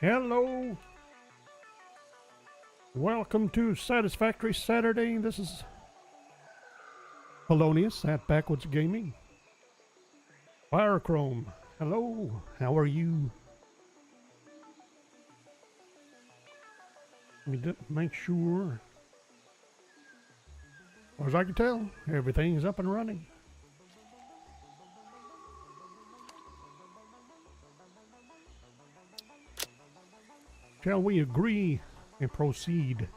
Hello. Welcome to Satisfactory Saturday. This is Polonius at Backwoods Gaming. Firechrome. Hello. How are you? Let me make sure. As far as I can tell, everything's up and running. Shall we agree and proceed?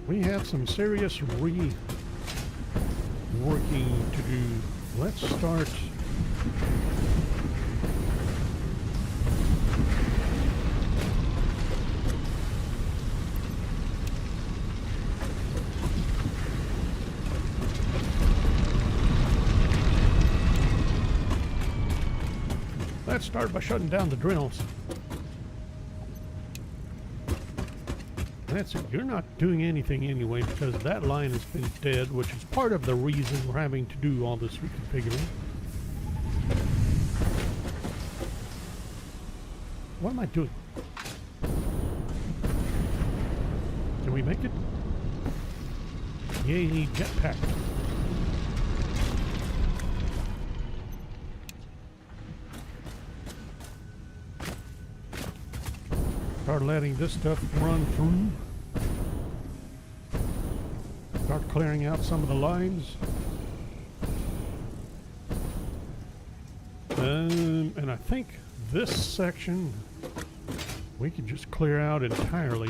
We have some serious reworking to do. Let's start by shutting down the drills. That's it. You're not doing anything anyway because that line has been dead, which is part of the reason we're having to do all this reconfiguring. What am I doing? Can we make it? Yay, jetpack. Start letting this stuff run through. Start clearing out some of the lines. And I think this section we could just clear out entirely.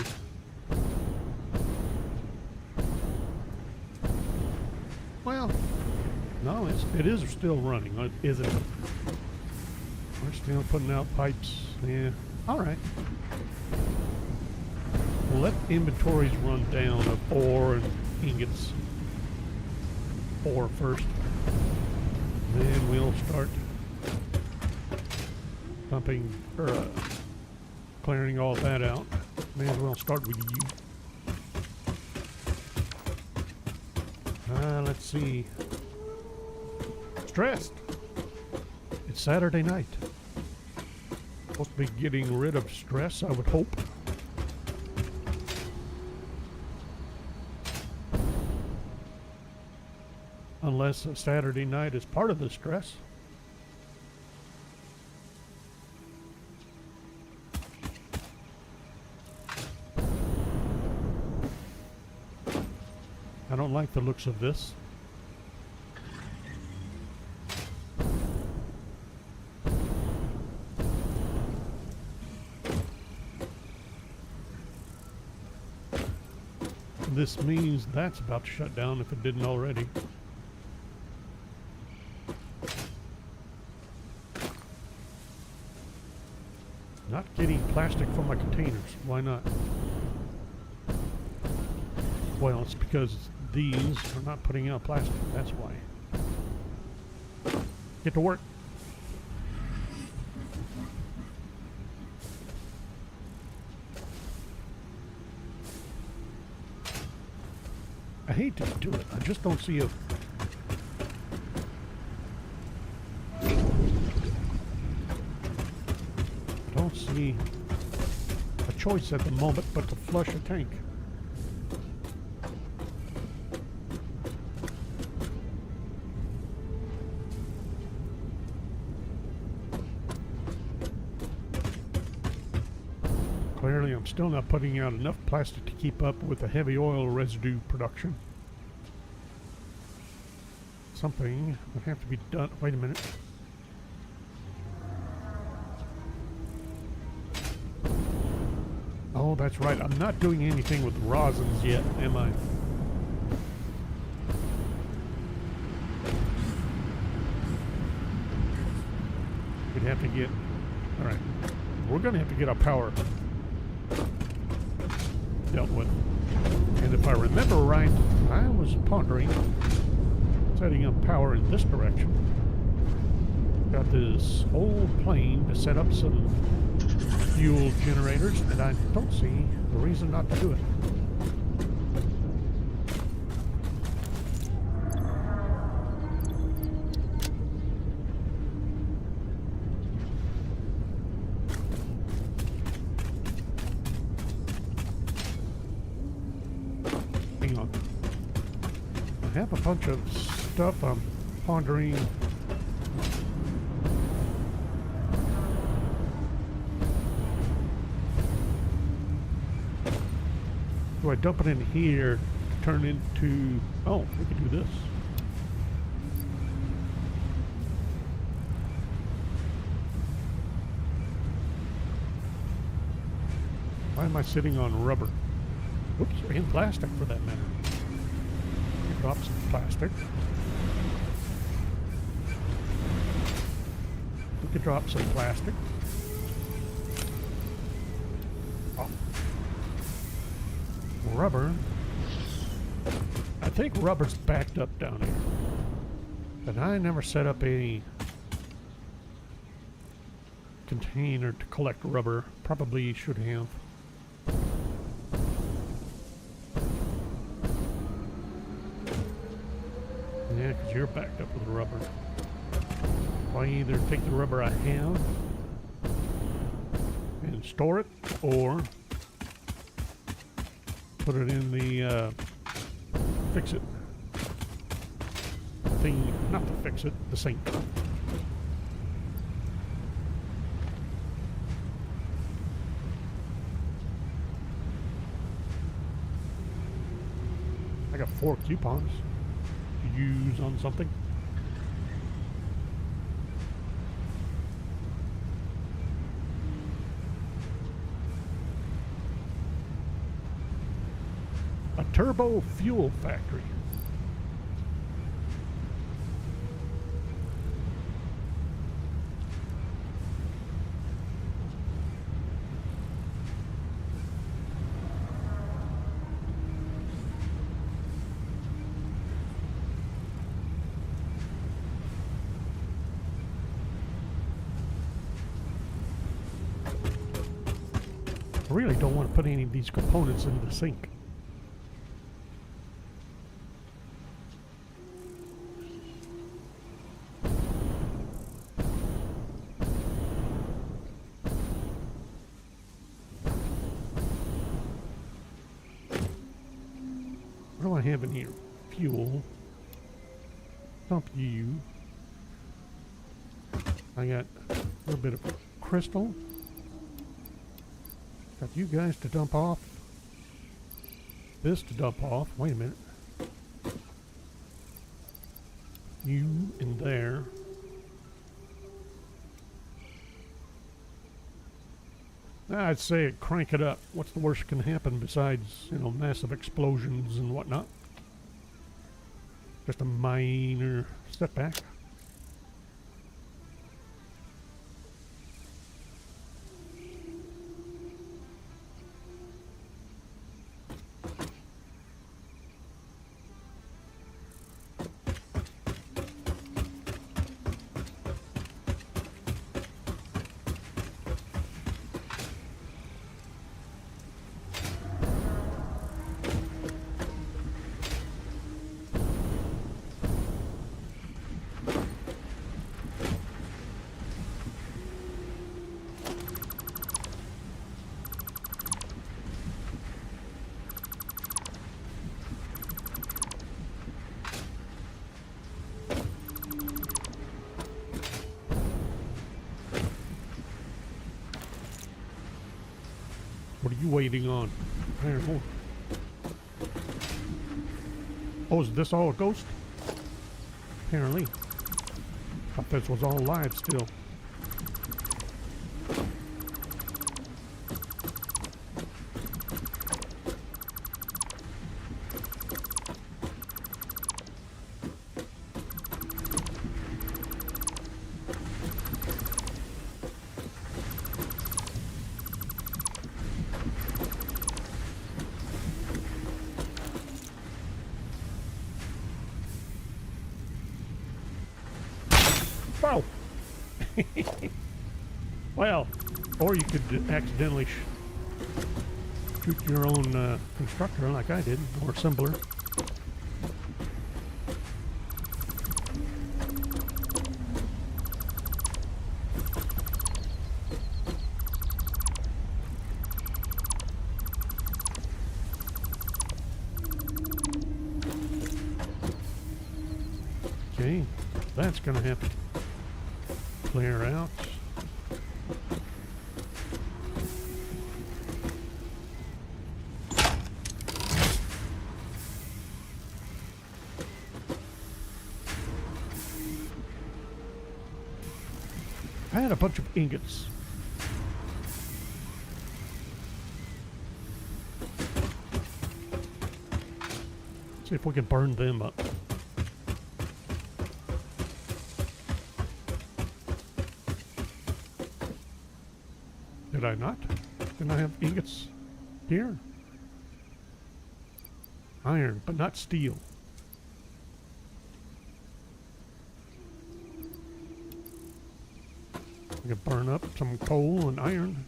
Well, no, it is still running, isn't it? We're still putting out pipes. Yeah, all right. We'll let inventories run down of ore and ingots. Ore first. Then we'll start pumping, or clearing all that out. May as well start with you. Let's see. Stressed. It's Saturday night. Supposed to be getting rid of stress, I would hope. Unless a Saturday night is part of the stress. I don't like the looks of this. This means that's about to shut down if it didn't already. Not getting plastic from my containers. Why not? Well, it's because these are not putting out plastic. That's why. Get to work. I hate to do it. I just don't see a... don't see a choice at the moment but to flush a tank. Clearly, I'm still not putting out enough plastic to keep up with the heavy oil residue production. Something would have to be done. Wait a minute. Oh Oh, that's right. I'm not doing anything with rosins yet, am I? We'd have to get... Alright. We're going to have to get our power dealt with. And if I remember right, I was pondering setting up power in this direction. Got this old plane to set up some fuel generators, and I don't see a reason not to do it. Hang on. I have a bunch of stuff I'm pondering. Do I dump it in here to turn into... Oh, we could do this. Why am I sitting on rubber? Oops, and plastic for that matter. Drop some plastic. We could drop some plastic. Oh. Rubber. I think rubber's backed up down here. But I never set up a container to collect rubber. Probably should have. Yeah, because you're backed up with rubber. I either take the rubber I have and store it, or put it in the fix-it thing, not to fix it, the sink. I got 4 coupons to use on something. A turbo fuel factory. I really don't want to put any of these components into the sink. What do I have in here? Fuel. Dump you. I got a little bit of crystal. Got you guys to dump off. This to dump off. Wait a minute. You in there. I'd say crank it up. What's the worst that can happen besides, you know, massive explosions and whatnot? Just a minor setback. What are you waiting on? There, oh, is this all a ghost? Apparently. Thought this was all live still. Whoa! Well, or you could accidentally shoot your own constructor like I did, or assembler. Okay, that's gonna have to clear out. I had a bunch of ingots. See if we can burn them up. Did I not? Didn't I have ingots here? Iron, but not steel. I can burn up some coal and iron.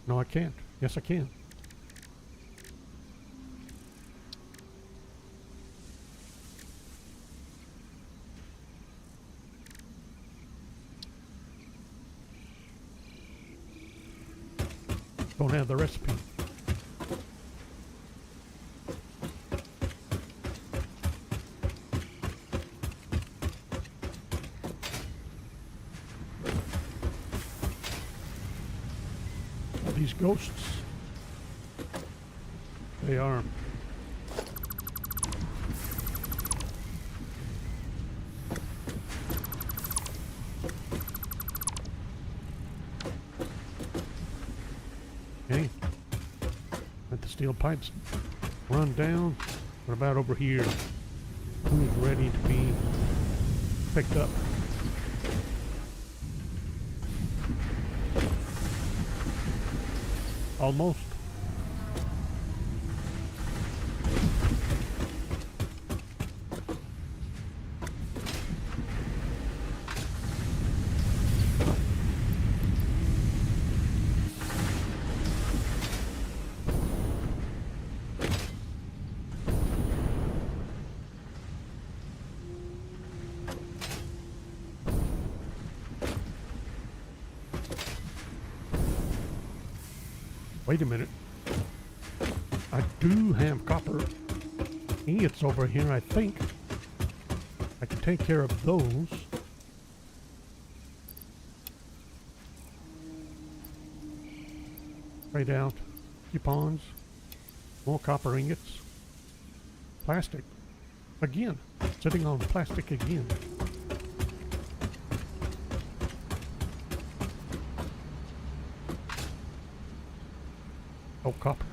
No, I can't. Yes, I can. Don't have the recipe. These ghosts, they are okay. Let the steel pipes run down. What about over here? Who's ready to be picked up? Almost. Wait a minute. I do have copper ingots over here, I think. I can take care of those. Trade out coupons. More copper ingots. Plastic. Again. Sitting on plastic again. Oh, copper.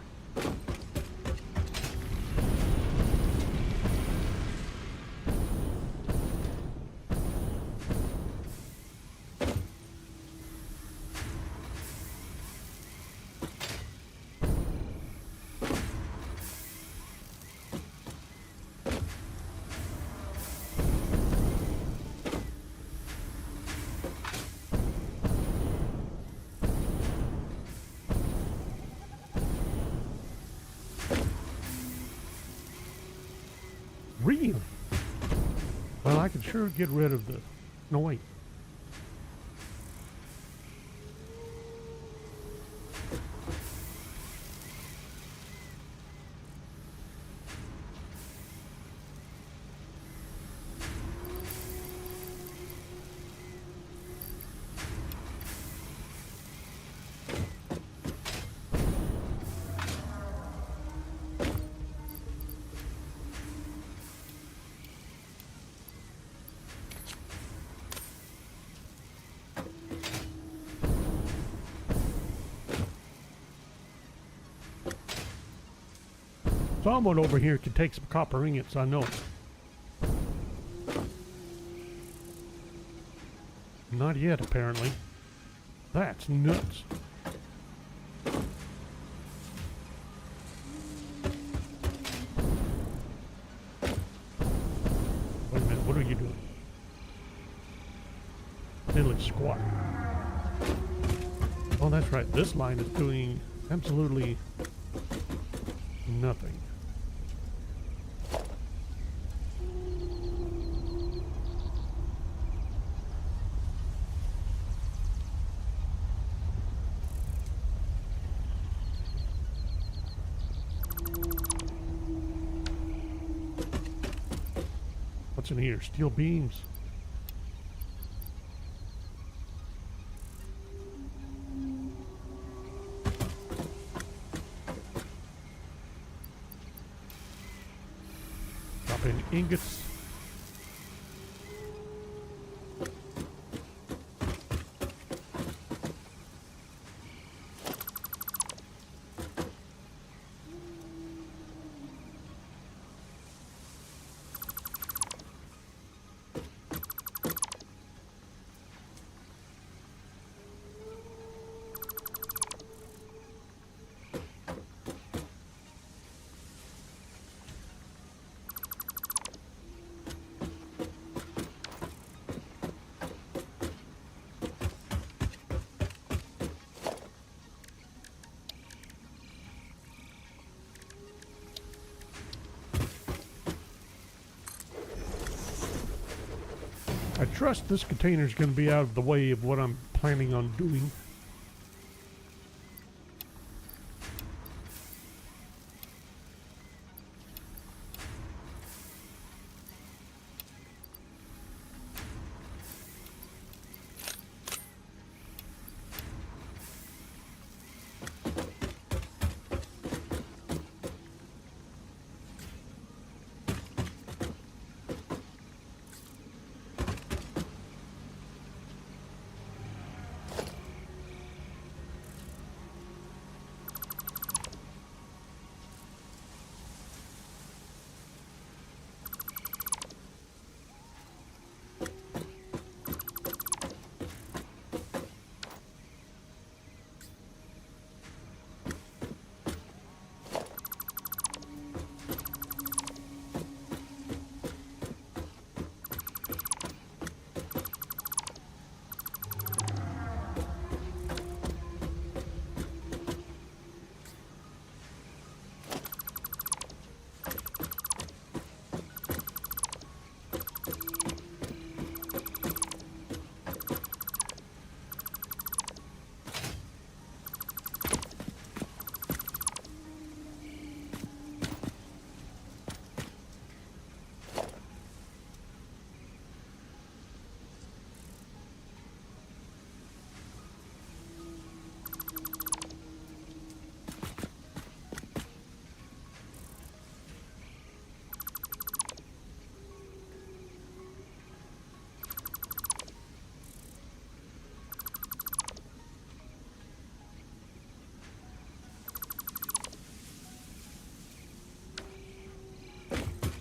Really? Well, I can sure get rid of the... No, wait. Someone over here can take some copper ingots, I know it. Not yet, apparently. That's nuts. Wait a minute, what are you doing? doing squat. Oh, that's right. This line is doing absolutely nothing. What's in here? Steel beams. Drop in ingots. I trust this container is going to be out of the way of what I'm planning on doing.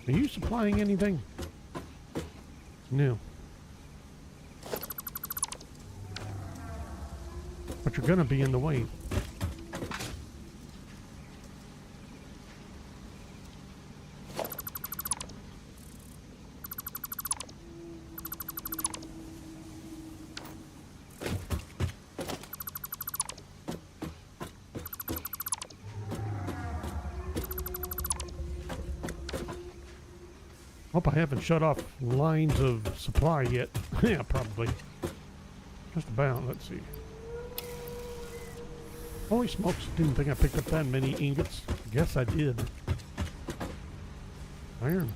Are you supplying anything? No. But you're gonna be in the way. Hope I haven't shut off lines of supply yet. Yeah, probably. Just about. Let's see. Holy smokes, didn't think I picked up that many ingots. I guess I did. Iron.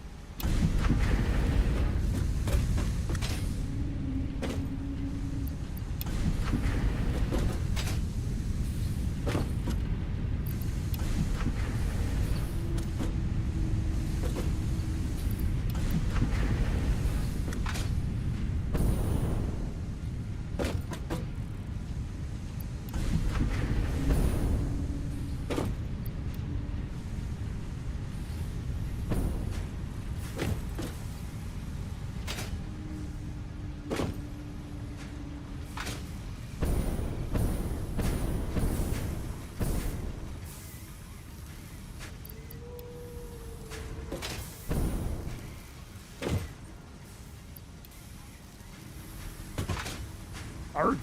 hard.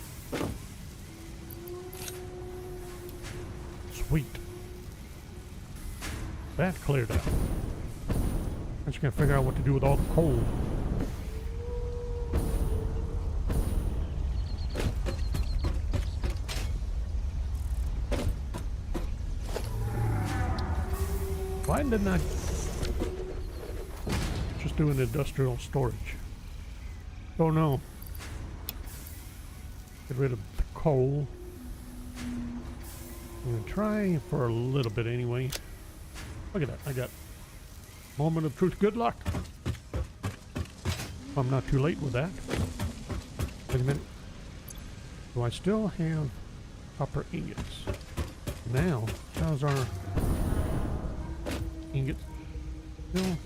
Sweet. That cleared out. I just gotta figure out what to do with all the coal. Why didn't I just do an industrial storage? Oh no. Get rid of the coal. I'm gonna try for a little bit anyway. Look at that, I got moment of truth. Good luck. I'm not too late with that. Wait a minute. Do I still have copper ingots? Now, how's our ingots still?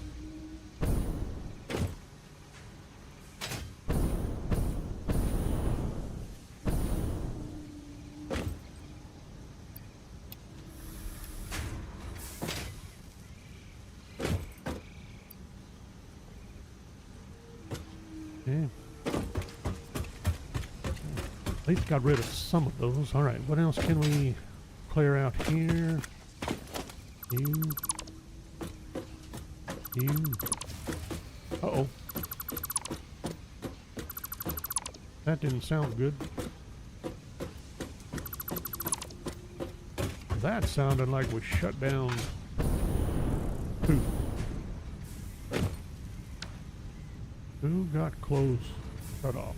Yeah. At least got rid of some of those. Alright, what else can we clear out here? You. Uh-oh. That didn't sound good. That sounded like we shut down two. Who got close shut off?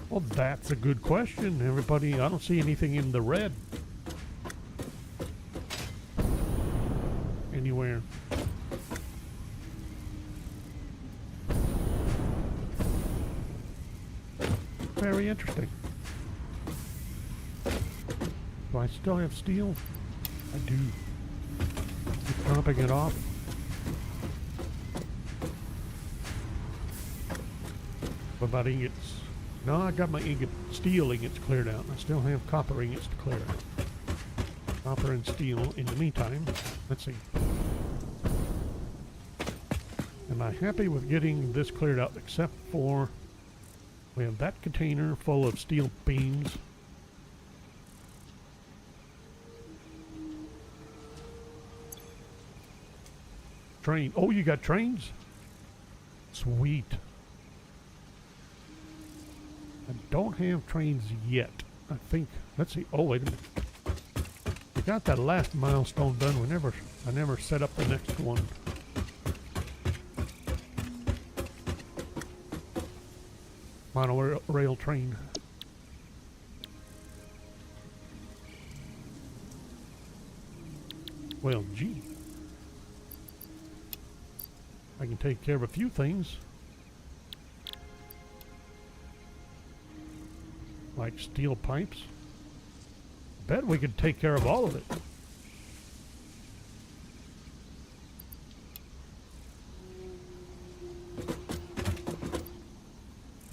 Well, that's a good question, everybody. I don't see anything in the red anywhere. Very interesting. Do I still have steel? I do. Keep dropping it off. What about ingots? No, I got my steel ingots cleared out. I still have copper ingots to clear out. Copper and steel in the meantime. Let's see. Am I happy with getting this cleared out except for we have that container full of steel beams. Train. Oh, you got trains? Sweet. I don't have trains yet. I think. Let's see. Oh, wait a minute. We got that last milestone done. I never set up the next one. Monorail train. Well, gee. I can take care of a few things. Like steel pipes. Bet we could take care of all of it.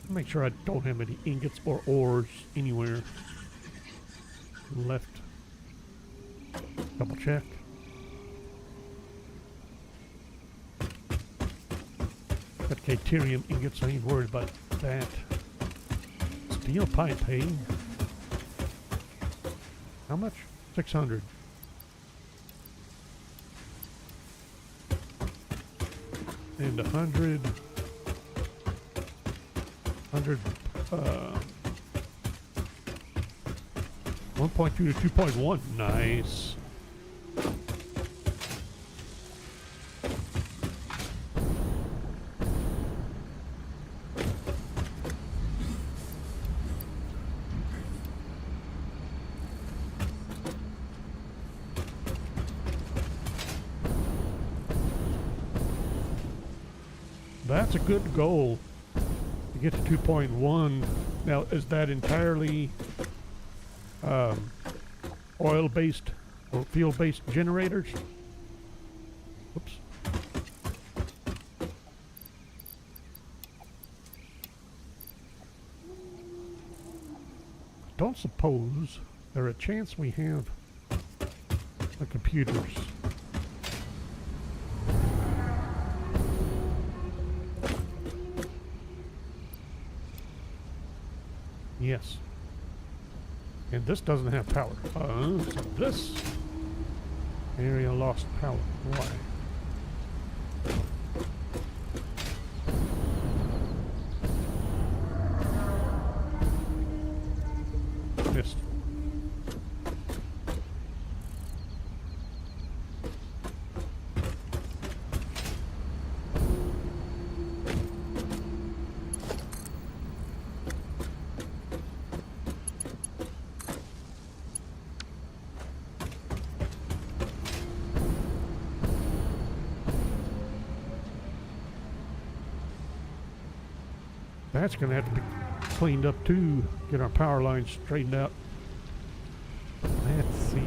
Make sure I don't have any ingots or ores anywhere left. Double check. Got Caterium ingots, I ain't worried about that. Steel pipe, hey? How much? 600. And 100. 1.2 to 2.1. Nice. That's a good goal. Get to 2.1. Now, is that entirely oil-based or fuel-based generators? Oops. don't suppose there a chance we have the computers. Yes. And this doesn't have power. So this area lost power. Why? Missed. That's going to have to be cleaned up too. Get our power lines straightened out. Let's see.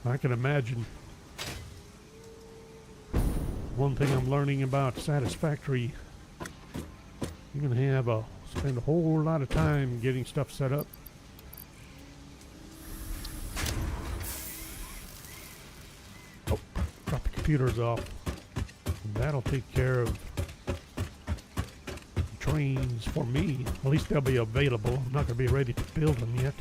I can imagine. One thing I'm learning about Satisfactory, you're going to have spend a whole lot of time getting stuff set up. Oh, drop the computers off. That'll take care of trains for me. At least they'll be available. I'm not going to be ready to build them yet.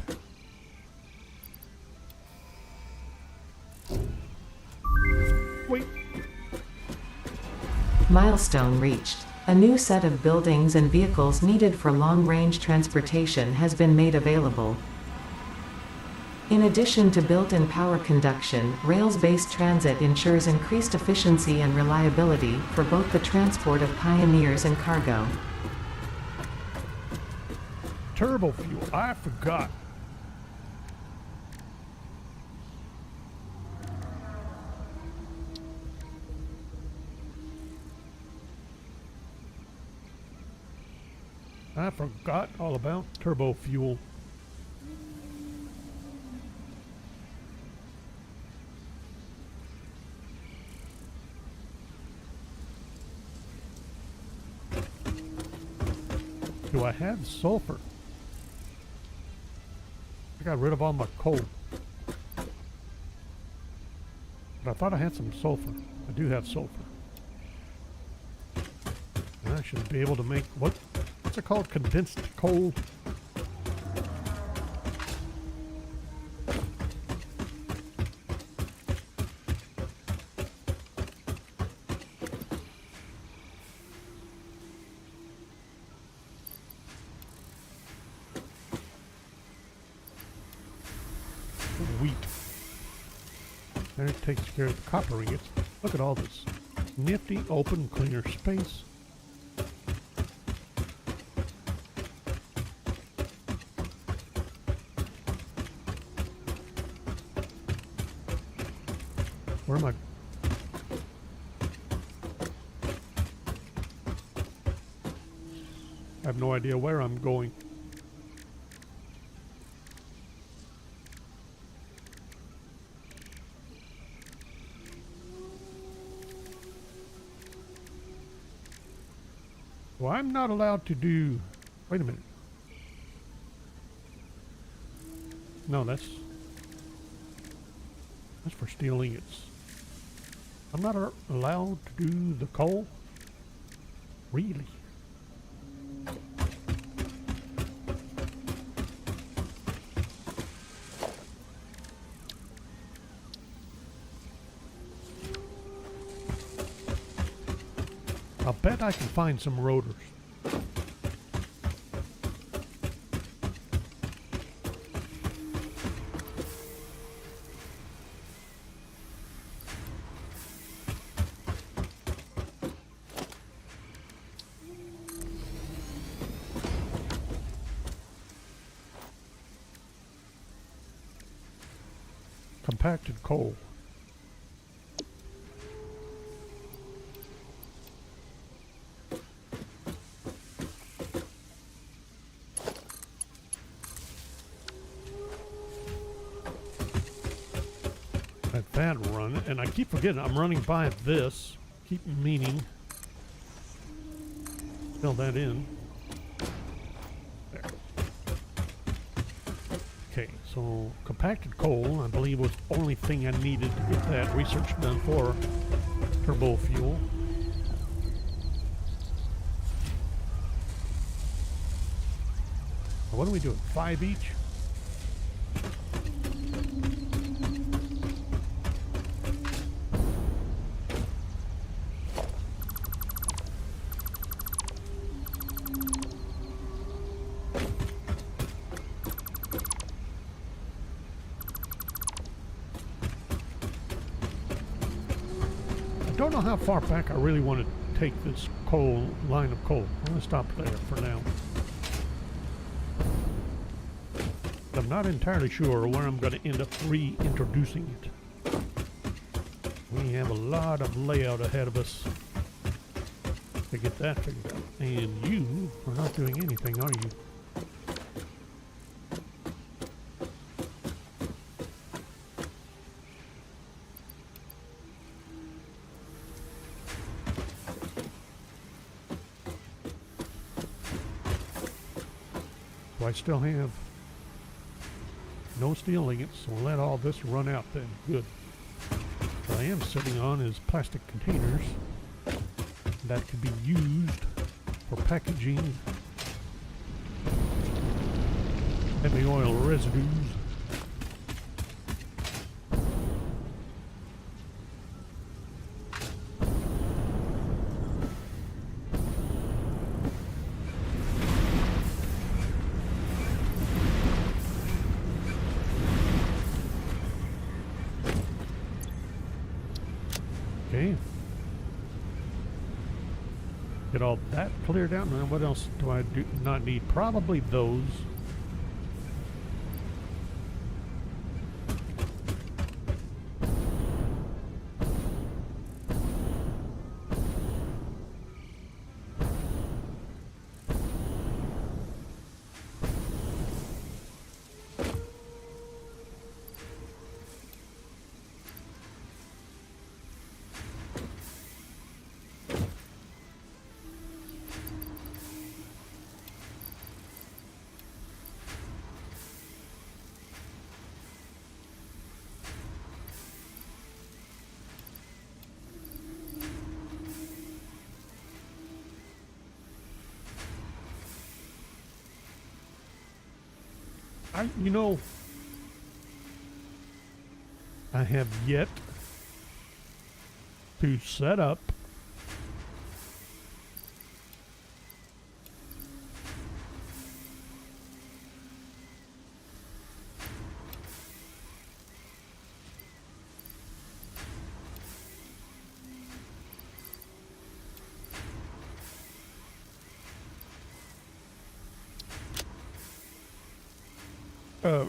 Wait. Milestone reached. A new set of buildings and vehicles needed for long-range transportation has been made available. In addition to built-in power conduction, rails-based transit ensures increased efficiency and reliability for both the transport of pioneers and cargo. Turbo fuel, I forgot. I forgot all about turbo fuel. Do I have sulfur? I got rid of all my coal. But I thought I had some sulfur. I do have sulfur. And I should be able to make, what's it called? Condensed coal? Wheat. There it takes care of the copper ingots. Look at all this. Nifty, open, cleaner space. Where am I? I have no idea where I'm going. Well, I'm not allowed to do... Wait a minute. No, that's for steel ingots. I'm not allowed to do the coal? Really? I'll bet I can find some rotors. Compacted coal. Let that run, and I keep forgetting I'm running by this. Keep meaning. Fill that in. So compacted coal, I believe, was the only thing I needed to get that research done for turbo fuel. What are we doing? 5 each? I don't know how far back I really want to take this coal, line of coal. I'm going to stop there for now. I'm not entirely sure where I'm going to end up reintroducing it. We have a lot of layout ahead of us to get that figured out. And you are not doing anything, are you? So I still have no steel ingots, so we'll let all this run out then. Good. What I am sitting on is plastic containers that could be used for packaging heavy oil residues. Okay. Get all that cleared out. Now what else do I not need? Probably those. You know, I have yet to set up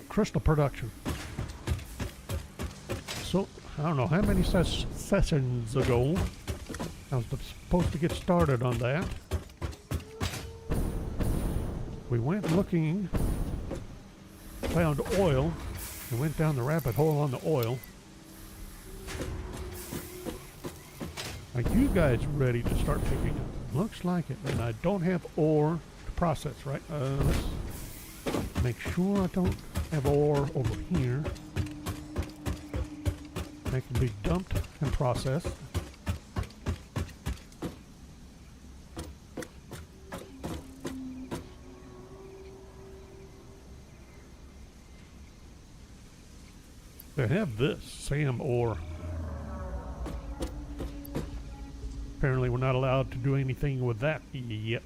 crystal production. So I don't know how many sessions ago I was supposed to get started on that. We went looking, found oil, and went down the rabbit hole on the oil. Are you guys ready to start picking up? Looks like it, and I don't have ore to process, right? Let's make sure I don't have ore over here. That can be dumped and processed. They have this SAM ore. Apparently we're not allowed to do anything with that yet.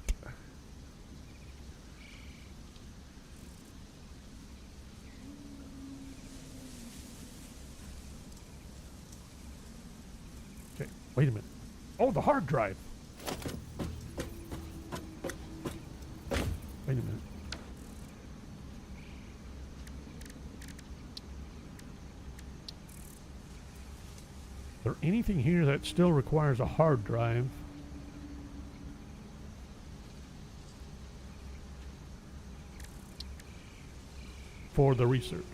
Okay, wait a minute. Oh, the hard drive. Wait a minute. Is there anything here that still requires a hard drive? For the research.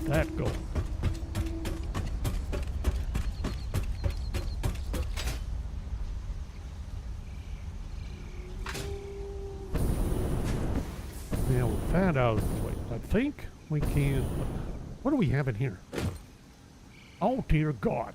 that go. Now with that out of the way, I think we can. What do we have in here? Oh dear God.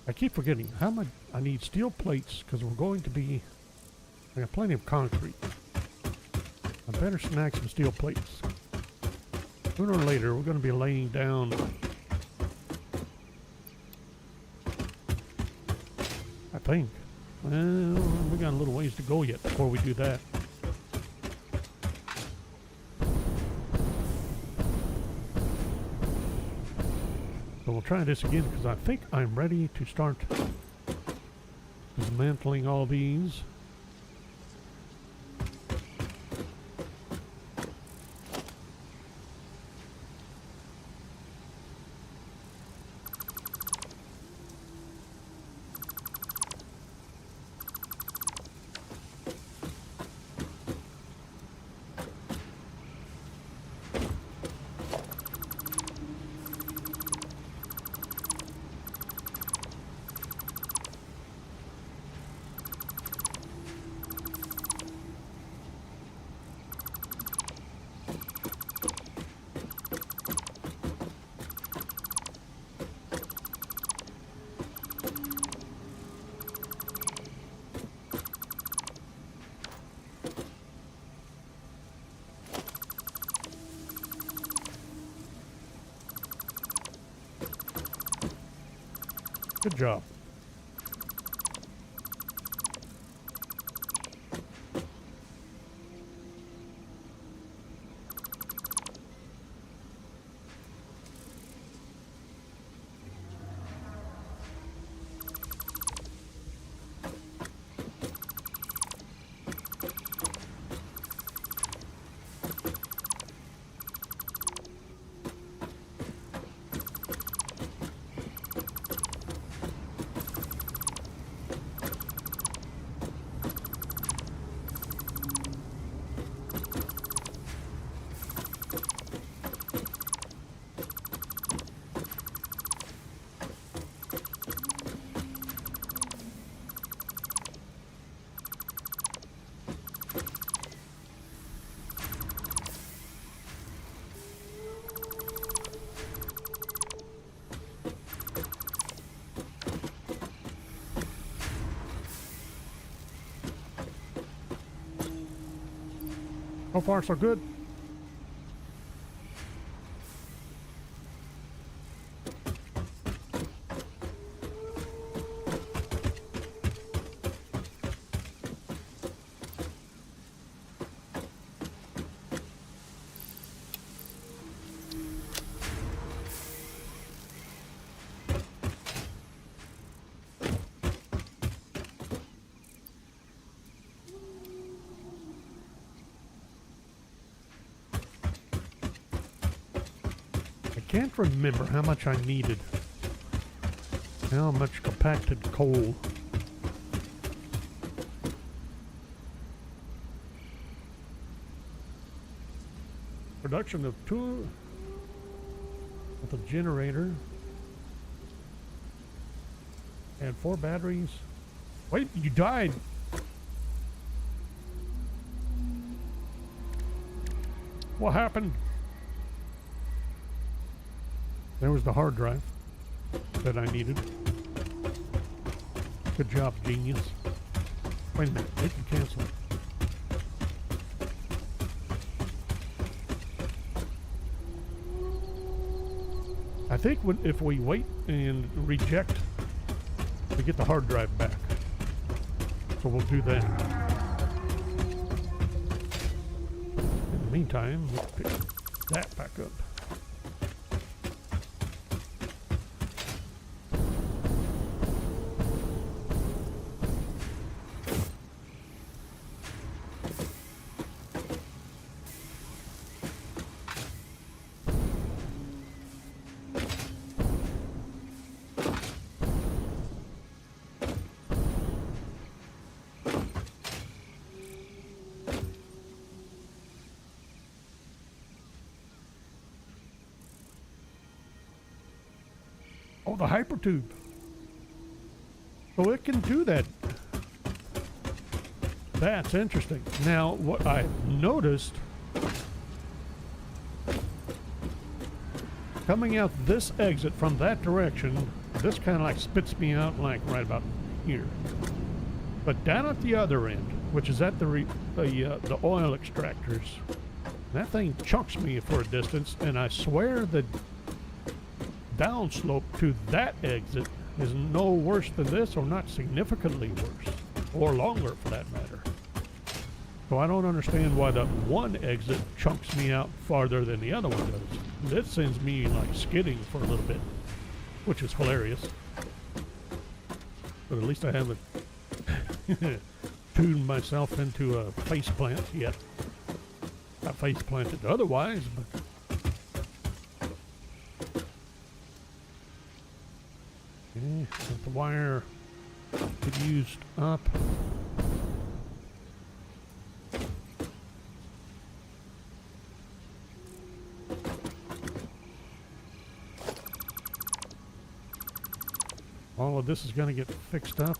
I keep forgetting how much I need steel plates because we're going to be. I got plenty of concrete. I better snag some steel plates. Sooner or later, we're going to be laying down. I think. Well, we got a little ways to go yet before we do that. So we'll try this again because I think I'm ready to start dismantling all these. Good job. So far, so good. I can't remember how much I needed. How much compacted coal. Production of 2 with a generator and 4 batteries. Wait, you died. What happened? There was the hard drive that I needed. Good job, genius. Wait a minute, they can cancel it. I think if we wait and reject, we get the hard drive back. So we'll do that. In the meantime, we'll pick that back up. Oh, the hypertube. So it can do that. That's interesting. Now, what I've noticed, coming out this exit from that direction, this kind of like spits me out like right about here. But down at the other end, which is at the oil extractors, that thing chunks me for a distance, and I swear the downslope to that exit is no worse than this, or not significantly worse, or longer for that matter. So I don't understand why that one exit chunks me out farther than the other one does. That sends me like skidding for a little bit, which is hilarious. But at least I haven't tuned myself into a face plant yet. Not face planted otherwise, but okay, got the wire get used up. All of this is going to get fixed up.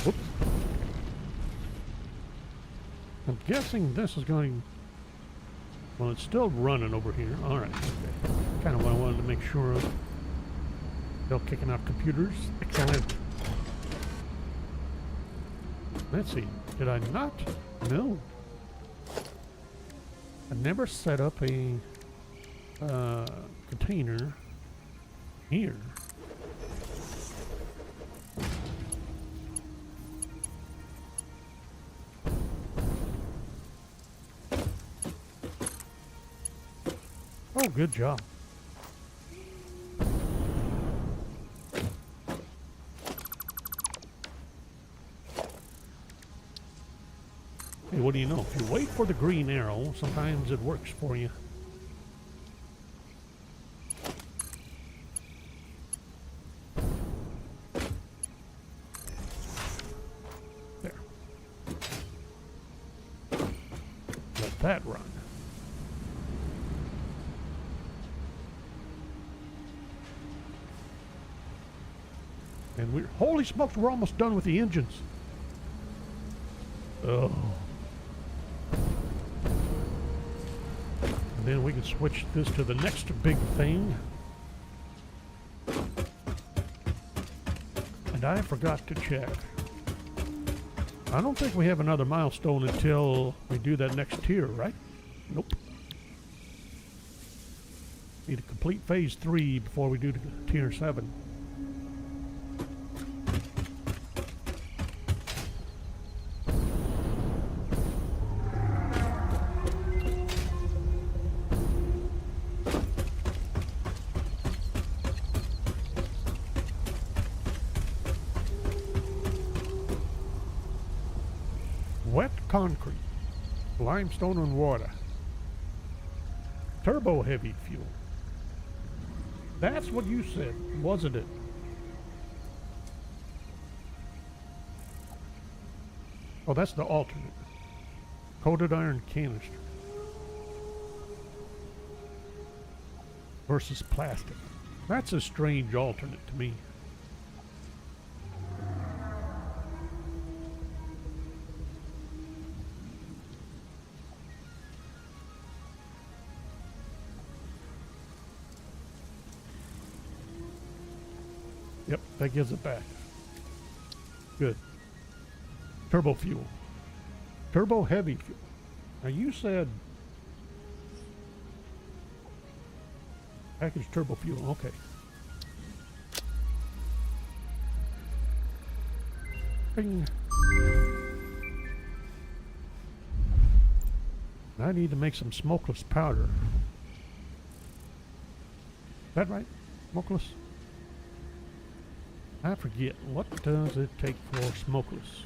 Whoops. I'm guessing this is going... Well, it's still running over here. Alright, okay. Kind of what I wanted to make sure of. Still kicking out computers. Excellent. Let's see. Did I not? No. I never set up a container here. Oh, good job. Hey, what do you know? If you wait for the green arrow, sometimes it works for you. There. Let that run. And we're... Holy smokes, we're almost done with the engines. Oh. And then we can switch this to the next big thing. And I forgot to check. I don't think we have another milestone until we do that next tier, right? Nope. Need to complete phase 3 before we do the tier 7. concrete, limestone and water. Turbo heavy fuel. That's what you said, wasn't it? Oh, that's the alternate. Coated iron canister versus plastic. That's a strange alternate to me. Yep, that gives it back. Good. Turbo fuel. Turbo heavy fuel. Now you said packaged turbo fuel. Okay. Bing. I need to make some smokeless powder. Is that right? Smokeless? I forget. What does it take for smokeless?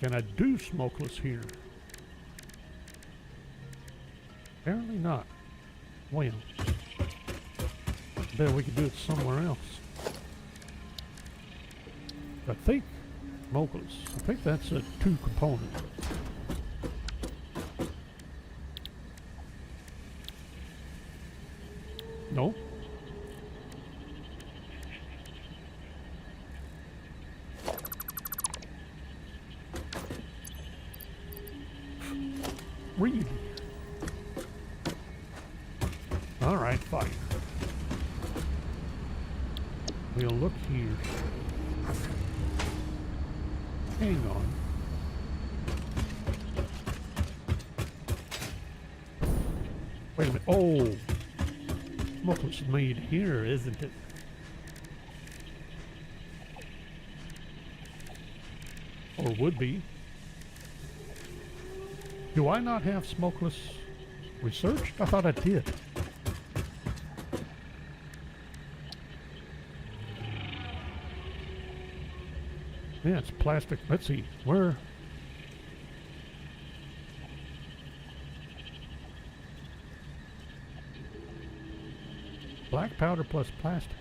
Can I do smokeless here? Apparently not. Well, bet we could do it somewhere else. I think smokeless. I think that's a 2-component. No. Really? All right, fine. We'll look here. Hang on. Wait a minute. Oh, smokeless is made here, isn't it? Or would be. Do I not have smokeless researched? I thought I did. Yeah, it's plastic. Let's see. Where? Black powder plus plastic.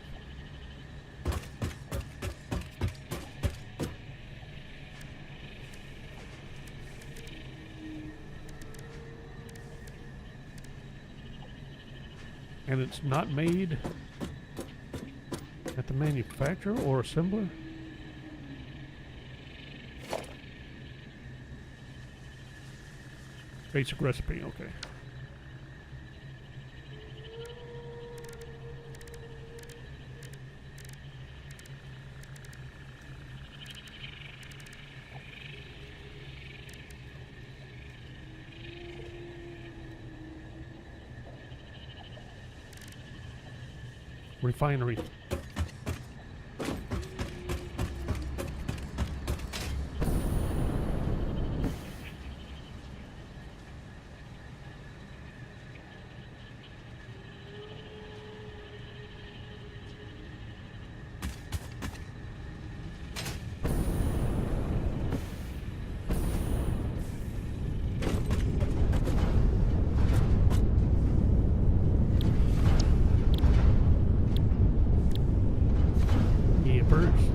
And it's not made at the manufacturer or assembler? Basic recipe, okay. Refinery.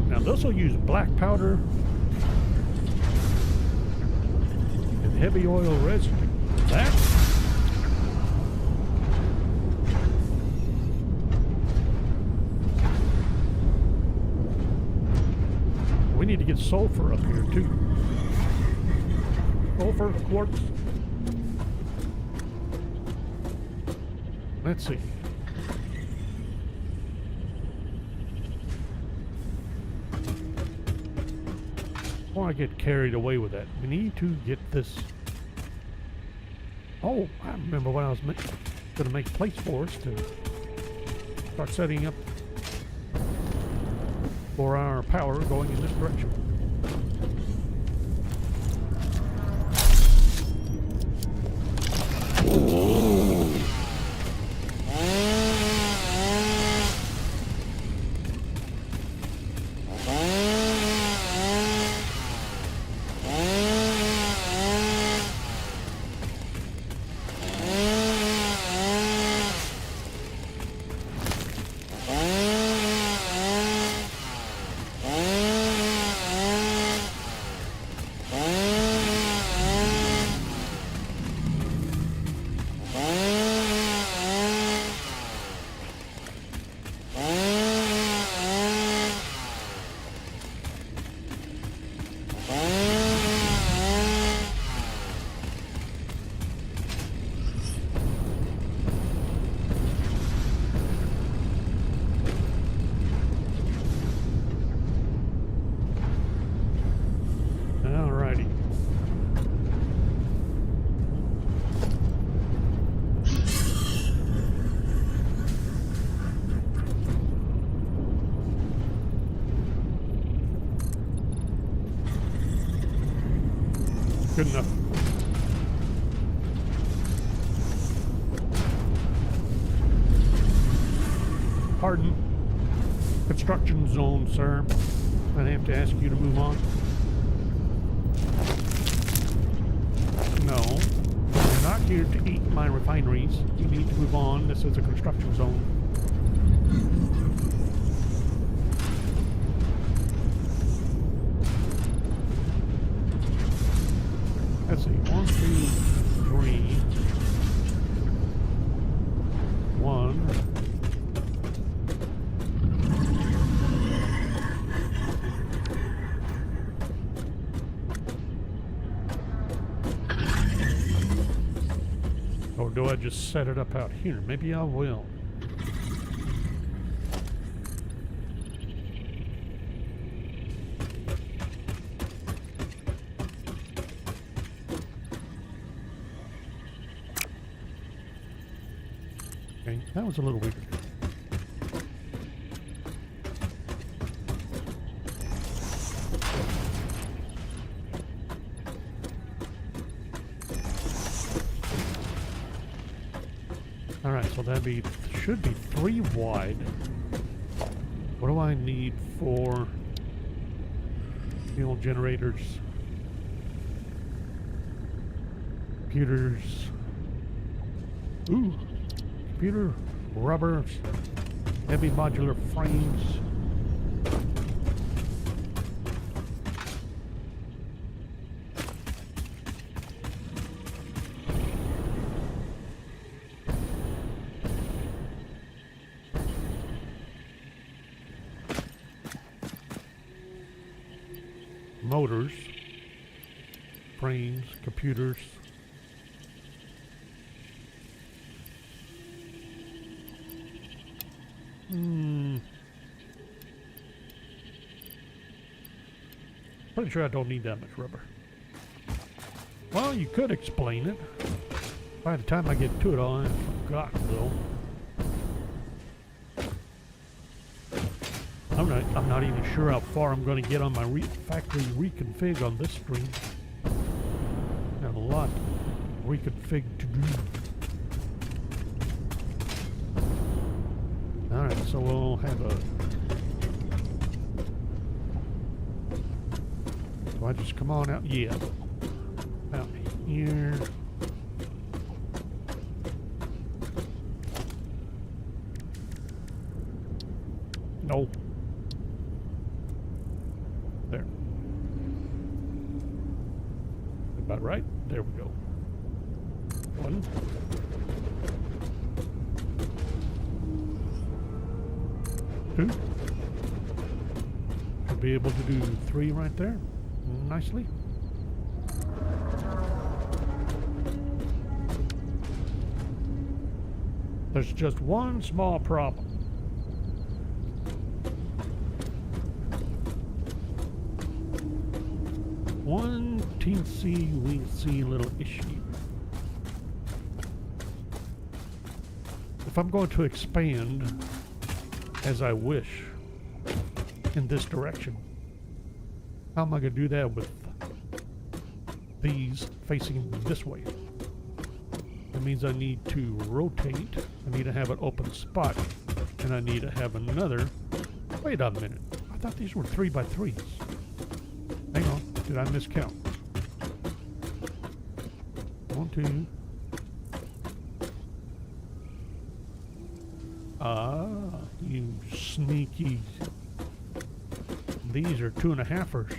Now this will use black powder and heavy oil residue. That we need to get sulfur up here too. Sulfur, quartz. Let's see. Before I get carried away with that, we need to get this. Oh, I remember what I was going to make a place for us to start setting up for our power going in this direction. Good enough. Pardon. Construction zone, sir. I'd have to ask you to move on. No. You're not here to eat my refineries. You need to move on. This is a construction zone. Let's see. 1, 2, 3. 1. Or do I just set it up out here? Maybe I will. Okay, that was a little weird. Alright, so that should be 3 wide. What do I need for fuel generators? Computers. Ooh, computer, rubbers, heavy modular frames. Motors, frames, computers. Pretty sure I don't need that much rubber. Well, you could explain it. By the time I get to it, I forgot though. I'm not even sure how far I'm going to get on my factory reconfig on this stream. Got a lot reconfig to do. Alright, so we'll have a... Do I just come on out? Yeah. Out here. No. There. About right. There we go. 1. 2. Should be able to do 3 right there. Nicely. There's just one small problem. One teensy-weensy little issue. If I'm going to expand as I wish in this direction, how am I going to do that with these facing this way? That means I need to rotate, I need to have an open spot, and I need to have another... Wait a minute, I thought these were 3x3s. Hang on, did I miscount? 1, 2. Ah, you sneaky. These are 2.5ers.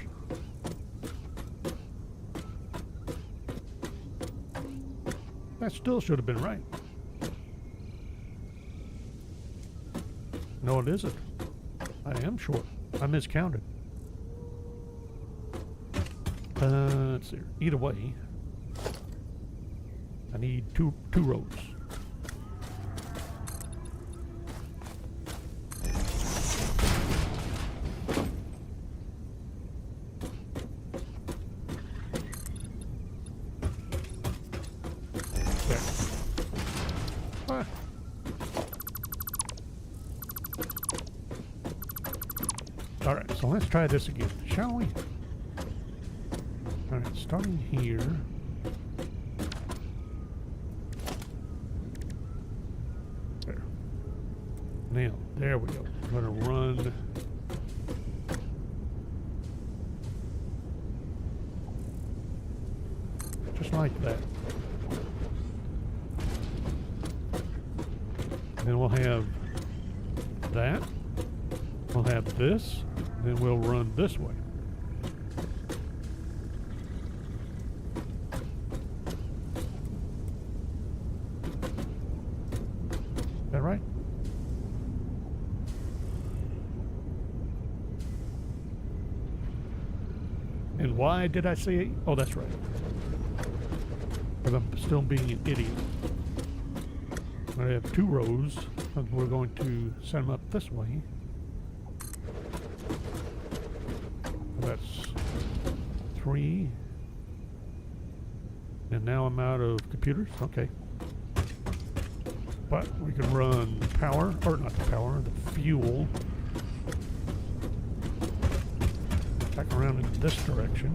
That still should have been right. No, it isn't. I am short. I miscounted. Let's see. Either way, I need two rows. Alright, so let's try this again, shall we? Alright, starting here. There. Now, there we go. I'm gonna run. Just like that. Then we'll have that. We'll have this. Then we'll run this way. Is that right? And why did I say, oh, that's right. Because I'm still being an idiot. I have 2 rows, and we're going to send them up this way. That's 3. And now I'm out of computers. Okay. But we can run power, or not the power, the fuel. Back around in this direction.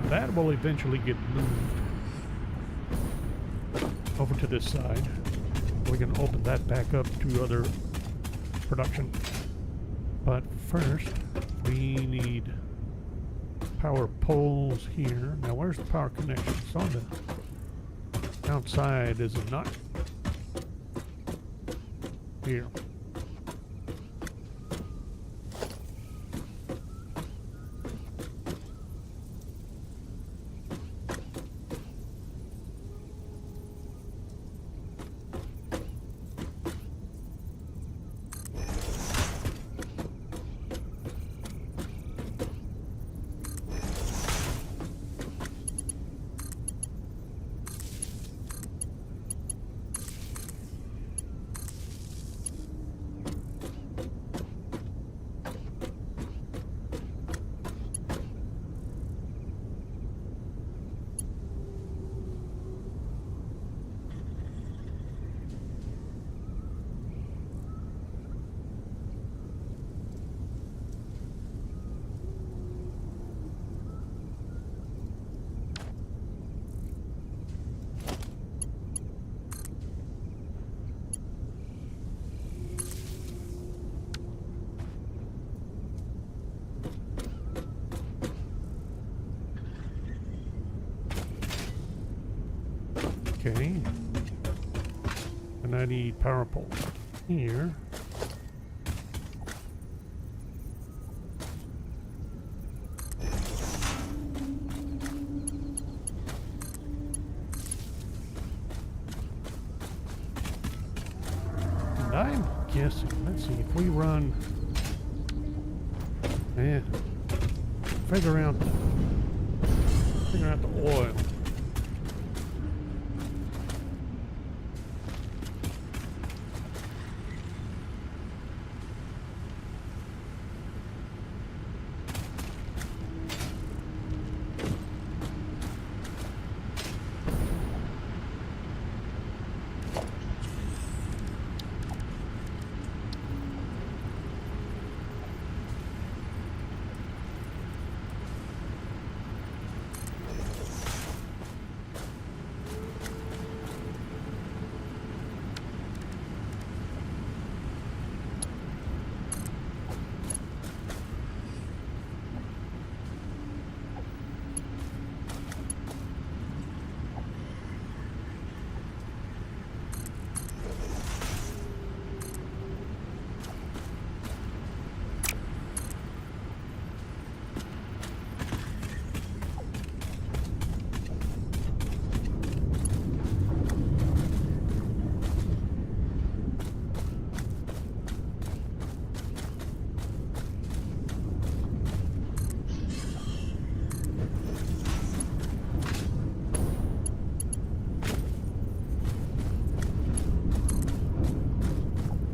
That will eventually get moved over to this side. We can open that back up to other production. But first, we need power poles here. Now, where's the power connection? It's on the outside, is it not? Here. Okay. And I need power poles here. And I'm guessing, let's see, if we run, figure out the oil.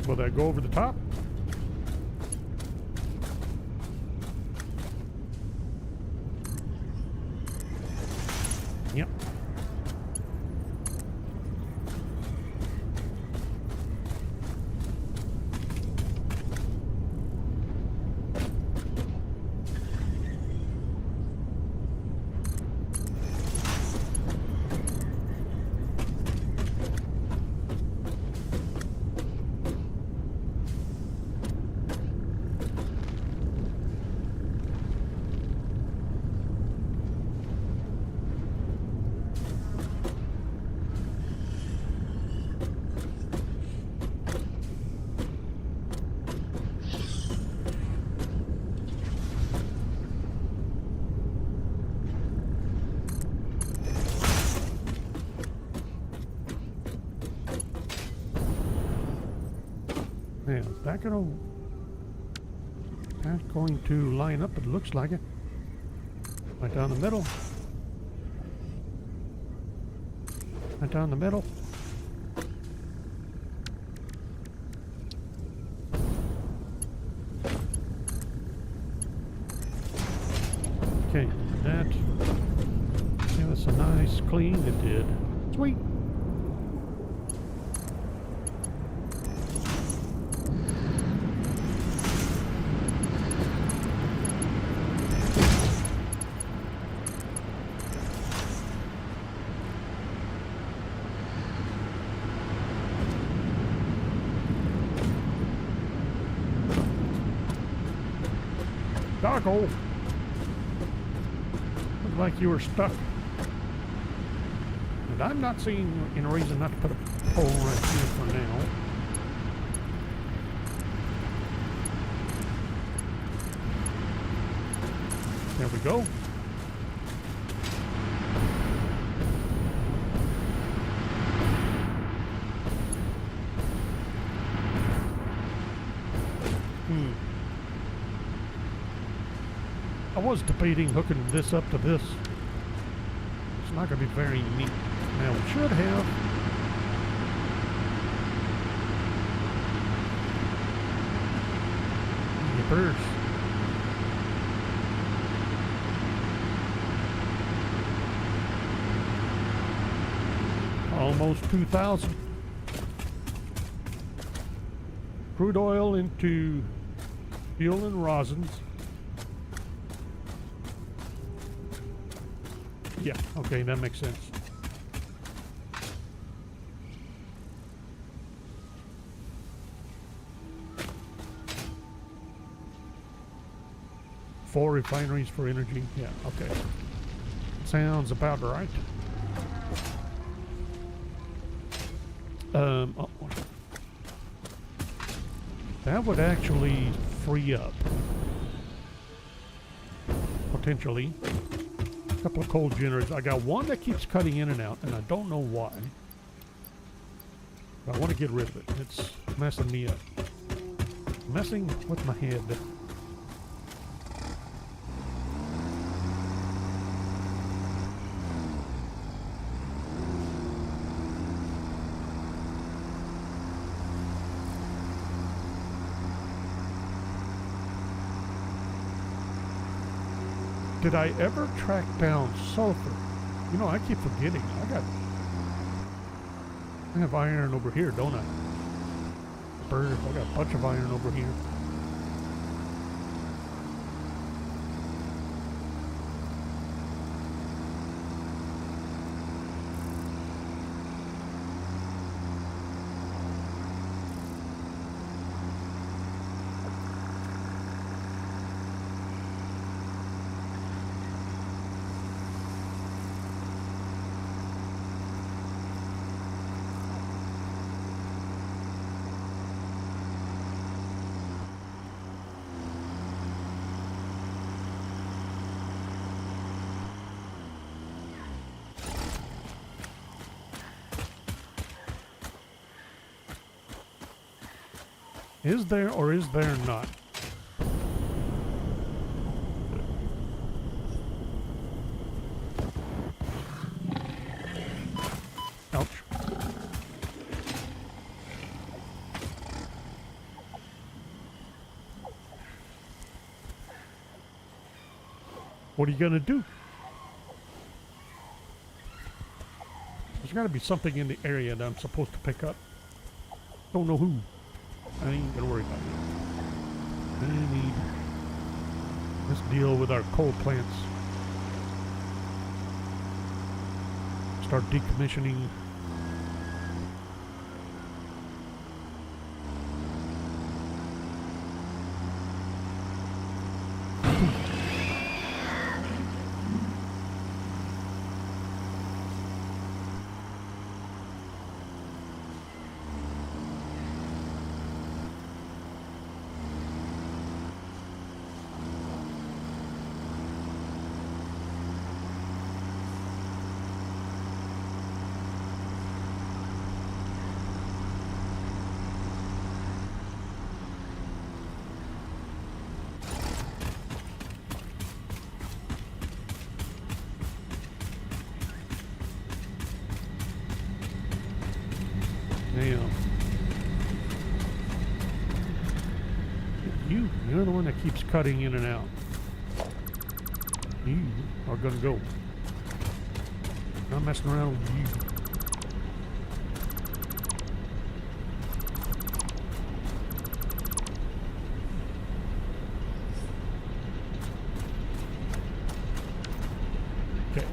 Will that go over the top? Yep. Now, is that gonna... That's going to line up, it looks like it. Right down the middle. Right down the middle. Okay, that... Give us a nice clean, it did. Sweet! Doggo! Looked like you were stuck. And I'm not seeing any reason not to put a pole right here for now. There we go. I was debating hooking this up to this. It's not going to be very neat. Now, it should have. Yippers. Almost 2,000. Crude oil into fuel and rosins. Yeah, okay, that makes sense. Four refineries for energy. Yeah, okay. Sounds about right. Oh, that would actually free up potentially a couple of coal generators. I got one that keeps cutting in and out, and I don't know why. But I want to get rid of it. It's messing me up. Messing with my head. Did I ever track down sulfur? You know, I keep forgetting. I have iron over here, don't I? Bird, I got a bunch of iron over here. Is there or is there not? Ouch. What are you gonna do? There's gotta be something in the area that I'm supposed to pick up. Don't know who. I ain't gonna worry about it. Let's deal with our coal plants. Start decommissioning. Now, you're the one that keeps cutting in and out. You are gonna go. Not messing around with you. Okay.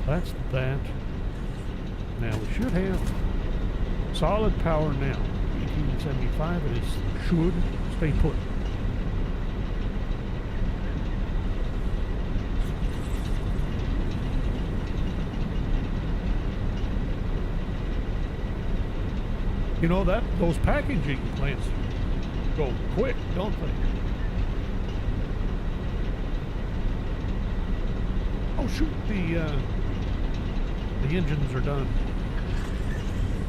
That's that. Now we should have solid power now. 1875, it is should stay put. You know that those packaging plants go quick, don't they? Oh shoot, the engines are done.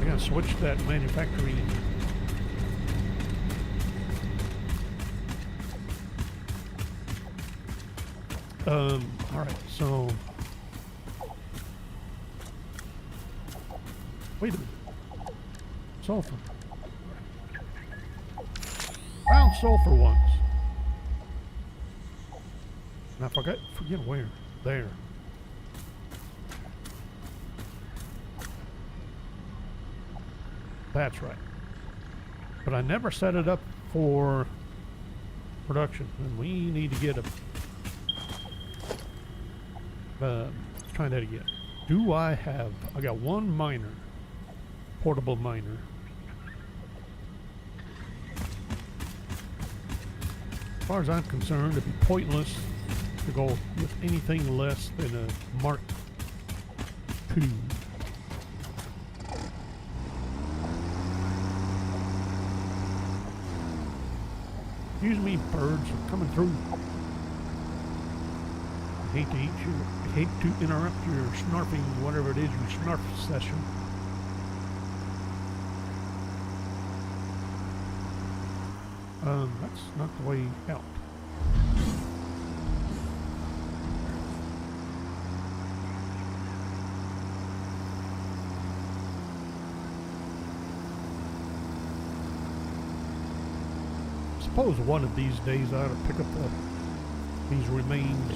I gotta switch that manufacturing. All right, so wait a minute. Sulfur. Found sulfur once. And I forget where. There. That's right. But I never set it up for production. And we need to get a... let's try that again. Do I have... I got one miner. Portable miner. As far as I'm concerned, it'd be pointless to go with anything less than a Mark II. Excuse me, birds are coming through. I hate to eat you. I hate to interrupt your snarfing, whatever it is, your snarf session. That's not the way out. Suppose one of these days I ought to pick up these remains.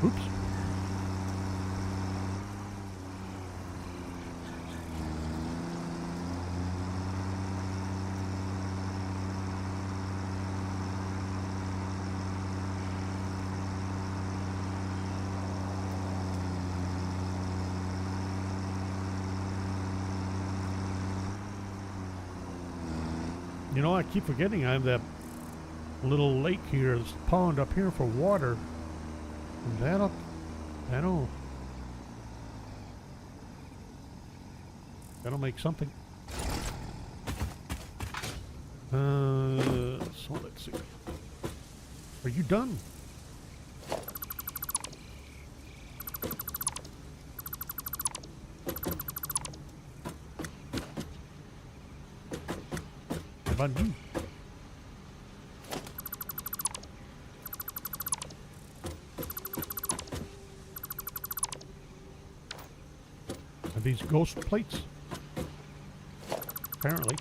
Oops. You know, I keep forgetting I have that little lake here, this pond up here for water. And that'll make something. So let's see. Are you done? How about you? Are these ghost plates? Apparently.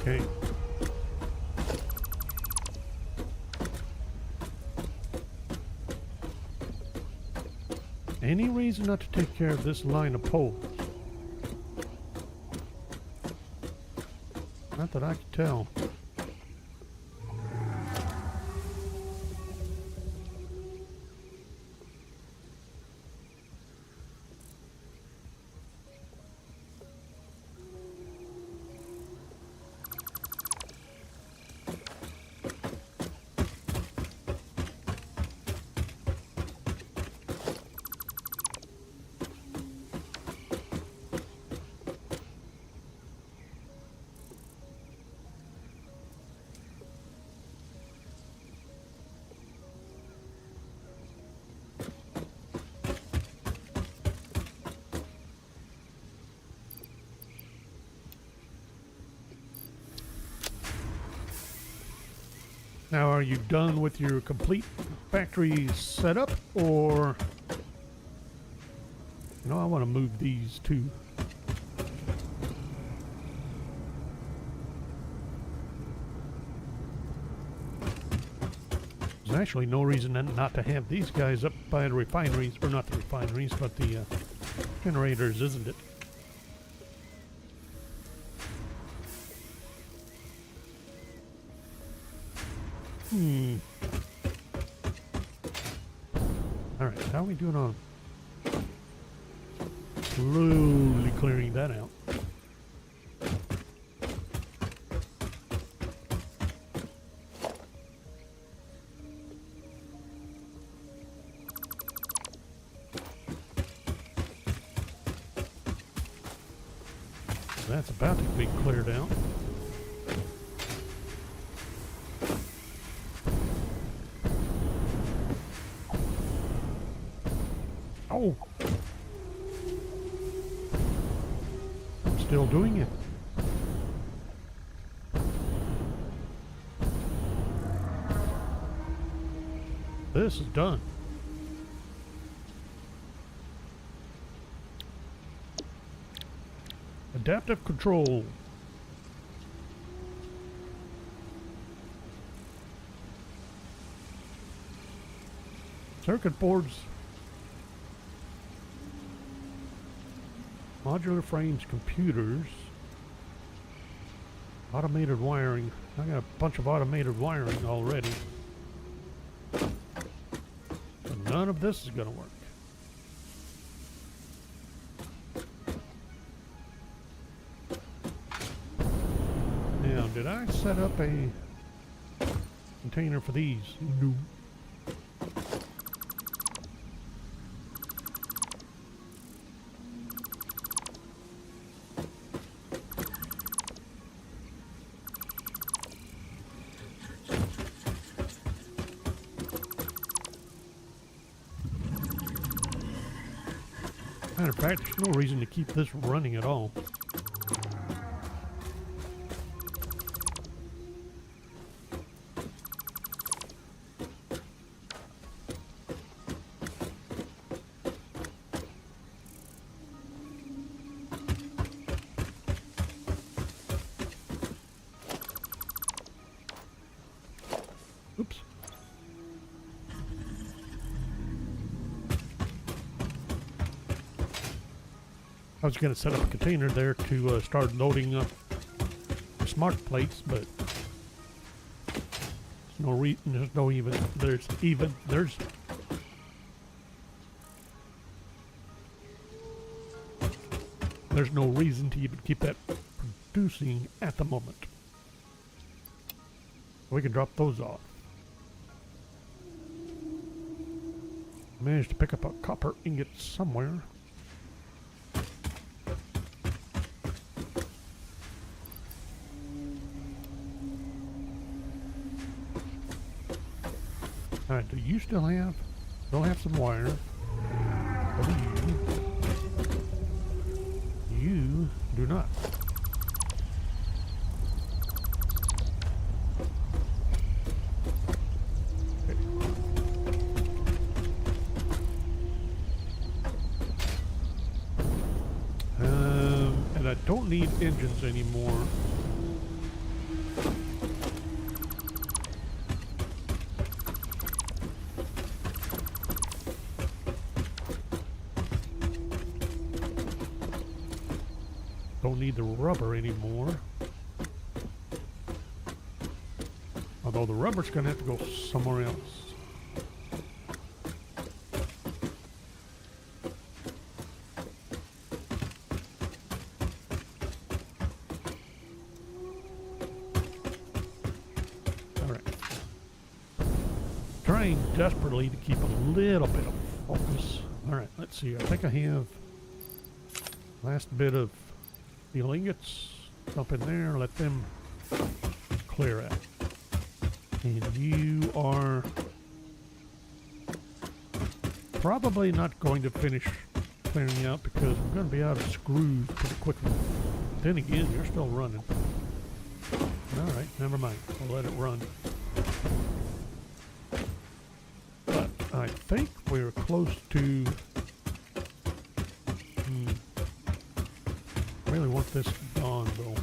Okay. Any reason not to take care of this line of poles? Not that I can tell. Now, are you done with your complete factory setup, or... No, I want to move these too. There's actually no reason not to have these guys up by the refineries, or not the refineries, but the generators, isn't it? Alright, how are we doing on slowly clearing that out? That's about to be cleared out. Oh! I'm still doing it. This is done. Adaptive control. Circuit boards. Modular frames, computers. Automated wiring. I got a bunch of automated wiring already. But none of this is going to work. Now, did I set up a container for these? No. Matter of fact, there's no reason to keep this running at all. Oops. I was going to set up a container there to start loading up the smart plates, but there's no reason to even keep that producing at the moment. We can drop those off. Managed to pick up a copper ingot somewhere. Alright, do you still have some wire? What do you? You do not. Okay. And I don't need engines anymore. Don't need the rubber anymore. Although the rubber's going to have to go somewhere else. Trying desperately to keep a little bit of focus. Alright, let's see. I think I have last bit of steel ingots. Dump in there, let them clear out. And you are probably not going to finish clearing out because I'm going to be out of screws pretty quickly. Then again, you're still running. Alright, never mind. I'll let it run. I think we're close to... I really want this gone, though.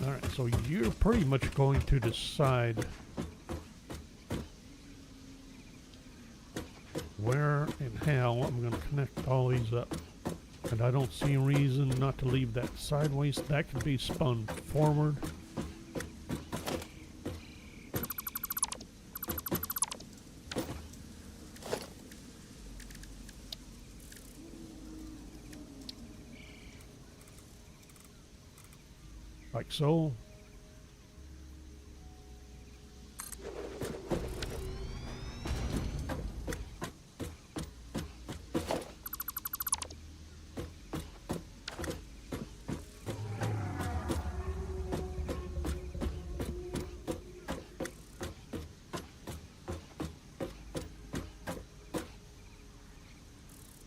Alright, so you're pretty much going to decide where and how I'm going to connect all these up. And I don't see a reason not to leave that sideways. That can be spun forward. Like so.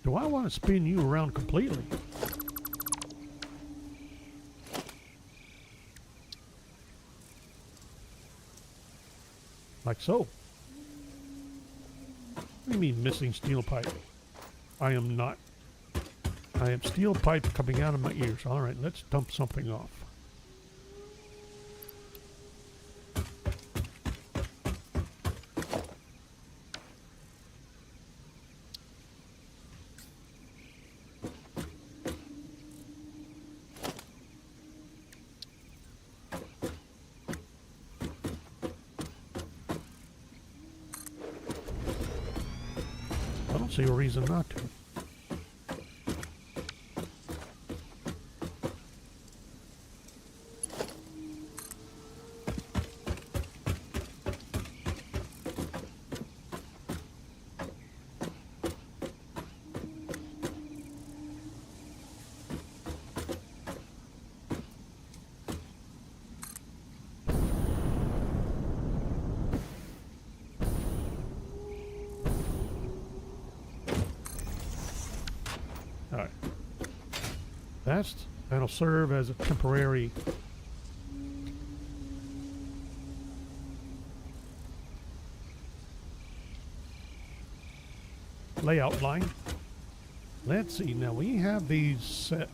Do I want to spin you around completely? Like so. What do you mean missing steel pipe? I am not. I have steel pipe coming out of my ears. Alright, let's dump something off. I don't see a reason not to. Alright. That'll serve as a temporary layout line. Let's see, now we have these set.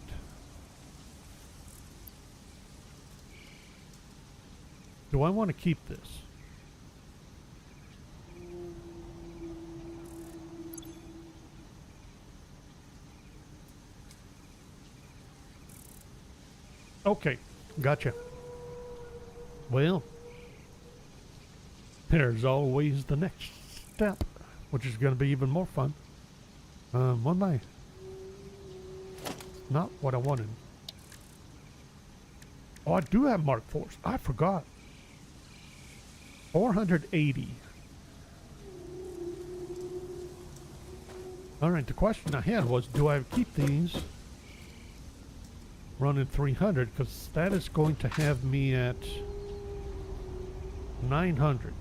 Do I want to keep this? Okay, gotcha. Well, there's always the next step, which is going to be even more fun. One night. Not what I wanted. Oh, I do have Mark IVs. I forgot. 480. Alright, the question I had was, do I keep these running 300? Because that is going to have me at 900.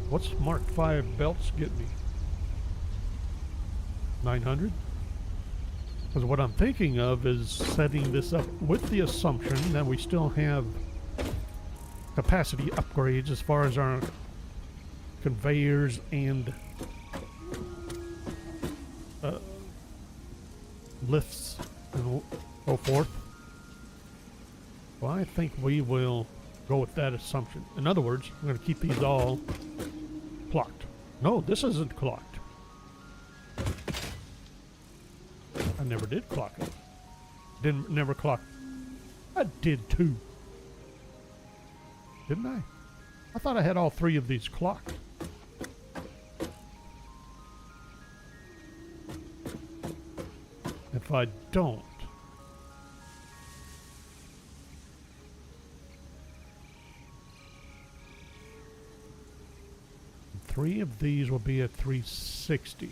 What's Mark V belts get me? 900? Because what I'm thinking of is setting this up with the assumption that we still have capacity upgrades as far as our conveyors and lifts and so forth. Well, I think we will go with that assumption. In other words, I'm going to keep these all clocked. No, this isn't clocked. I never did clock it. Never clocked. I did too. Didn't I? I thought I had all three of these clocked. If I don't, three of these will be at 360.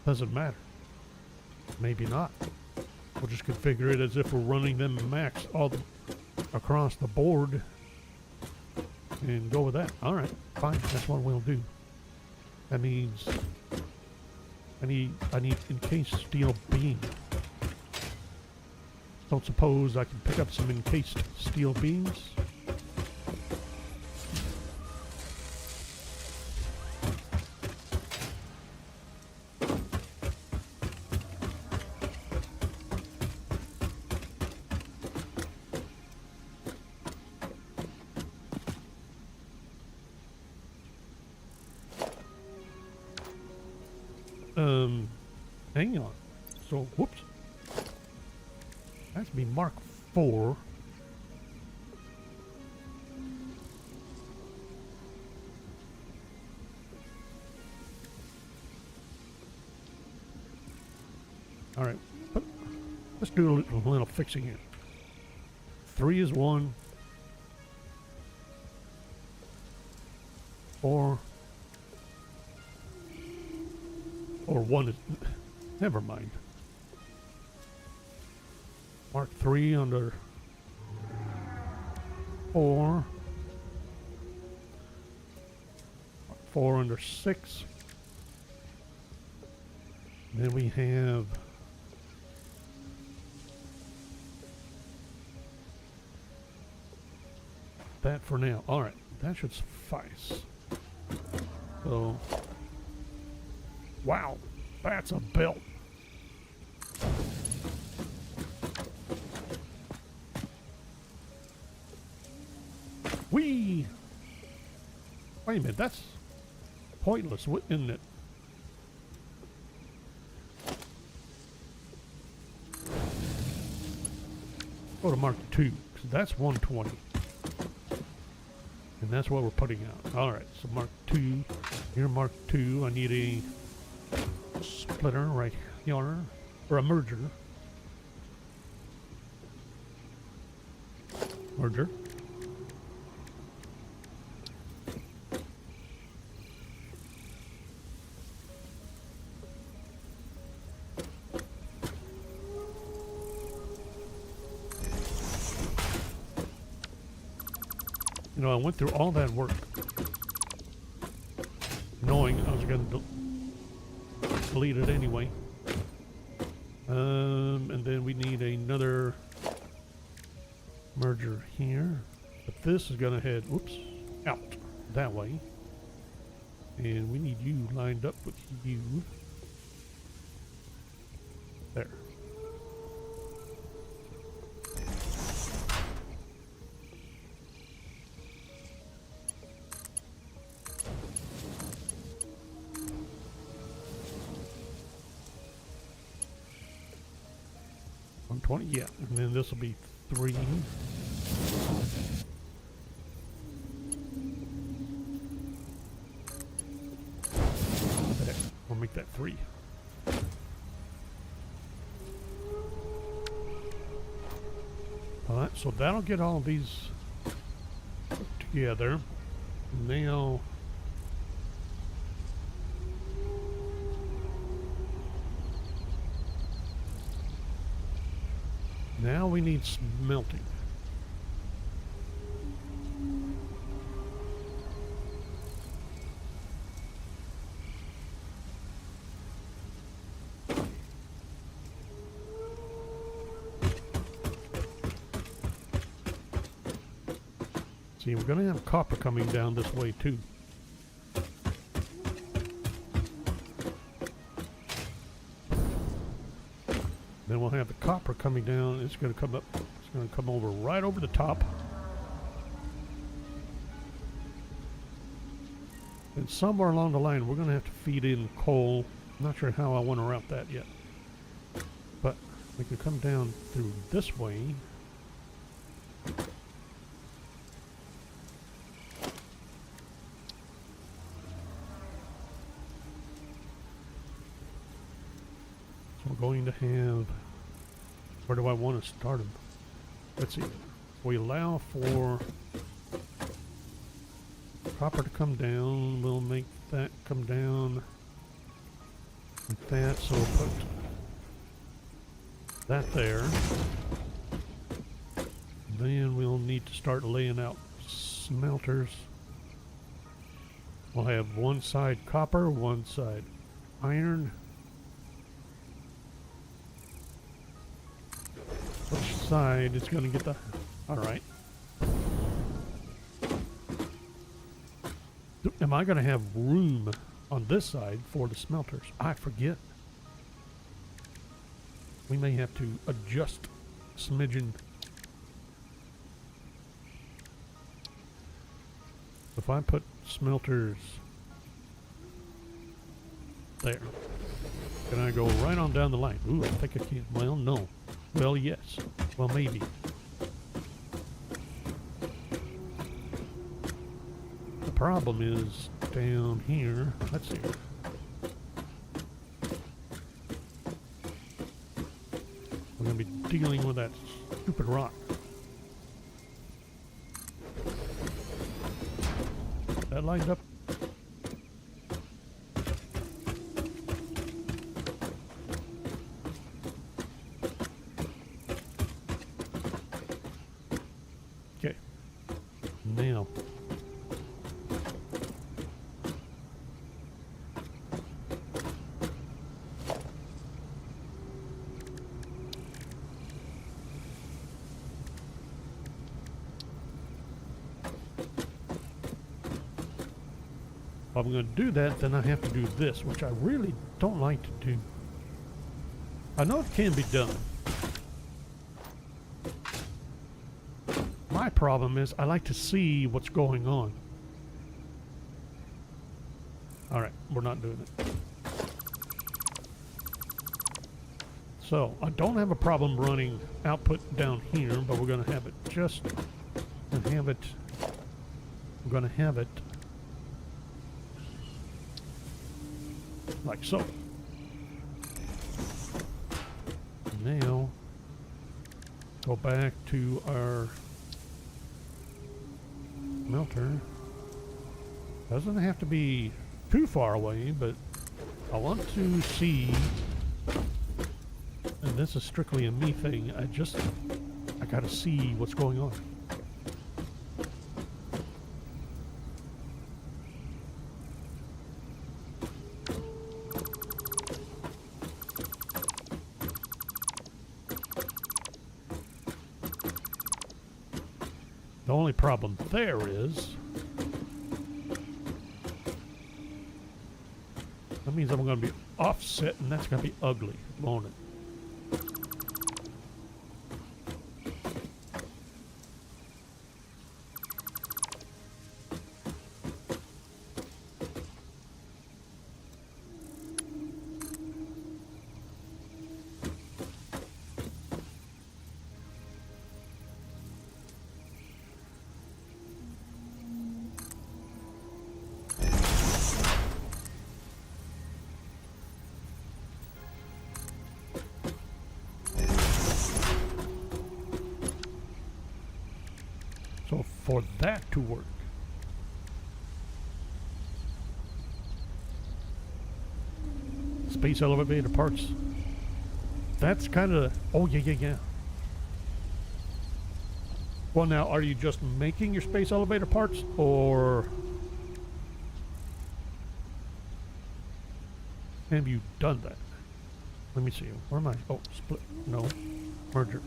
Doesn't matter. Maybe not. We'll just configure it as if we're running them max all across the board and go with that. All right, fine. That's what we'll do. That means I need encased steel beam. Don't suppose I can pick up some encased steel beams? Hang on. So, whoops. That's be Mark 4. All right. Let's do a little fixing here. 3 is 1. 4. Or 1 is... Never mind. Mark 3 under 4. Mark 4 under 6. Then we have that for now. All right, that should suffice. So, wow, that's a belt. Whee! Wait a minute, that's pointless, isn't it? Go to Mark 2, because that's 120. And that's what we're putting out. Alright, so Mark 2. Here, Mark 2. I need a splitter right here. Or a merger. Merger. You know, I went through all that work knowing I was going to delete it anyway. And then we need another merger here. But this is going to head, whoops, out that way. And we need you lined up with you. There. Yeah, and then this will be 3. We'll make that 3. Alright, so that'll get all these together. Now, we need smelting. See, we're going to have copper coming down this way too. Then we'll have the copper coming down. It's going to come up. It's going to come over right over the top. And somewhere along the line, we're going to have to feed in coal. I'm not sure how I want to route that yet. But we can come down through this way. So we're going to have... Where do I want to start them? Let's see. We allow for copper to come down. We'll make that come down like that. So we'll put that there. Then we'll need to start laying out smelters. We'll have one side copper, one side iron. Which side is going to get the... Alright. Am I going to have room on this side for the smelters? I forget. We may have to adjust smidgen. If I put smelters there, can I go right on down the line? Ooh, I think I can. Well, no. Well, yes. Well, maybe. The problem is down here. Let's see. We're going to be dealing with that stupid rock. That lined up. Okay. Now. If I'm going to do that, then I have to do this, which I really don't like to do. I know it can be done. My problem is I like to see what's going on. Alright, we're not doing it. So, I don't have a problem running output down here, but we're going to have it just... We're going to have it like so. Now, go back to our smelter. Doesn't have to be too far away, but I want to see, and this is strictly a me thing, I gotta see what's going on. The only problem there is that means I'm going to be offset, and that's going to be ugly, won't it? So for that to work, space elevator parts, that's kind of, oh yeah. Well, now, are you just making your space elevator parts, or have you done that? Let me see, where am I? Oh, split, no, merger.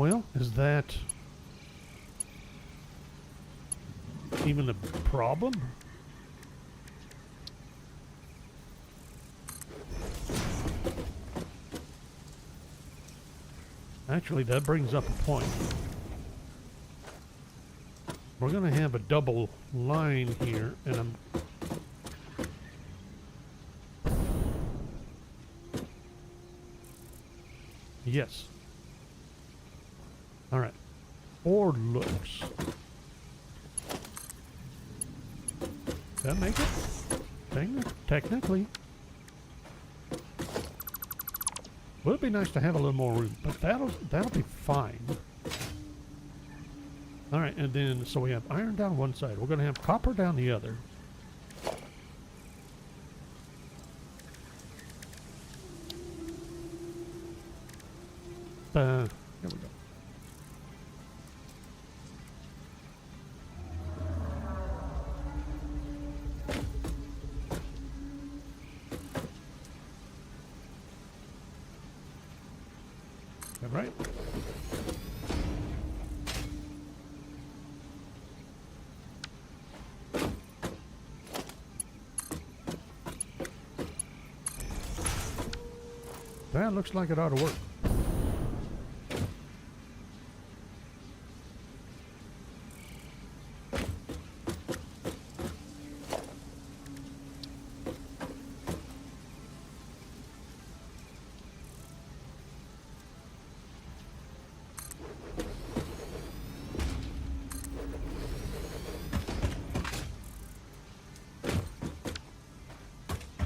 Well, is that even a problem? Actually, that brings up a point. We're going to have a double line here, and I'm... Yes. All right. Or looks. That make it? Technically. Would it be nice to have a little more room, but that'll be fine. All right, and then so we have iron down one side. We're going to have copper down the other. Here we go. That right? That looks like it ought to work.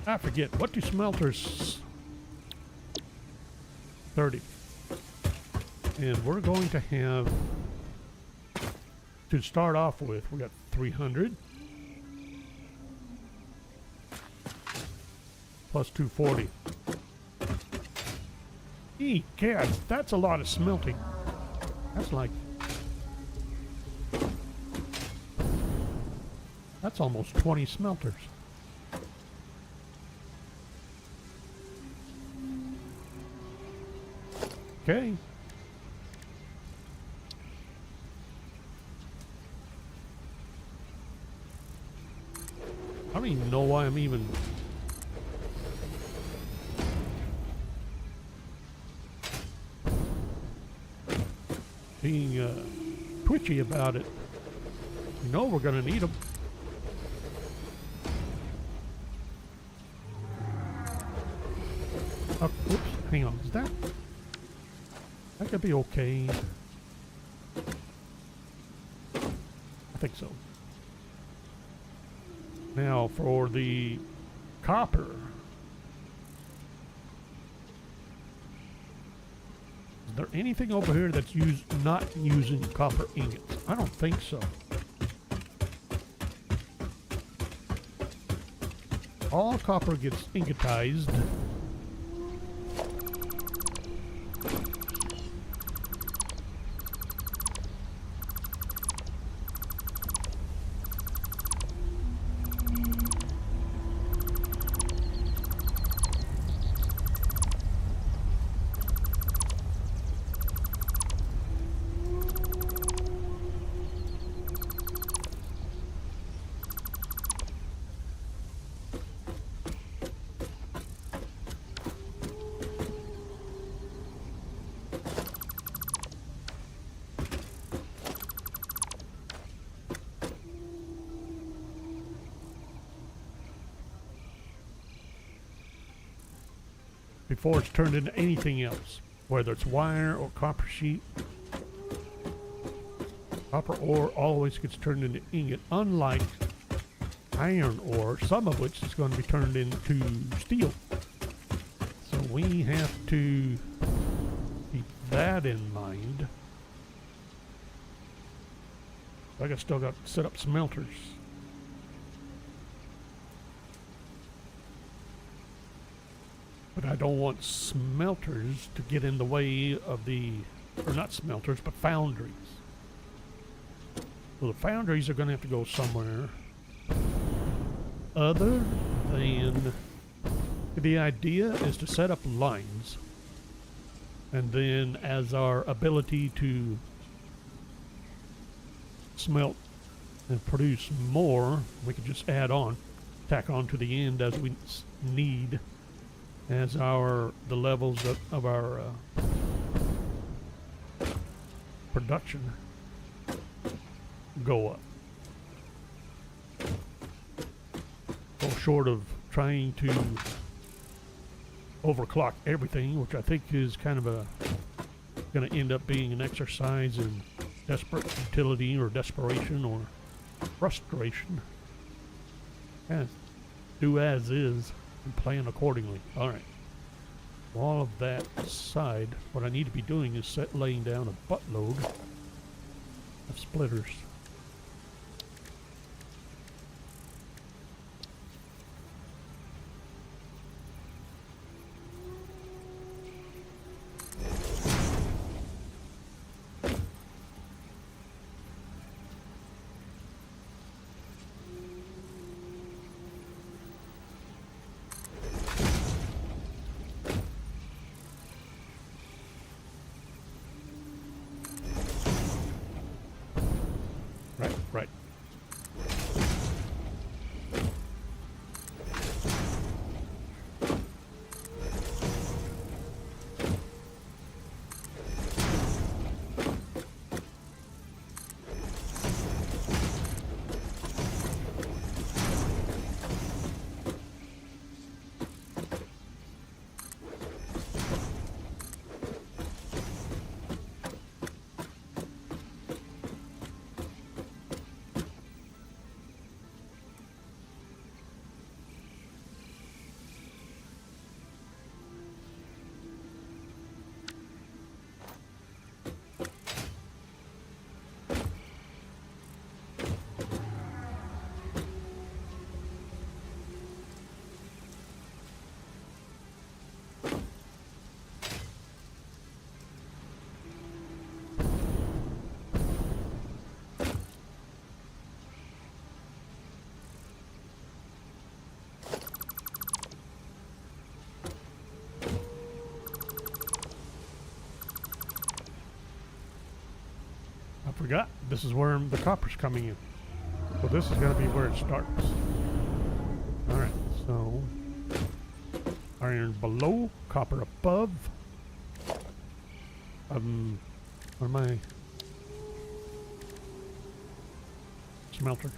I forget, what do smelters... 30. And we're going to have, to start off with, we got 300. Plus 240. God, that's a lot of smelting. That's like... That's almost 20 smelters. Okay. I don't even know why I'm even... being twitchy about it. You know we're gonna need them. Oh, whoops, hang on, is that... That could be okay. I think so. Now for the copper. Is there anything over here that's not using copper ingots? I don't think so. All copper gets ingotized. Before it's turned into anything else, whether it's wire or copper sheet. Copper ore always gets turned into ingot, unlike iron ore, some of which is going to be turned into steel. So we have to keep that in mind. I still got to set up smelters. But I don't want smelters to get in the way of the, or not smelters, but foundries. Well, the foundries are going to have to go somewhere other than, the idea is to set up lines And then as our ability to smelt and produce more, we can just add on, tack on to the end as we need, as the levels of our production go up. So short of trying to overclock everything, which I think is kind of going to end up being an exercise in desperate utility or desperation or frustration. And do as is and plan accordingly. All right. All of that aside, what I need to be doing is laying down a buttload of splitters. Right. Forgot, this is where the copper's coming in. So this is going to be where it starts. Alright, so iron below, copper above. Where am I? Smelter.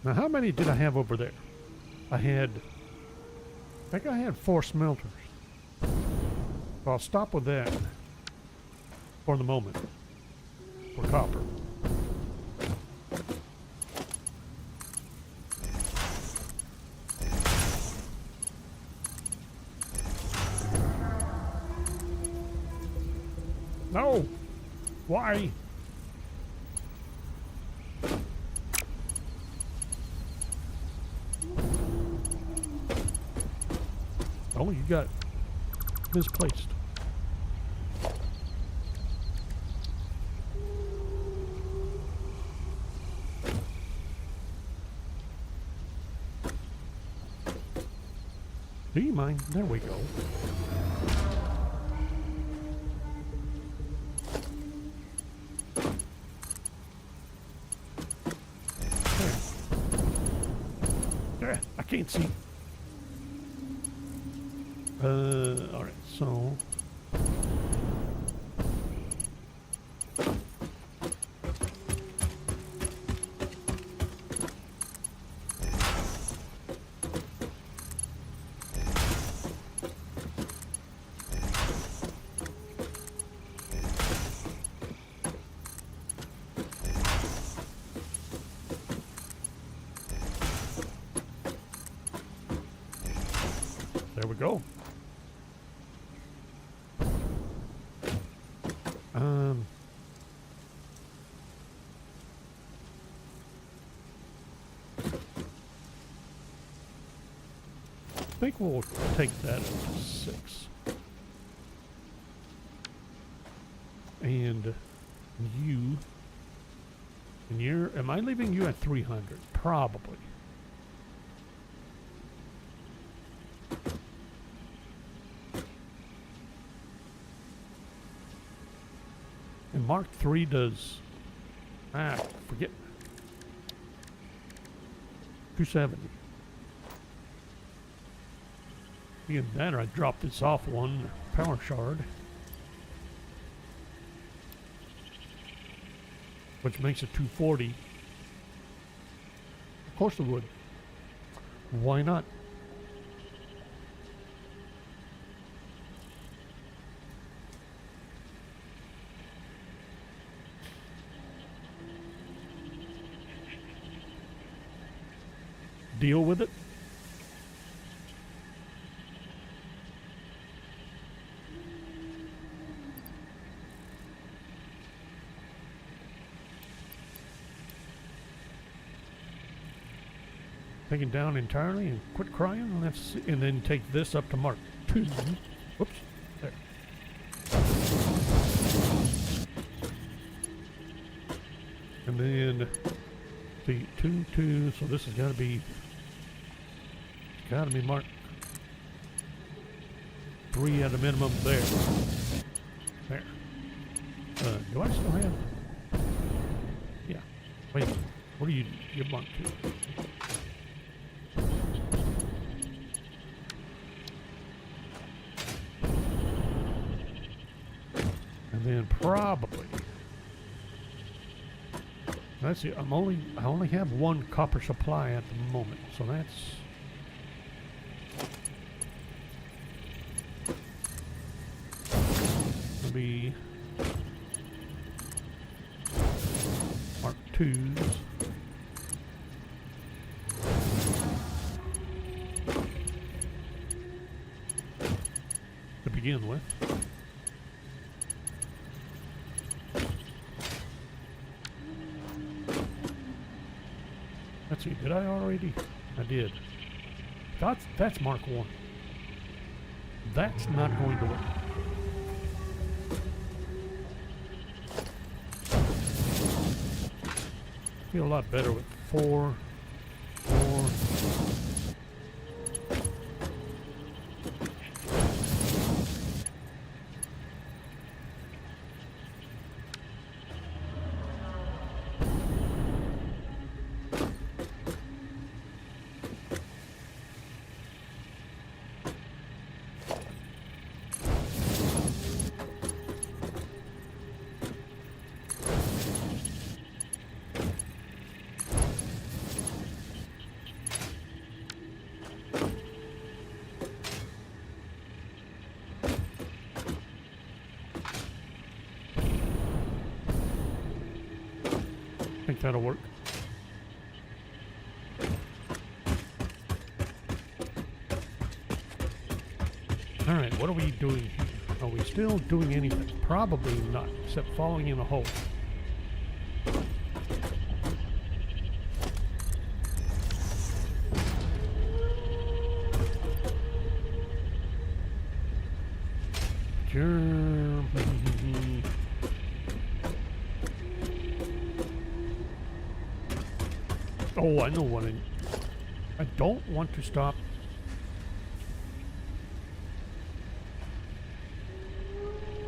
Now, how many did I have over there? I think I had 4 smelters. So I'll stop with that for the moment for copper. No! Why? Oh, you got misplaced. Do you mind? There we go. There, I can't see. Alright, so there we go. think we'll take that up to 6. And you, and am I leaving you at 300? Probably. And Mark 3 does, forget, 270. Being that, or I dropped this off one power shard, which makes it 240. Of course it would. Why not? Deal with it. Take it down entirely and quit crying, and then take this up to Mark 2. Whoops, there. And then the 2, so this has got to be Mark 3 at a minimum there. There. Do I still have? Yeah. Wait, what are you? You're Mark 2. Then probably, let's see, I only have one copper supply at the moment, so that's gonna be Mark 2s. To begin with. Let's see, did I already? I did. That's Mark 1. That's not going to work. Feel a lot better with 4. I think that'll work. Alright, what are we doing here? Are we still doing anything? Probably not, except falling in a hole. Oh, I know what I don't want to stop.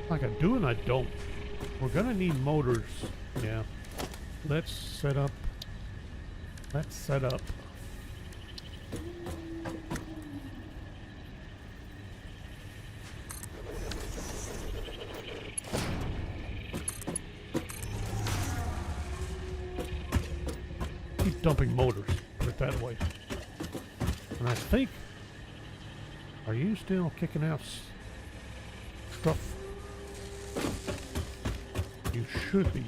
Like I do and I don't. We're gonna need motors. Yeah. Let's set up. Keep dumping motors, put it that way. And I think, are you still kicking out stuff? You should be.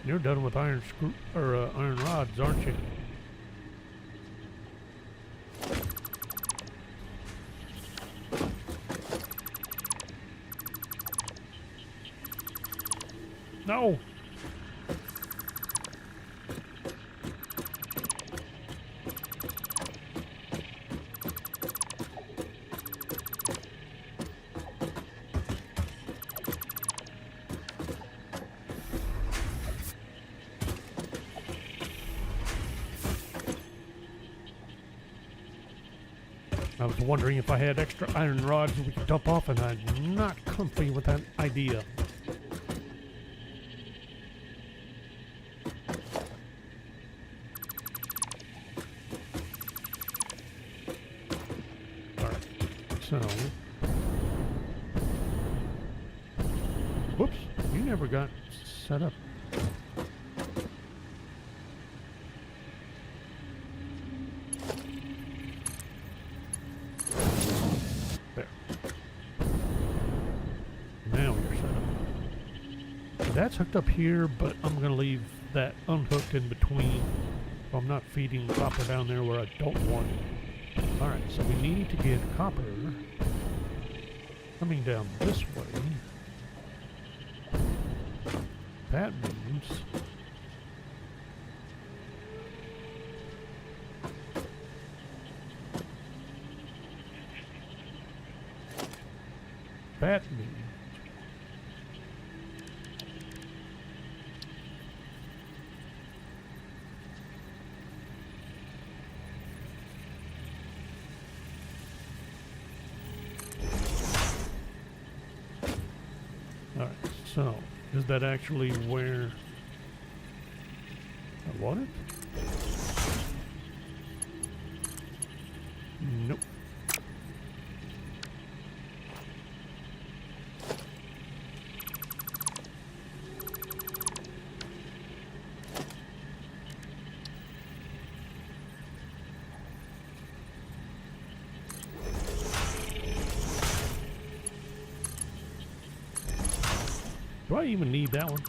You're done with iron rods, aren't you? No! I was wondering if I had extra iron rods we could dump off, and I'm not comfy with that idea. Alright, so... Whoops, you never got set up. That's hooked up here, but I'm going to leave that unhooked in between, so I'm not feeding copper down there where I don't want it. Alright, so we need to get copper coming down this way. That means alright, so is that actually where I want it? Nope. Do I even need that one?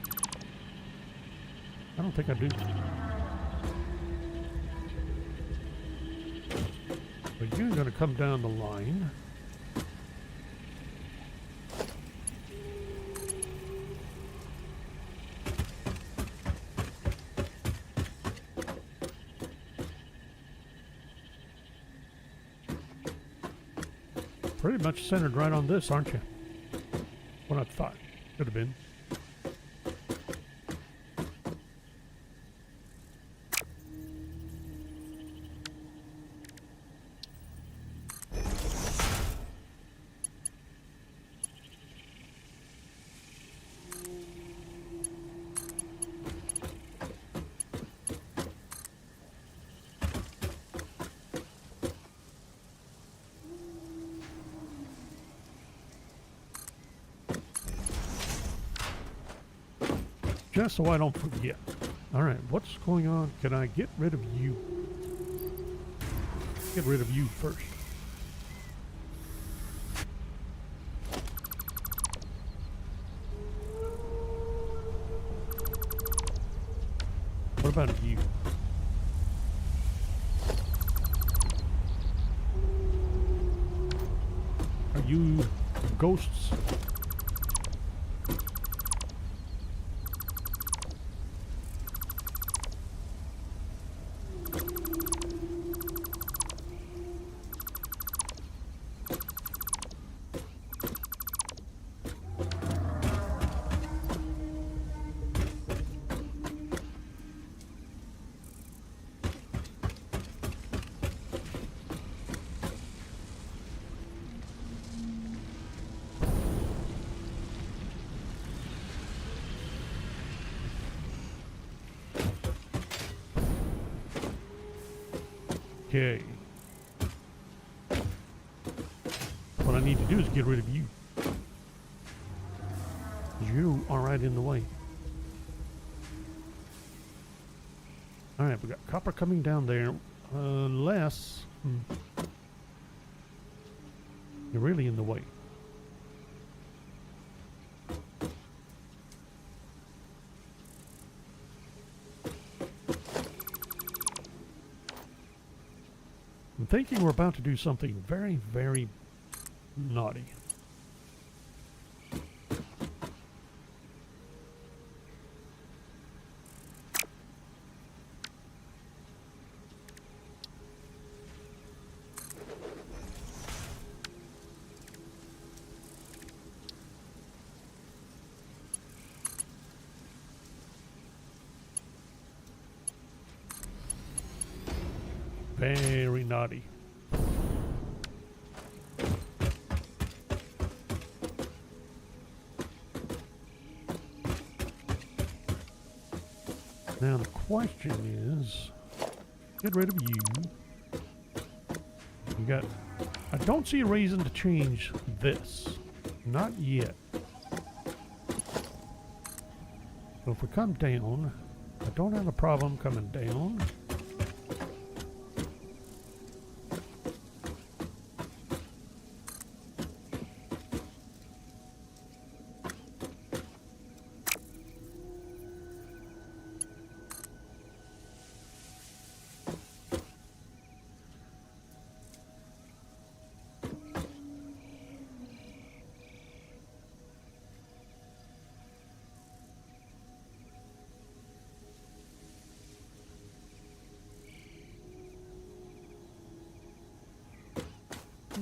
I don't think I do. But you're going to come down the line. Pretty much centered right on this, aren't you? What I thought. Could have been. Just so I don't forget. Alright, what's going on? Can I get rid of you? Get rid of you first. What about you? Are you ghosts? Okay. What I need to do is get rid of you. 'Cause you are right in the way. Alright, we got copper coming down there. Unless... you're really in the way. I'm thinking we're about to do something very, very naughty. Very naughty. Now the question is, get rid of you. You got, I don't see a reason to change this. Not yet. So if we come down, I don't have a problem coming down.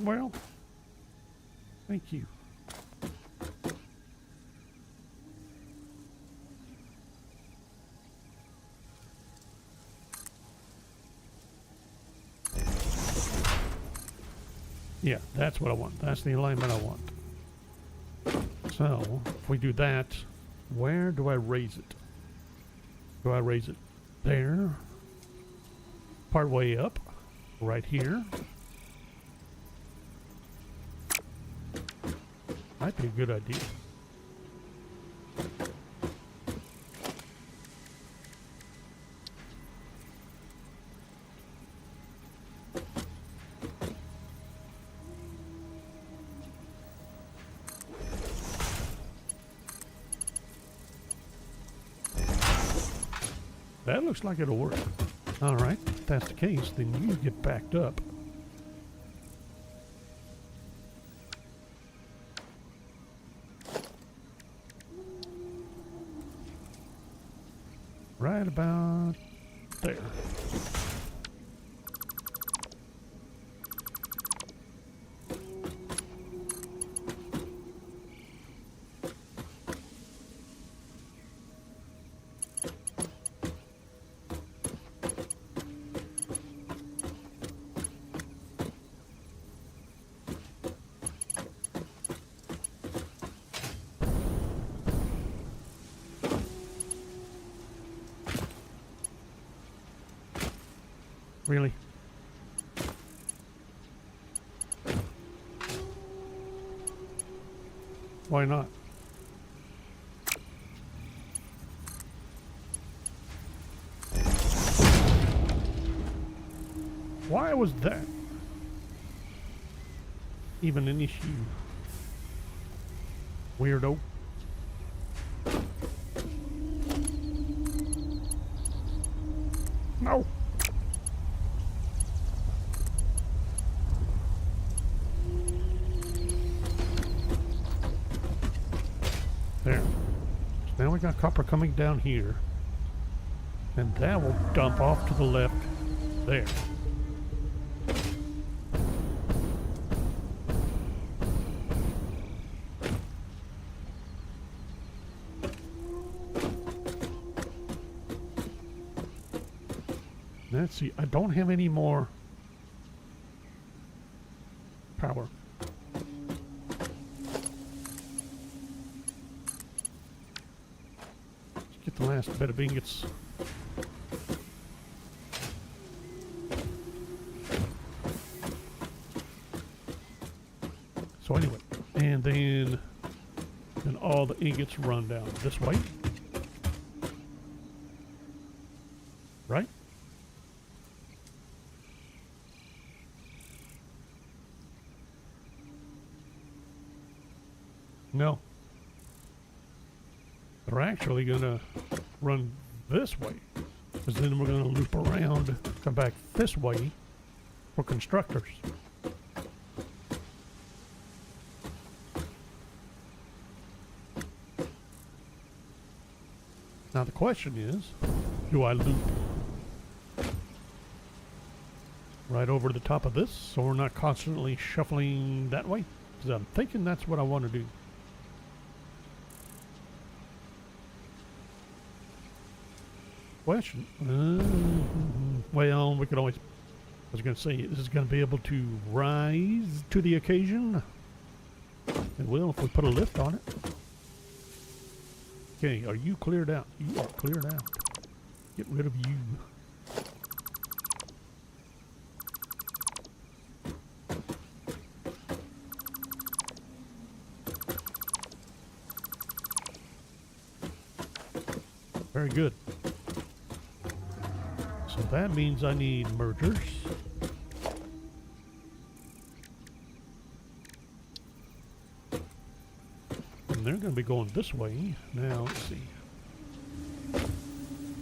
Well, thank you. Yeah, that's what I want. That's the alignment I want. So, if we do that, where do I raise it? Do I raise it there? Part way up? Right here? Might be a good idea. That looks like it'll work. All right, if that's the case, then you get backed up. Right about there. Really? Why not? Why was that even an issue? Weirdo. No. There. So now we got copper coming down here. And that will dump off to the left there. Let's see, I don't have any more power. Let's get the last bit of ingots. So anyway, and then all the ingots run down this way. Right? No. They're actually gonna run this way, because then we're gonna loop around, come back this way for constructors. Now the question is, do I loop right over the top of this so we're not constantly shuffling that way? Because I'm thinking that's what I want to do. Question. Well, we could always I was going to say, is this going to be able to rise to the occasion? It will if we put a lift on it. Okay, are you cleared out? You are cleared out. Get rid of you. Very good. So that means I need mergers. And they're going to be going this way. Now, let's see.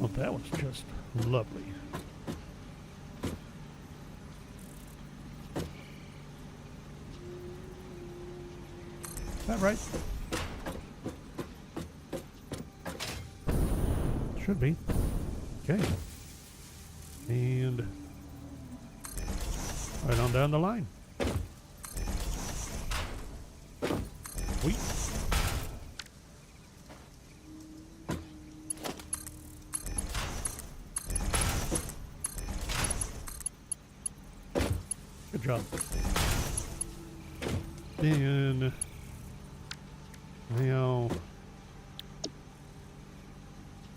Oh, that was just lovely. Is that right? Should be. Okay. And right on down the line. Sweet. Good job. Then now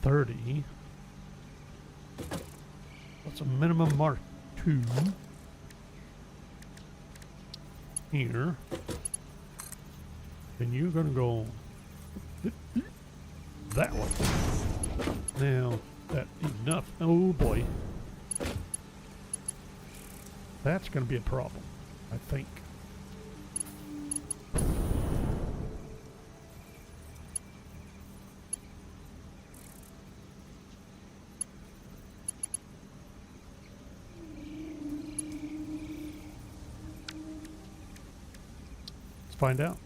30. That's a minimum mark 2 here. And you're gonna go that way. Now that enough. Oh boy. That's gonna be a problem, I think. Find out.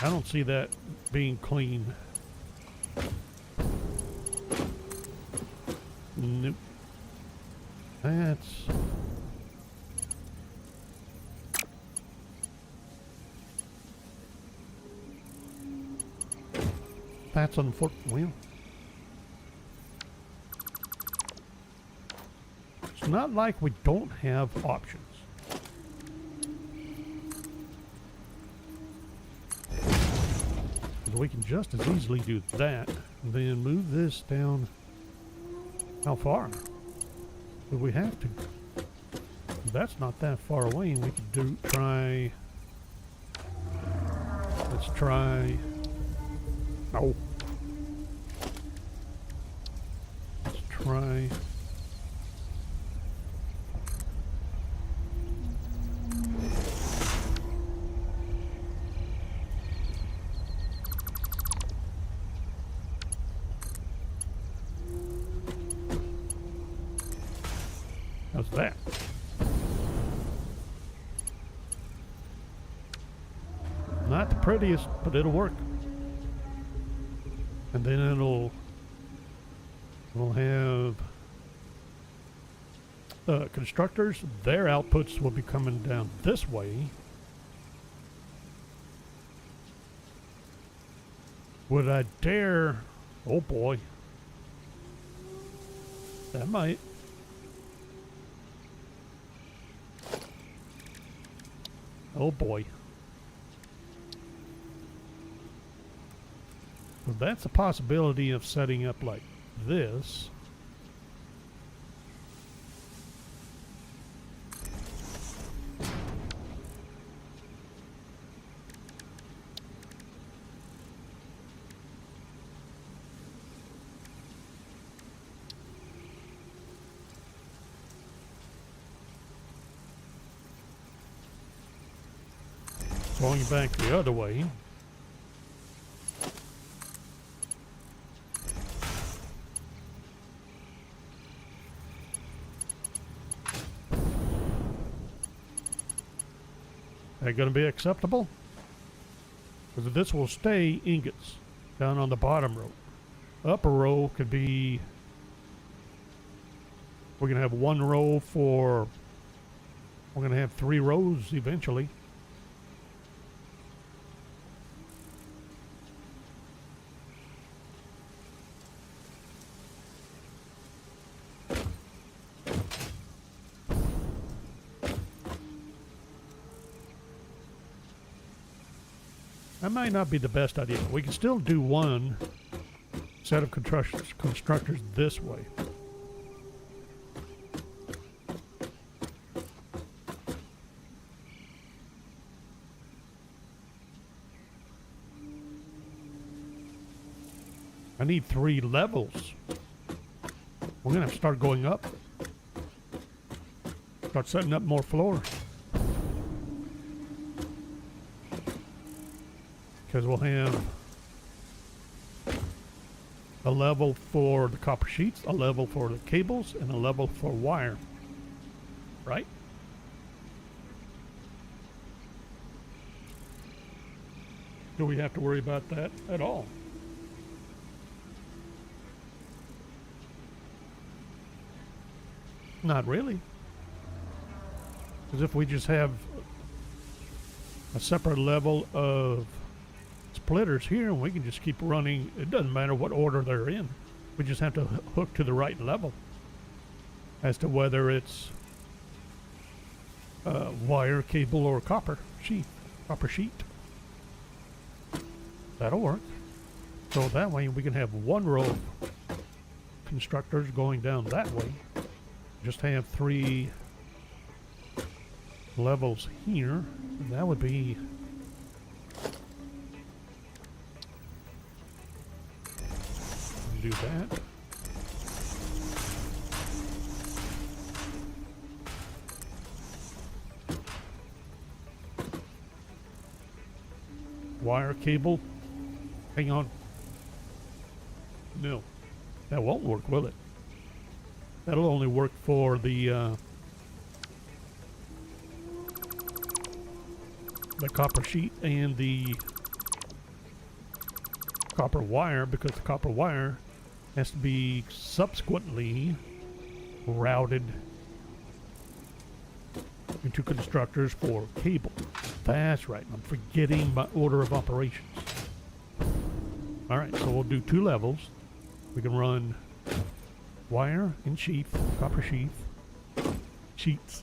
I don't see that being clean. Nope. That's unfortunate. Well, it's not like we don't have options. We can just as easily do that and then move this down. How far do we have to? That's not that far away, and we could try. Let's try. No. Let's try. How's that? Not the prettiest, but it'll work. And then we'll have constructors. Their outputs will be coming down this way. Would I dare? Oh boy. That might. Oh boy. Well, that's a possibility of setting up like this. Going back the other way. That going to be acceptable? Because this will stay ingots down on the bottom row. Upper row could be We're going to have one row for... We're going to have 3 rows eventually. That might not be the best idea. We can still do one set of constructors this way. I need 3 levels. We're gonna have to start going up. Start setting up more floors. Because we'll have a level for the copper sheets, a level for the cables, and a level for wire. Right? Do we have to worry about that at all? Not really. Because if we just have a separate level of splitters here, and we can just keep running, it doesn't matter what order they're in. We just have to hook to the right level as to whether it's wire, cable, or copper sheet. That'll work. So that way we can have one row of constructors going down that way. Just have 3 levels here. And that would be do that. Wire, cable. Hang on. No, that won't work, will it? That'll only work for the copper sheet and the copper wire, because the copper wire has to be subsequently routed into constructors for cable. That's right. I'm forgetting my order of operations. All right, so we'll do 2 levels. We can run wire and sheath, copper sheets,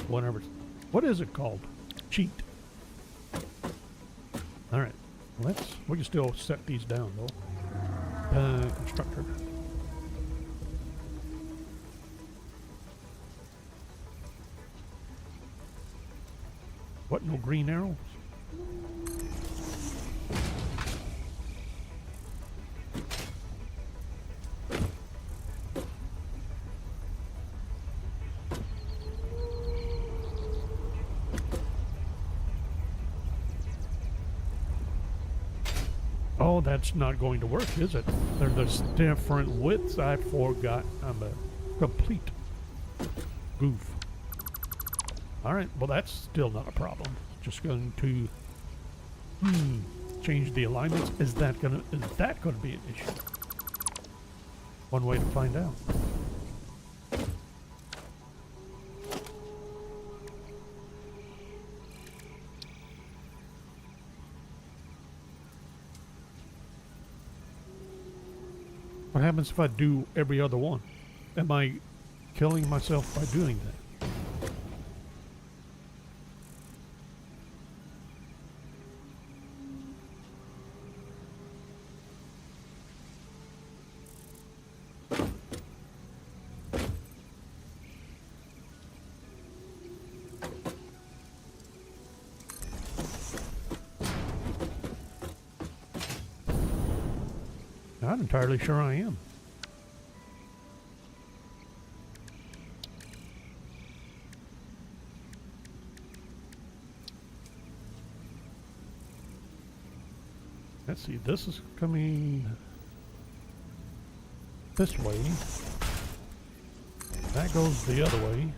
whatever. What is it called? Sheet. All right, we can still set these down though. Constructor. What? No green arrows? Oh, that's not going to work, is it? There's different widths. I forgot. I'm a complete goof. All right, well, that's still not a problem. Just going to change the alignments. Is that gonna be an issue? One way to find out. What happens if I do every other one? Am I killing myself by doing that? Not entirely sure I am. Let's see, this is coming this way. That goes the other way.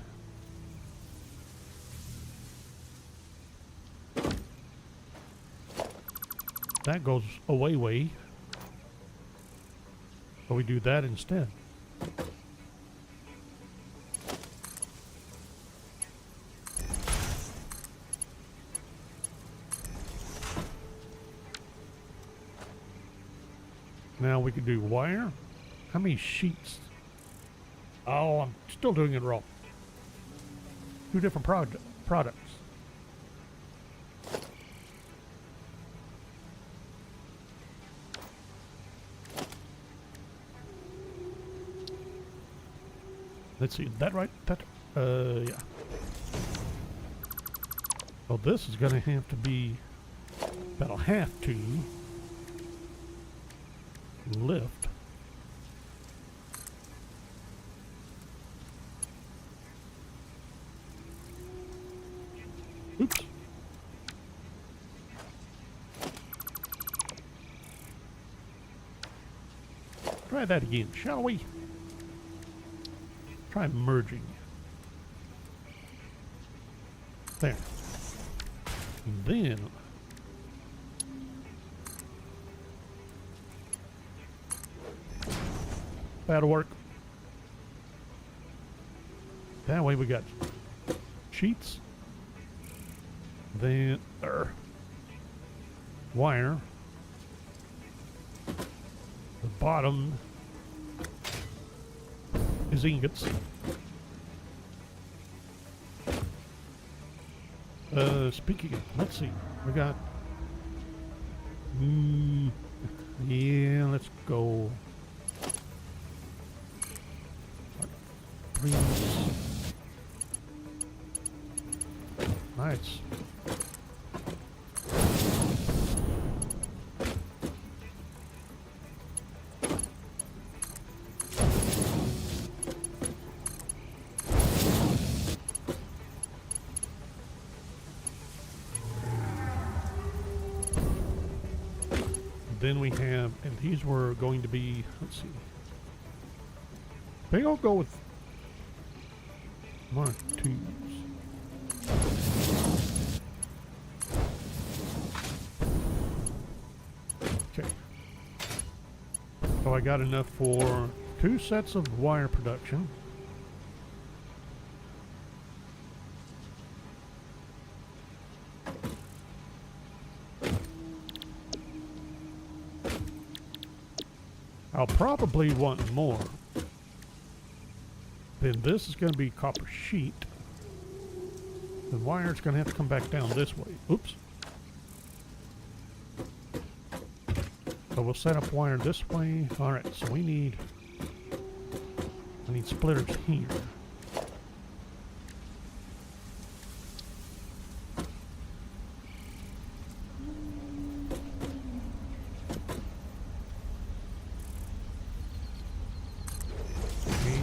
That goes away way. So we do that instead. Now we can do wire. How many sheets? Oh, I'm still doing it wrong. Two different products. Let's see, is that right? That, yeah. Well, this is gonna have to be, that'll have to lift. Oops. Try that again, shall we? Try merging. There. And then that'll work. That way we got sheets. Then wire. The bottom is ingots. Speaking of, let's see, we got, yeah, let's go. Nice. Then we have, and these were going to be, let's see. I think I'll go with Mark IIs. Okay. So I got enough for 2 sets of wire production. I'll probably want more. Then this is going to be copper sheet. The wire's going to have to come back down this way. Oops. So we'll set up wire this way. Alright, so I need splitters here.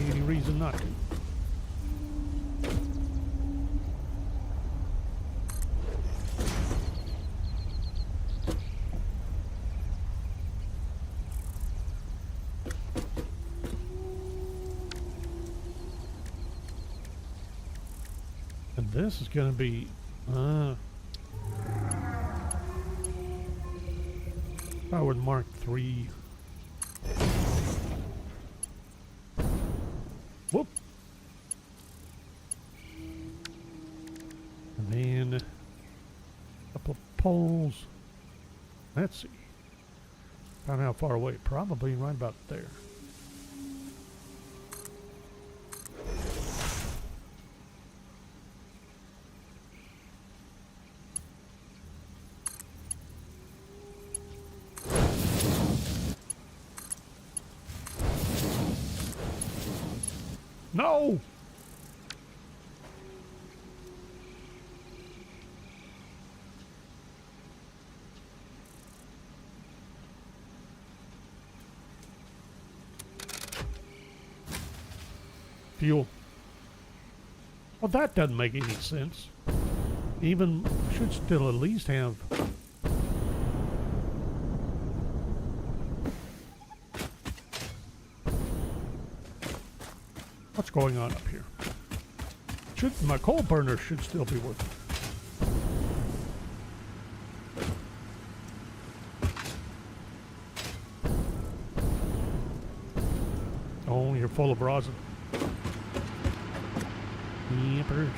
Any reason not to. And this is going to be powered Mark III. Whoop. And then a couple of poles. Let's see. Found how far away. Probably right about there. No! Fuel. Well, that doesn't make any sense. Even should still at least have what's going on up here? My coal burner should still be working. Oh, you're full of rosin. Yippers.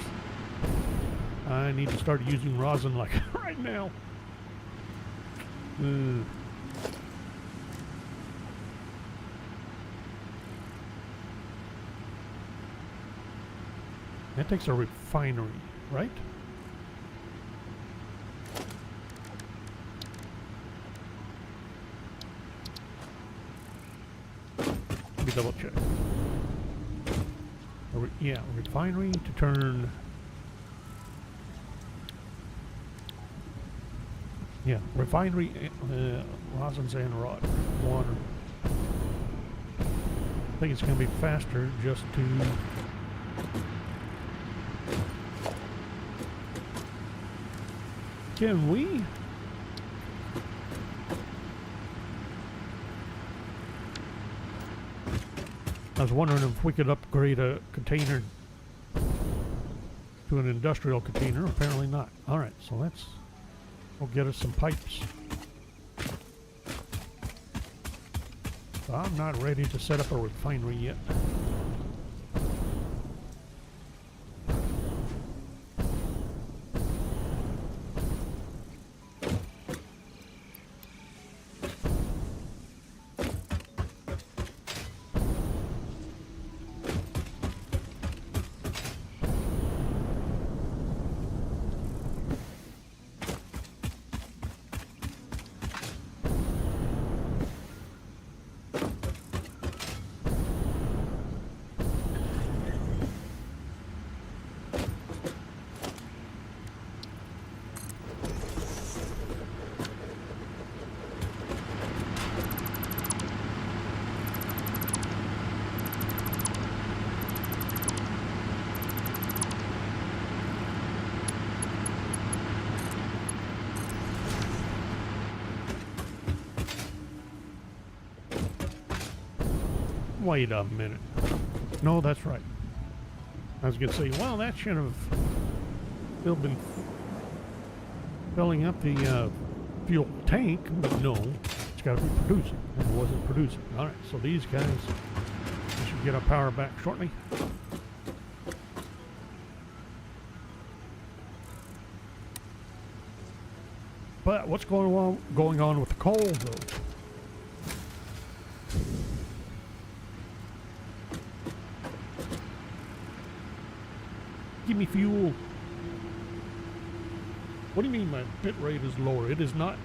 I need to start using rosin like right now. That takes a refinery, right? Let me double check. Yeah, refinery to turn. Yeah, refinery, rosin and rod, water. I think it's going to be faster just to can we I was wondering if we could upgrade a container to an industrial container. Apparently not. Alright, so we'll get us some pipes. I'm not ready to set up a refinery yet. Wait a minute. No, that's right. I was going to say, well, that should have still been filling up the fuel tank, but no, it's got to be producing. It wasn't producing. All right, so these guys should get our power back shortly. But what's going on with the coal, though? Give me fuel. What do you mean my bit rate is lower? It is not.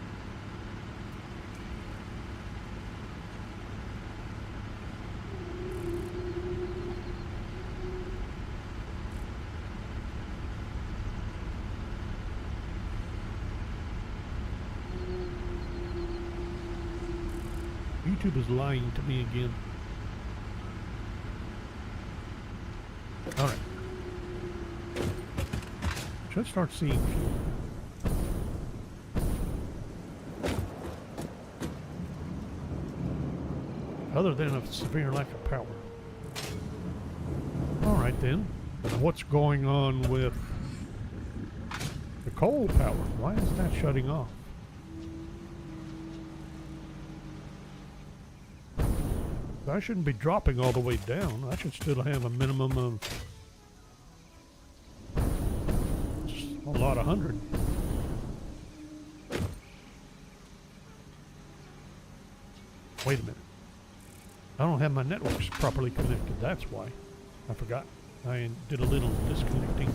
YouTube is lying to me again. All right. Should start seeing fuel. Other than a severe lack of power. Alright then. What's going on with the coal power? Why is that shutting off? I shouldn't be dropping all the way down. I should still have a minimum of a lot of 100. Wait a minute. I don't have my networks properly connected. That's why. I forgot. I did a little disconnecting.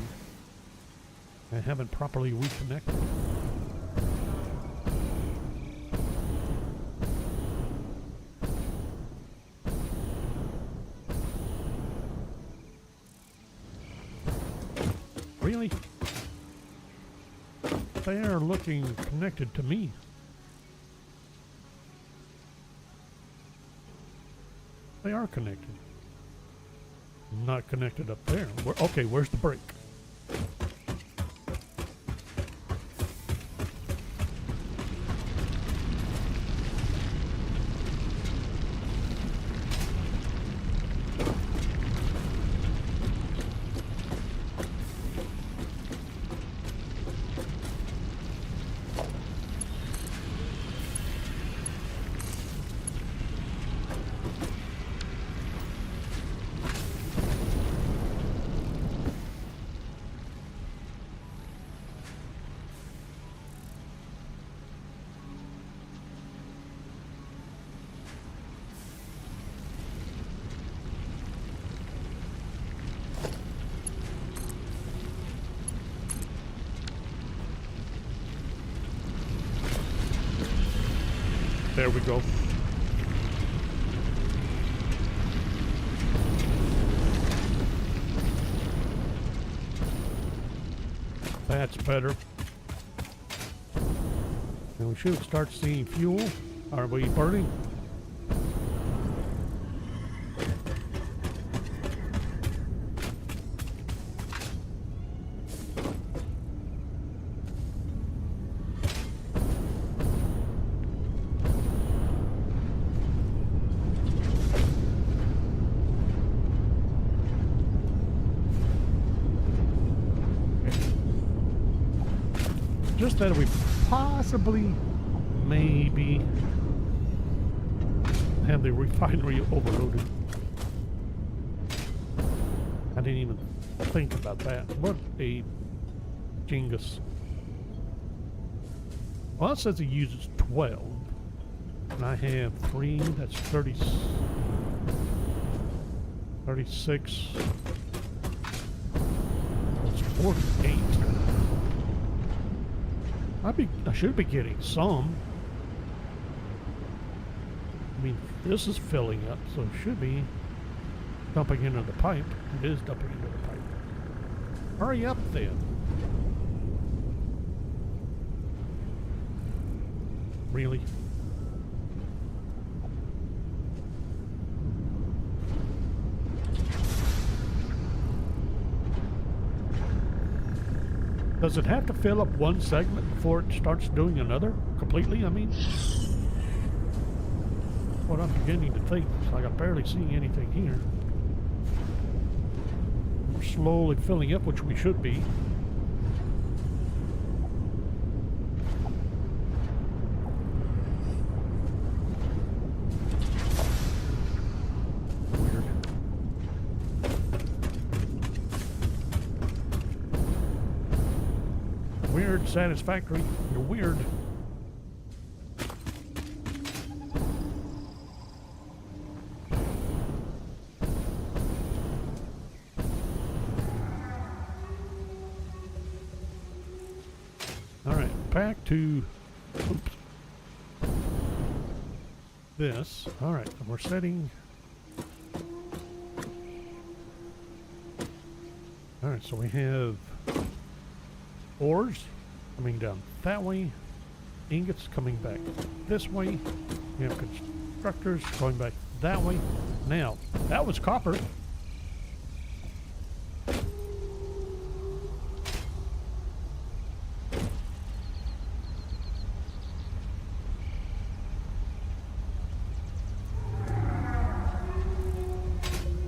I haven't properly reconnected. Really? They are looking connected to me. They are connected. Not connected up there. Okay, where's the break? There we go. That's better. And we should start seeing fuel. Are we burning? Just that we possibly, maybe, have the refinery overloaded. I didn't even think about that. What a jingus. Well, it says it uses 12. And I have 3, that's 30, 36. That's 48. I should be getting some. I mean, this is filling up, so it should be dumping into the pipe. It is dumping into the pipe. Hurry up then. Really? Does it have to fill up one segment before it starts doing another completely? I mean, what I'm beginning to think. It's like I'm barely seeing anything here. We're slowly filling up, which we should be. Weird, Satisfactory. You're weird. Alright, back to this. Alright, we're setting. Alright, so we have ores coming down that way, ingots coming back this way, we have constructors going back that way. Now, that was copper.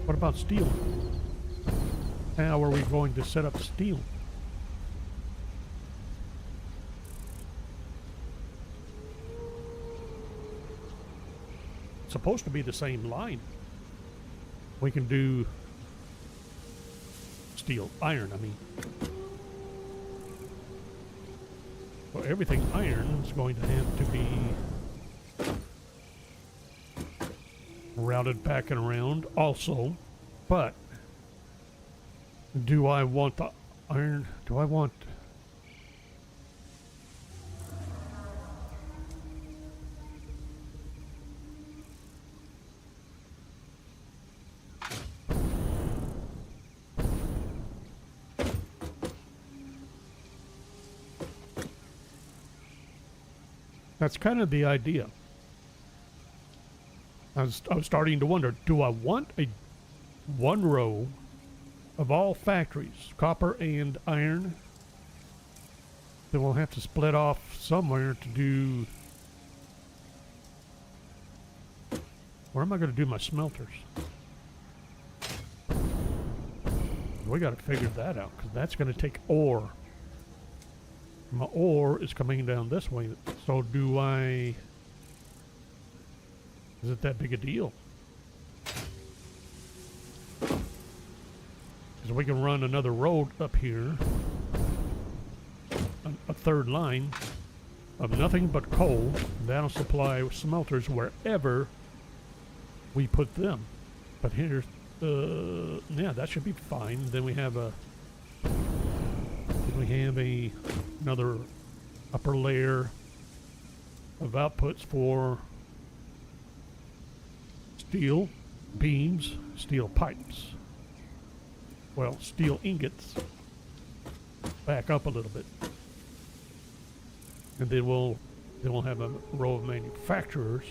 What about steel? How are we going to set up steel? It's supposed to be the same line. We can do steel, iron, I mean. So everything iron is going to have to be routed back and around also. But do I want the iron? Do I want... That's kind of the idea. I was starting to wonder, do I want a one row of all factories, copper and iron? Then we'll have to split off somewhere to do... Where am I going to do my smelters? We got to figure that out, because that's going to take ore. My ore is coming down this way, so do I... Is it that big a deal? Because we can run another road up here, a third line of nothing but coal. That'll supply smelters wherever we put them. But here's, yeah, that should be fine. Then we have another upper layer of outputs for steel beams, steel pipes. Well, steel ingots. Back up a little bit. And then we'll have a row of manufacturers.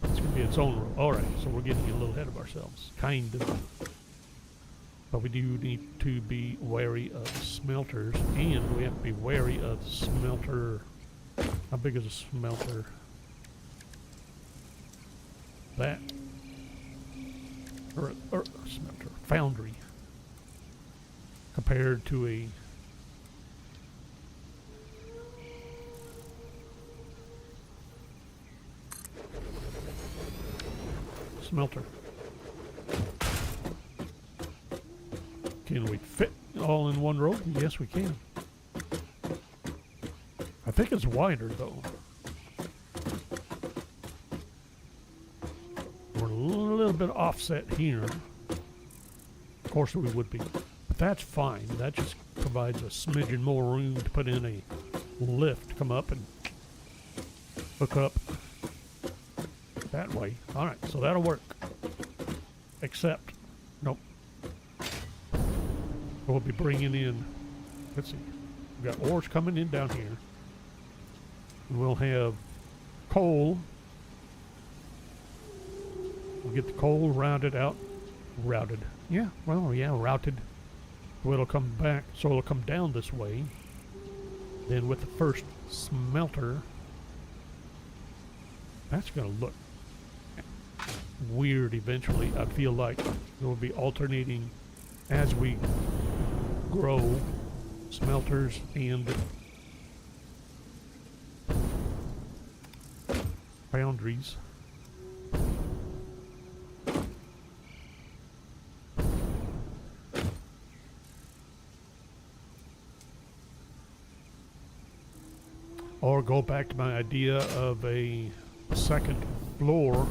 It's going to be its own row. Alright, so we're getting a little ahead of ourselves. Kind of. But we do need to be wary of smelters, and we have to be wary of smelter. How big is a smelter? That. Or smelter. Foundry. Compared to a smelter. Can we fit all in one road? Yes, we can. I think it's wider though. We're a little bit offset here. Of course we would be. But that's fine. That just provides a smidgen more room to put in a lift to come up and hook up that way. Alright, so that'll work. Except, nope. We'll be bringing in, let's see, we've got ores coming in down here. And we'll have coal. We'll get the coal routed out. Routed. Yeah, well, yeah, routed. So it'll come back, so it'll come down this way. Then with the first smelter, that's going to look weird eventually. I feel like it will be alternating as we grow smelters and foundries. Or go back to my idea of a second floor.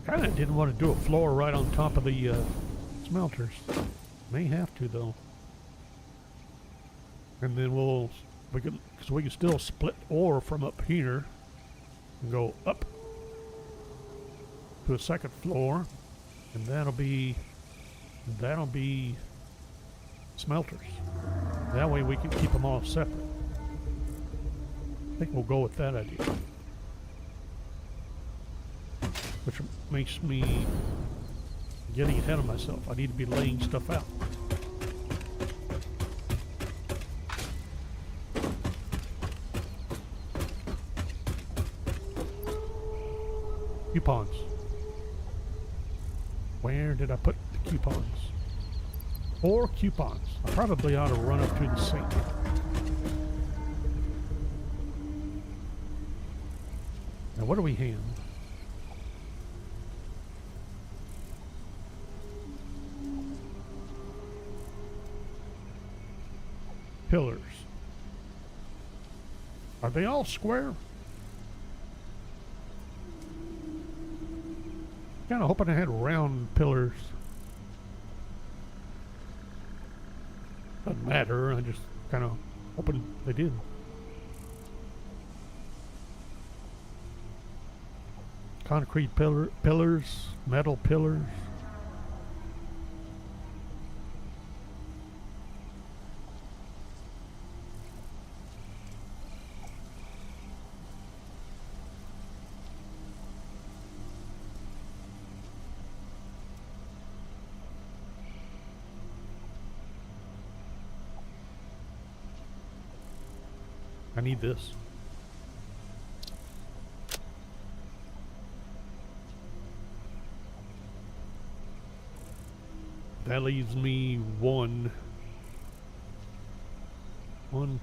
Kinda didn't want to do a floor right on top of the smelters. May have to though. And then we can still split ore from up here and go up to a second floor, and that'll be smelters. That way we can keep them all separate. I think we'll go with that idea. Which makes me getting ahead of myself. I need to be laying stuff out. Coupons. Where did I put the coupons? 4 coupons. I probably ought to run up to the sink. Now what do we have? Pillars. Are they all square? Kind of hoping I had round pillars. Doesn't matter, I just kind of hoping they did. Concrete pillars, metal pillars. I need this. That leaves me one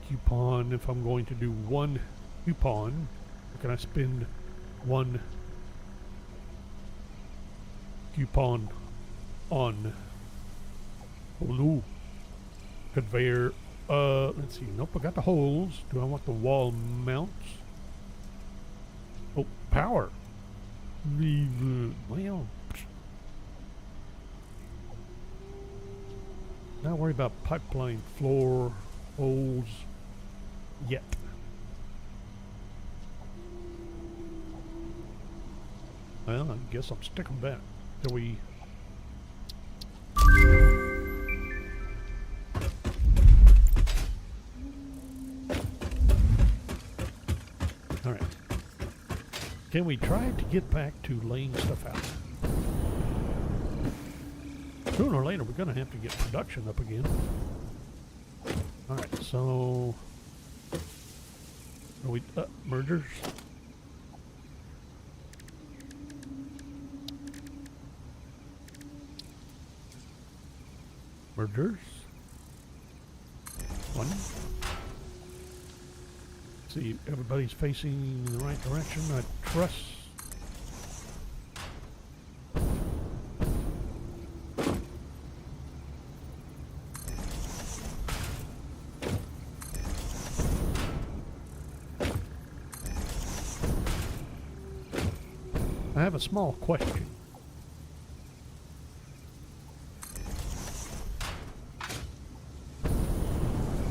coupon. If I'm going to do one coupon, can I spend one coupon on? Oh no. Conveyor. Let's see. Nope, I got the holes. Do I want the wall mounts? Oh, power. Well, not worry about pipeline floor holes yet. Well, I guess I'm sticking back till we... Alright. Can we try to get back to laying stuff out? Sooner or later, we're going to have to get production up again. Alright, so... Are we... mergers? Mergers? One. See, everybody's facing the right direction. I trust. I have a small question.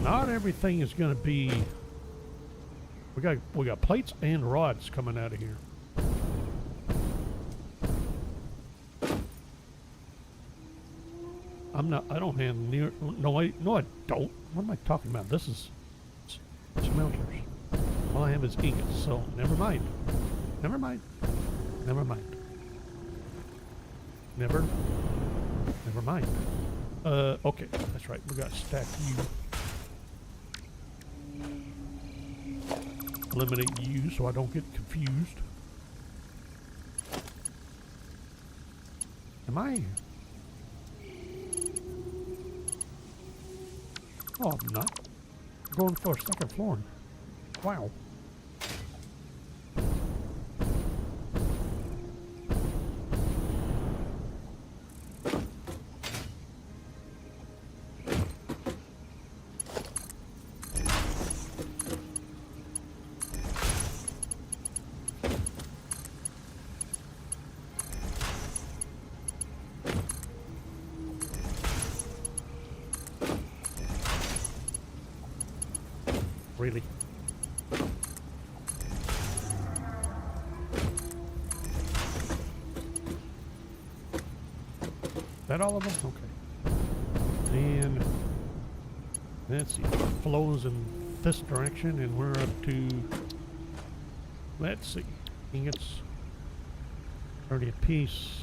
Not everything is going to be... We got plates and rods coming out of here. I don't have near... No, I don't. What am I talking about? This is smelters. All I have is ingots, so never mind. Never mind. Never mind. Never mind. Okay, that's right. We got stack U. Eliminate U so I don't get confused. Am I? Oh, I'm not. I'm going for a second floor. Wow. Really? Is that all of them? Okay. And let's see. It flows in this direction, and we're up to, let's see, ingots, 30 a piece.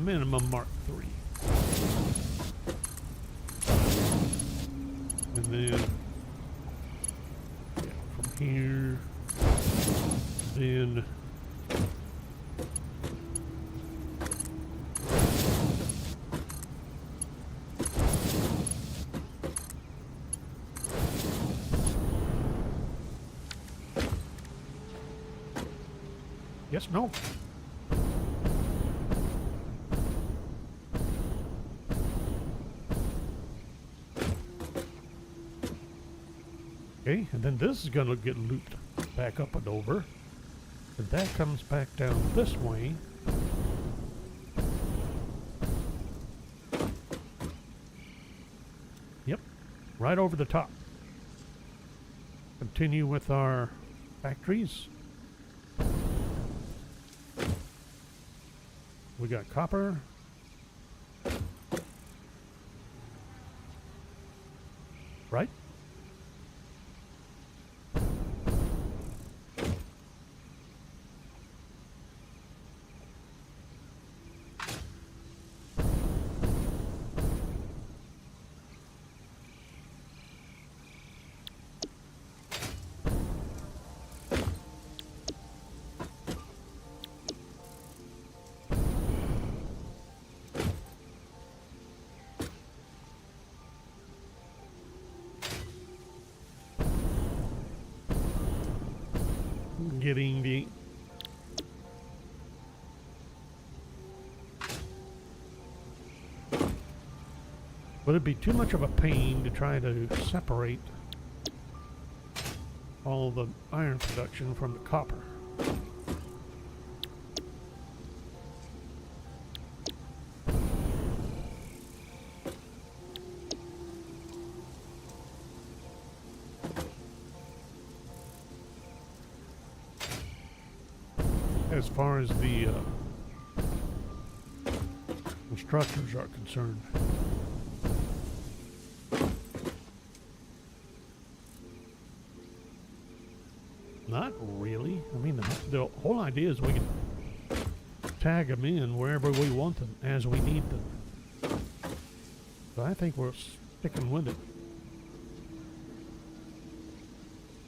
Minimum Mark III. And then yeah, from here, then yes, no. Okay, and then this is going to get looped back up and over. And that comes back down this way. Yep, right over the top. Continue with our factories. We got copper. Right? Getting the would it be too much of a pain to try to separate all the iron production from the copper? as far as the structures are concerned. Not really. I mean, the whole idea is we can tag them in wherever we want them, as we need them. But I think we're sticking with it.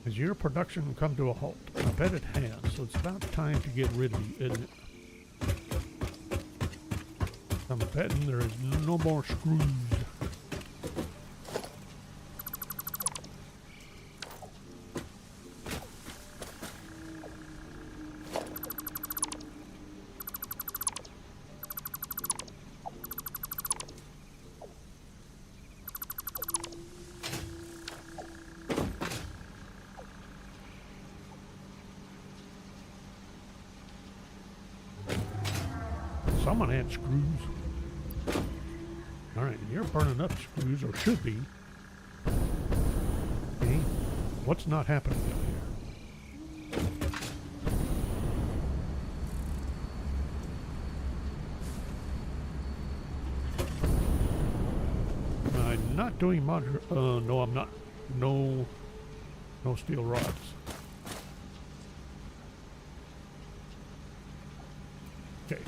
Has your production come to a halt? I bet it has, so it's about time to get rid of you, isn't it? I'm betting there is no more screws. Someone had screws. Alright, you're burning up screws, or should be. Okay, what's not happening down here? I'm not doing modular. No, I'm not. No steel rods. Okay.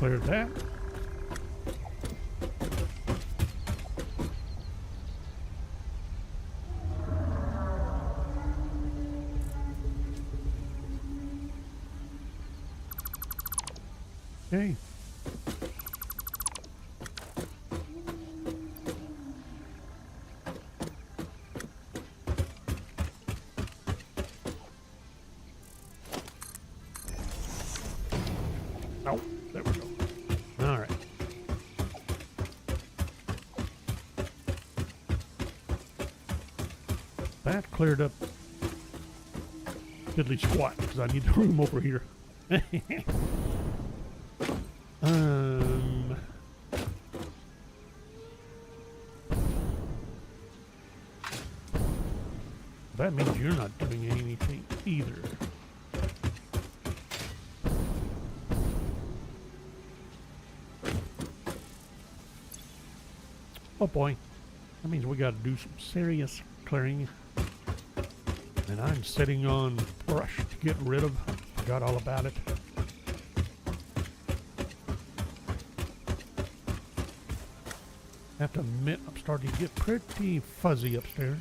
Cleared that. Okay. Oh, there we go. All right. That cleared up diddly squat because I need the room over here. That means you're not doing anything either. Oh boy, that means we got to do some serious clearing. And I'm sitting on brush to get rid of. Forgot all about it. I have to admit, I'm starting to get pretty fuzzy upstairs.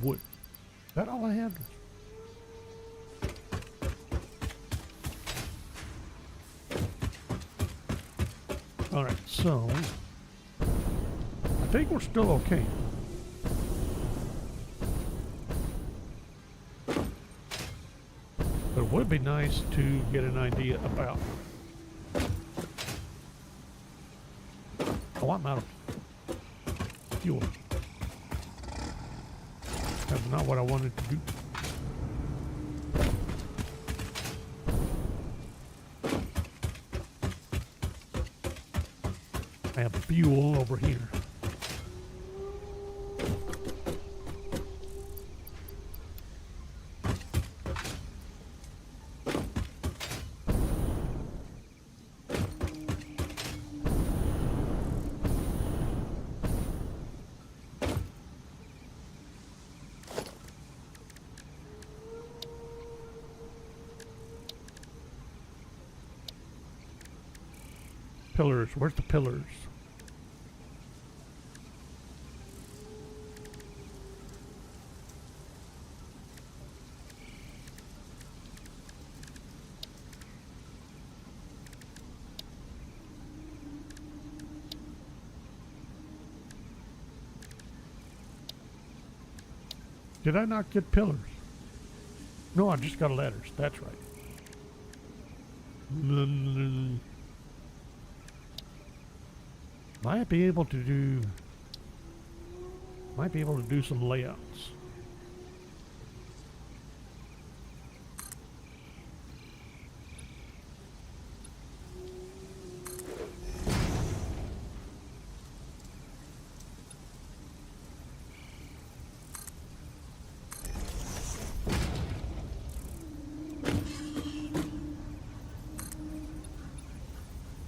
Wood. Is that all I have? Alright, so I think we're still okay. But it would be nice to get an idea about. Oh, I'm out of fuel. That's not what I wanted to do. I have fuel over here. Pillars. Where's the pillars? Did I not get pillars? No, I just got ladders. That's right. Might be able to do some layouts.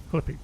Clipping.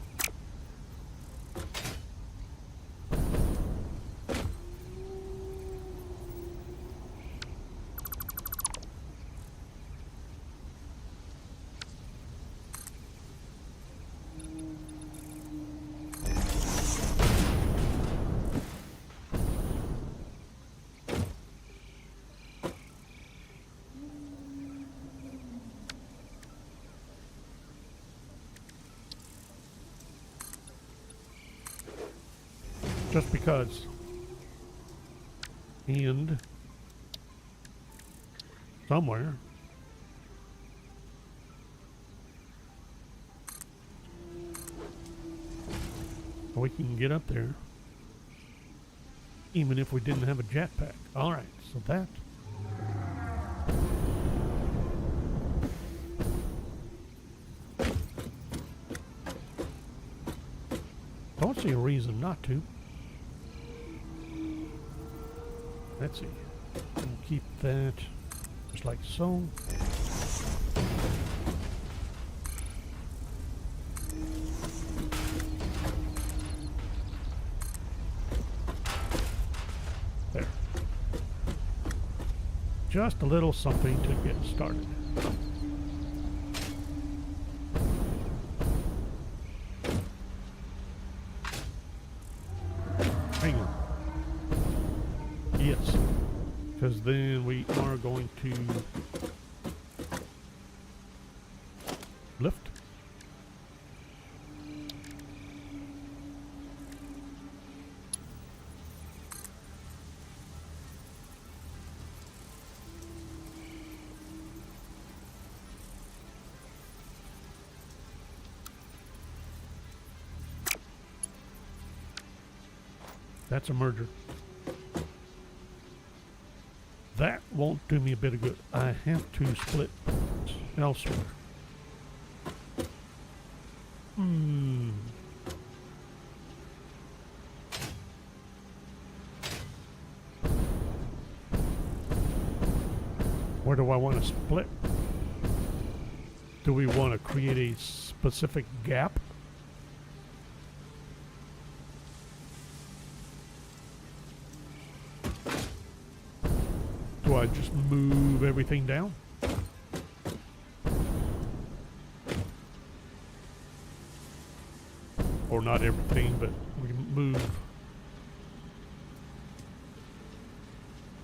Just because. And somewhere we can get up there even if we didn't have a jetpack. Alright, so that don't see a reason not to. Let's see. We'll keep that just like so. There. Just a little something to get started. Hang on. Yes, because then we are going to lift. That's a merger. That won't do me a bit of good. I have to split elsewhere. Where do I want to split? Do we want to create a specific gap? Do I just move everything down? Or not everything, but we can move.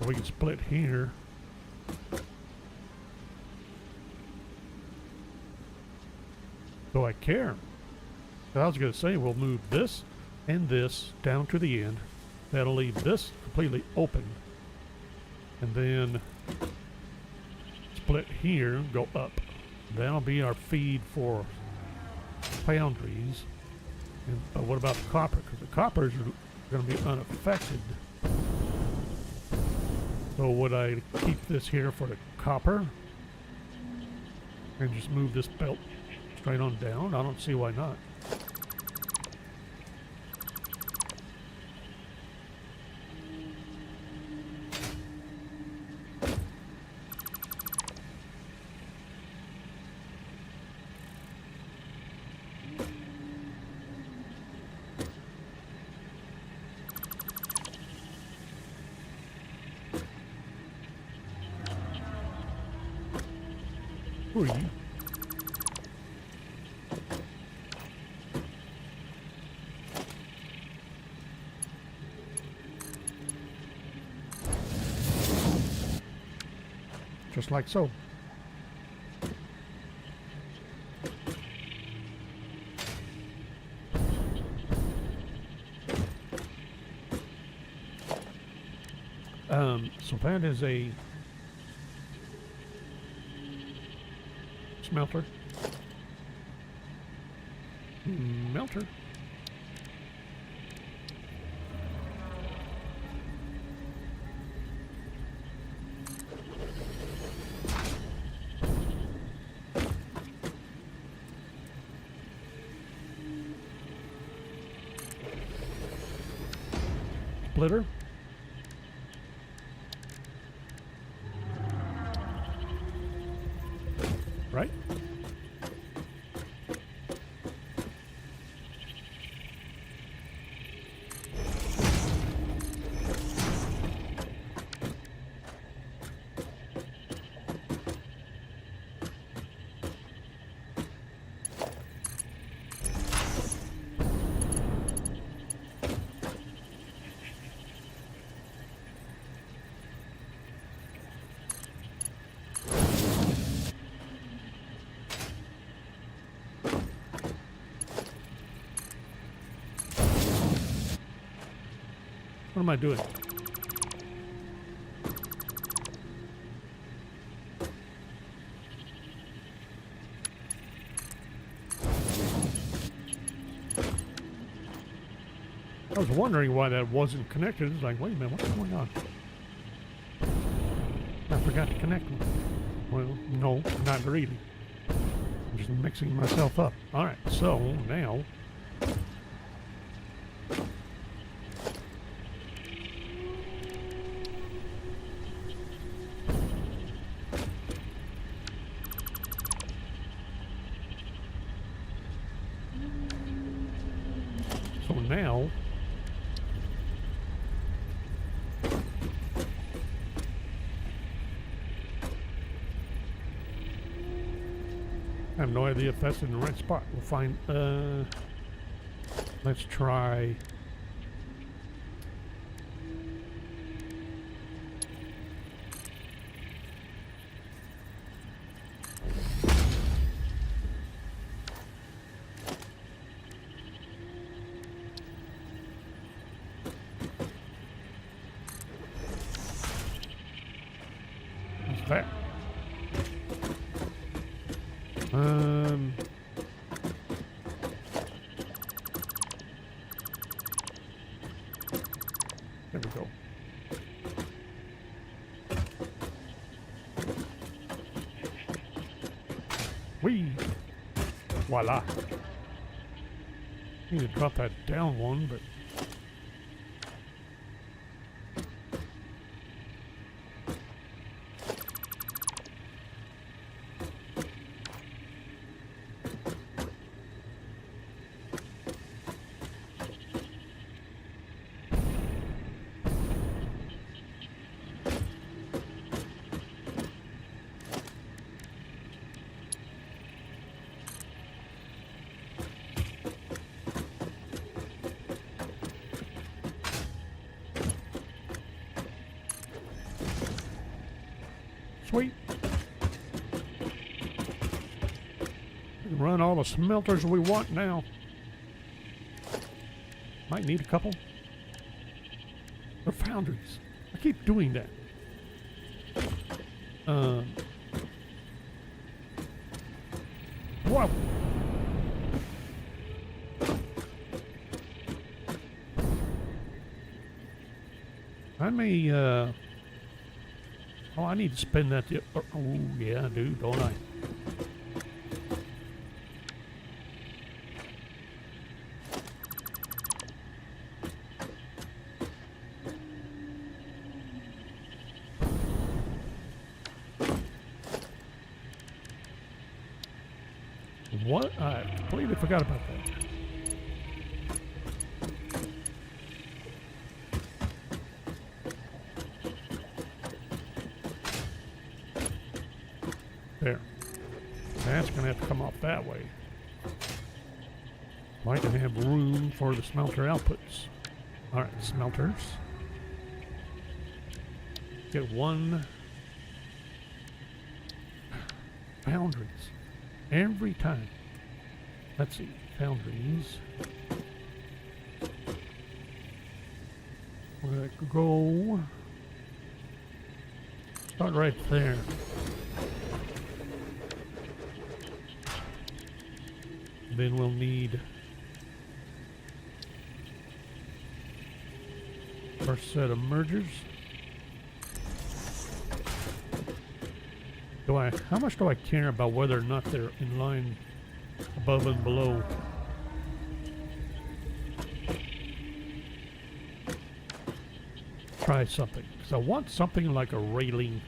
Or we can split here. Do I care? I was going to say we'll move this and this down to the end. That'll leave this completely open. And then split here, go up. That'll be our feed for foundries. And what about the copper? Because the coppers are going to be unaffected. So would I keep this here for the copper? And just move this belt straight on down? I don't see why not. Who are you? Just like so. So that is a smelter. Melter. Splitter. Right? What am I doing? I was wondering why that wasn't connected. It's like, wait a minute, what's going on? I forgot to connect them. Well, no, not really. I'm just mixing myself up. Alright, so now now I have no idea if that's in the right spot. We'll find let's try that. There we go. Whee! Voila. Need to drop that down one, but sweet. We can run all the smelters we want now. Might need a couple. Or foundries. I keep doing that. Whoa! I may, oh, I need to spend that. Oh, yeah, I do, don't I? What? I completely forgot about that. There. That's going to have to come off that way. I can have room for the smelter outputs. Alright, smelters. Get one Foundries. Every time. Let's see. Foundries. We're going to go. Start right there. Then we'll need our set of mergers. How much do I care about whether or not they're in line above and below? Try something, because I want something like a railing.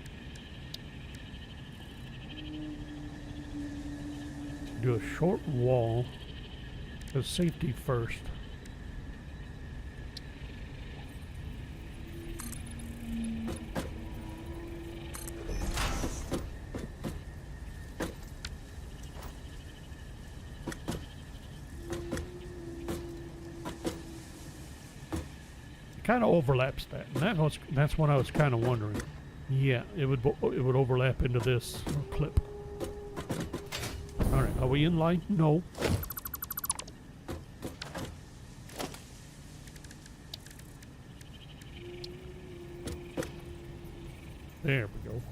Do a short wall as safety first. Kind of overlaps that, and that's what I was kind of wondering. Yeah, it would overlap into this clip. All right, are we in line? No. There we go.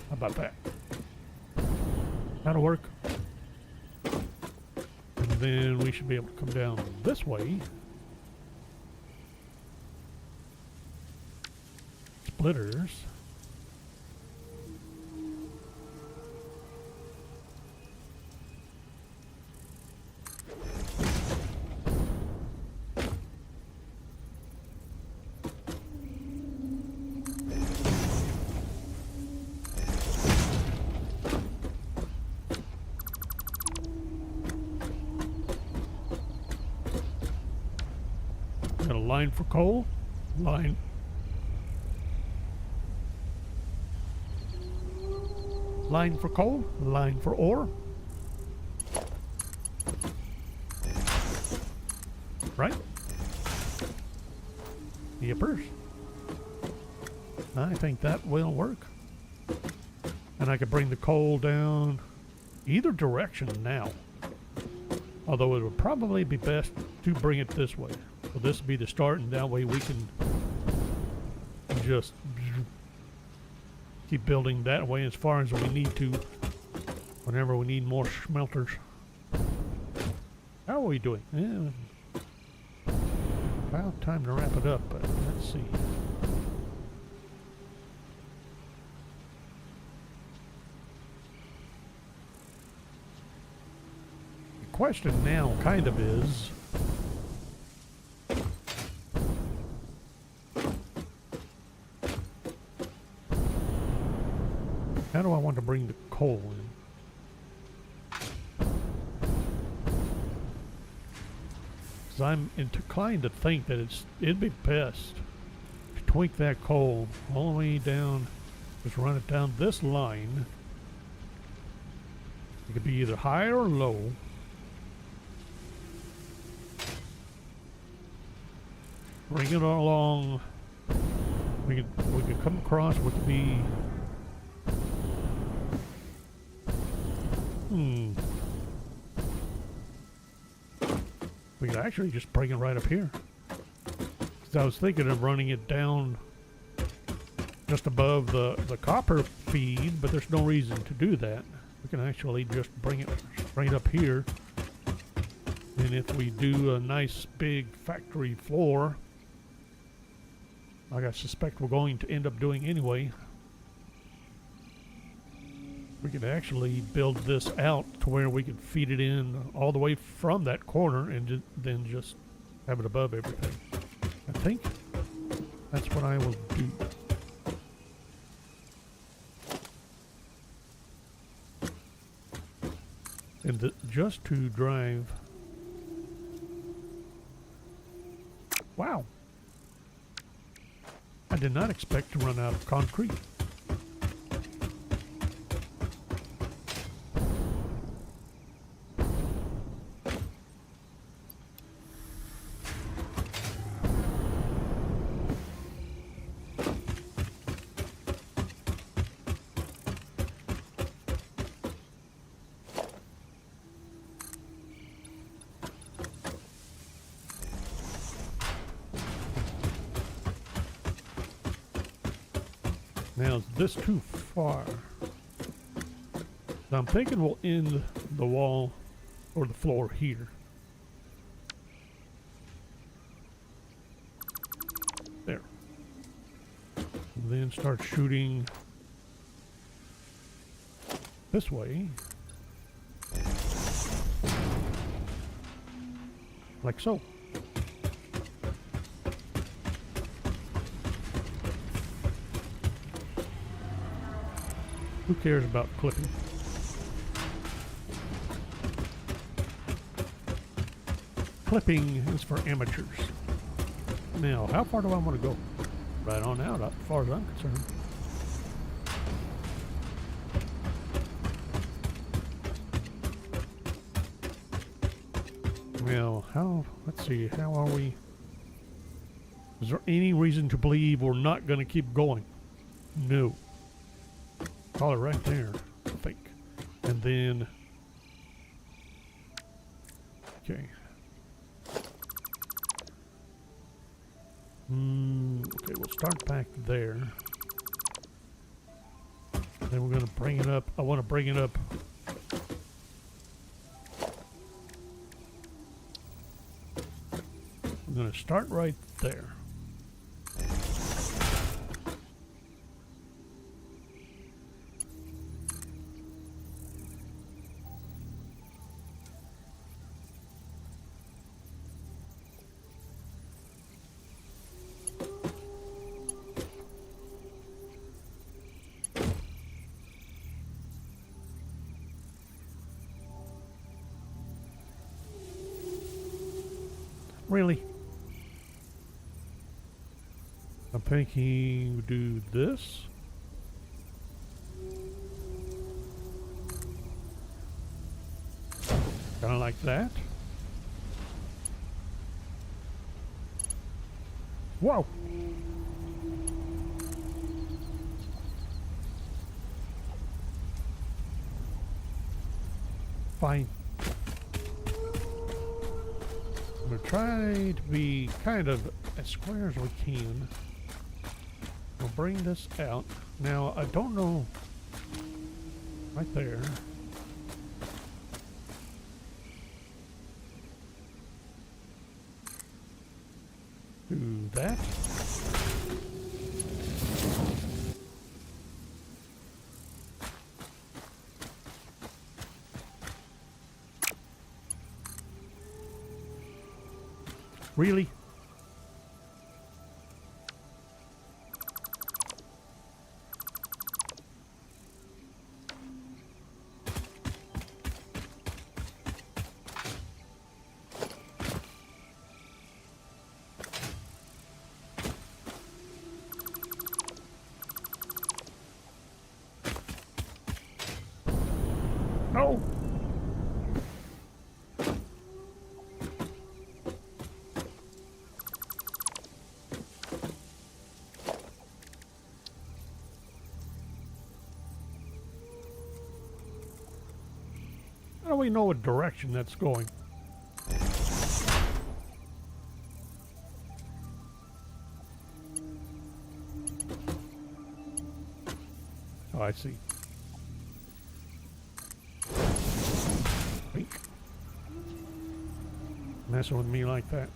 How about that? That'll work. And then we should be able to come down this way. Splitters. Got a line for coal, line for coal, line for ore. Right? Yippers. I think that will work. And I could bring the coal down either direction now. Although it would probably be best to bring it this way. So this will be the start, and that way we can just keep building that way as far as we need to whenever we need more smelters. How are we doing? Yeah. About time to wrap it up, but let's see. The question now kind of is, how do I want to bring the coal in? Because I'm inclined to think that it'd be best to tweak that coal all the way down, just run it down this line. It could be either high or low. Bring it along. We could come across. We could be. We could actually just bring it right up here. Because I was thinking of running it down just above the copper feed, but there's no reason to do that. We can actually just bring it right up here. And if we do a nice big factory floor, like I suspect we're going to end up doing anyway, we could actually build this out to where we could feed it in all the way from that corner and then just have it above everything. I think that's what I will do. And just to drive. Wow. I did not expect to run out of concrete. Now, is this too far? I'm thinking we'll end the wall or the floor here. There. And then start shooting this way. Like so. Who cares about clipping? Clipping is for amateurs. Now, how far do I want to go? Right on out, as far as I'm concerned. Well, let's see, how are we? Is there any reason to believe we're not going to keep going? No. Call it right there, I think. And then, okay. Okay, we'll start back there. Then we're going to bring it up. I want to bring it up. I'm going to start right there. Really? I'm thinking we do this. Kind of like that. Whoa! Fine. I'm going to try to be kind of as square as we can. We'll bring this out. Now, I don't know. Right there. Do that. Really? No! How do we know what direction that's going? Oh, I see. Wink. Messing with me like that.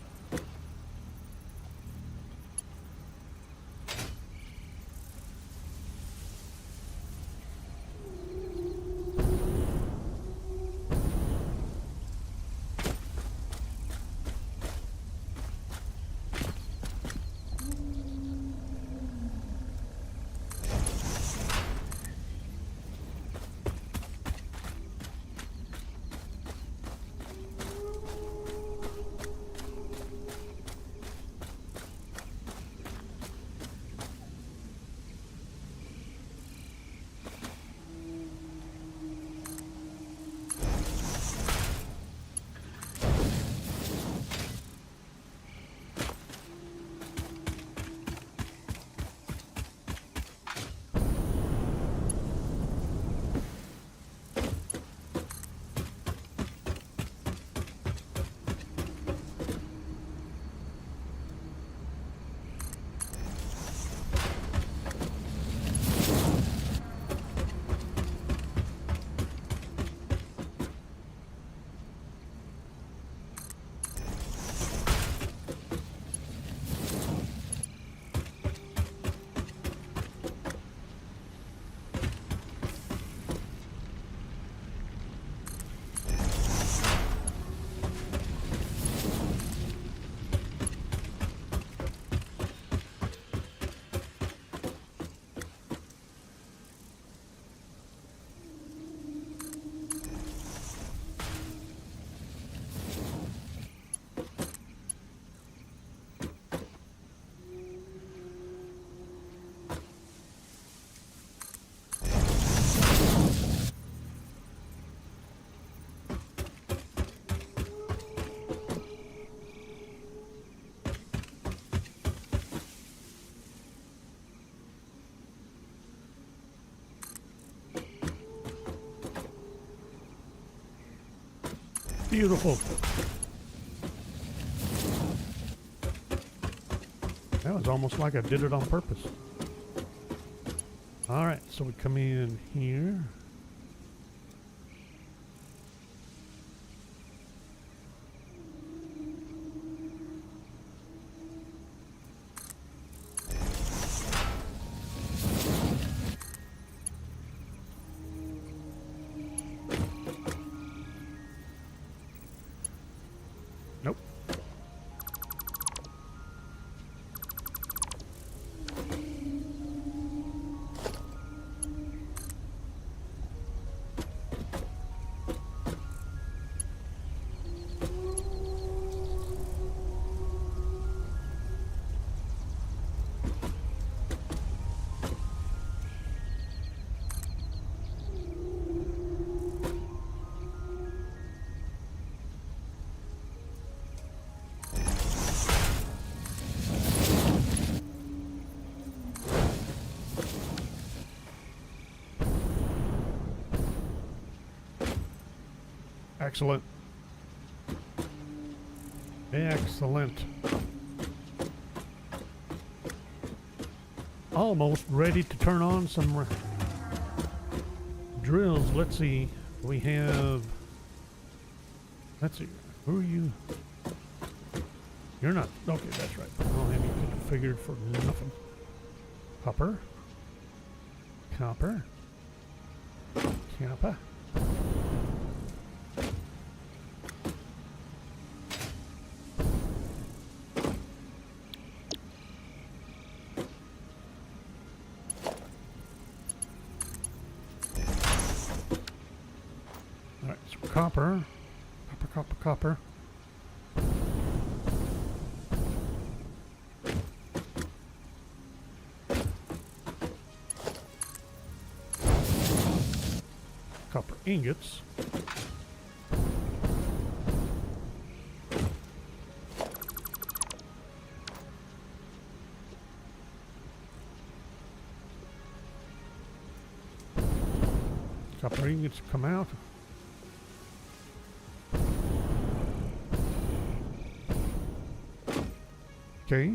Beautiful. That was almost like I did it on purpose. Alright, so we come in here. Nope. Excellent. Excellent. Almost ready to turn on some drills. Let's see. We have... Let's see. Who are you? You're not... Okay, that's right. I don't have you configured for nothing. Copper. Copper. Copper. Copper. Copper, copper, copper. Copper ingots. Copper ingots come out. Okay.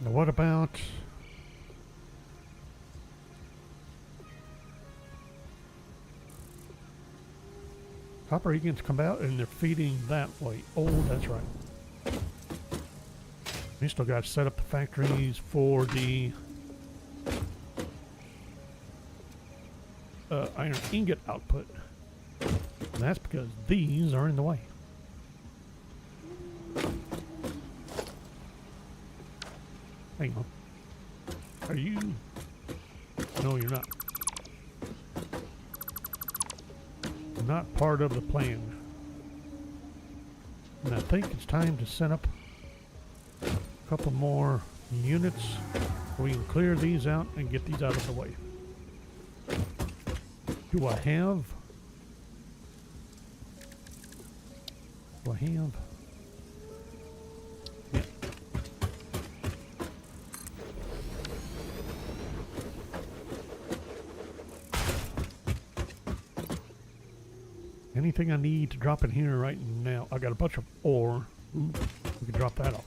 Now what about... Copper ingots come out and they're feeding that way. Oh, that's right. We still got to set up the factories for the iron ingot output. And that's because these are in the way. Hang on. Are you? No, you're not. Not part of the plan. And I think it's time to set up a couple more units so we can clear these out and get these out of the way. Do I have? Do I have? Yeah. Anything I need to drop in here right now? I got a bunch of ore. Ooh, we can drop that off.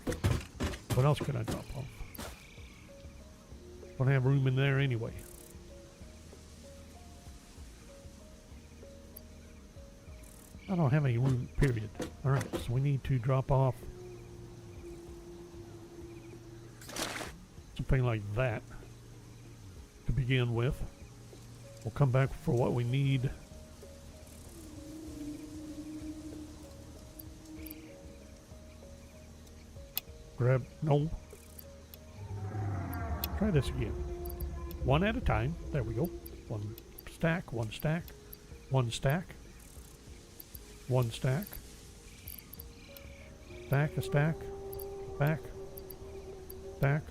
What else can I drop off? Don't have room in there anyway. I don't have any room, period. Alright, so we need to drop off something like that to begin with. We'll come back for what we need. Grab, no. Try this again. One at a time. There we go. One stack, one stack, one stack. One stack. Stack, a stack. Stack. Stack.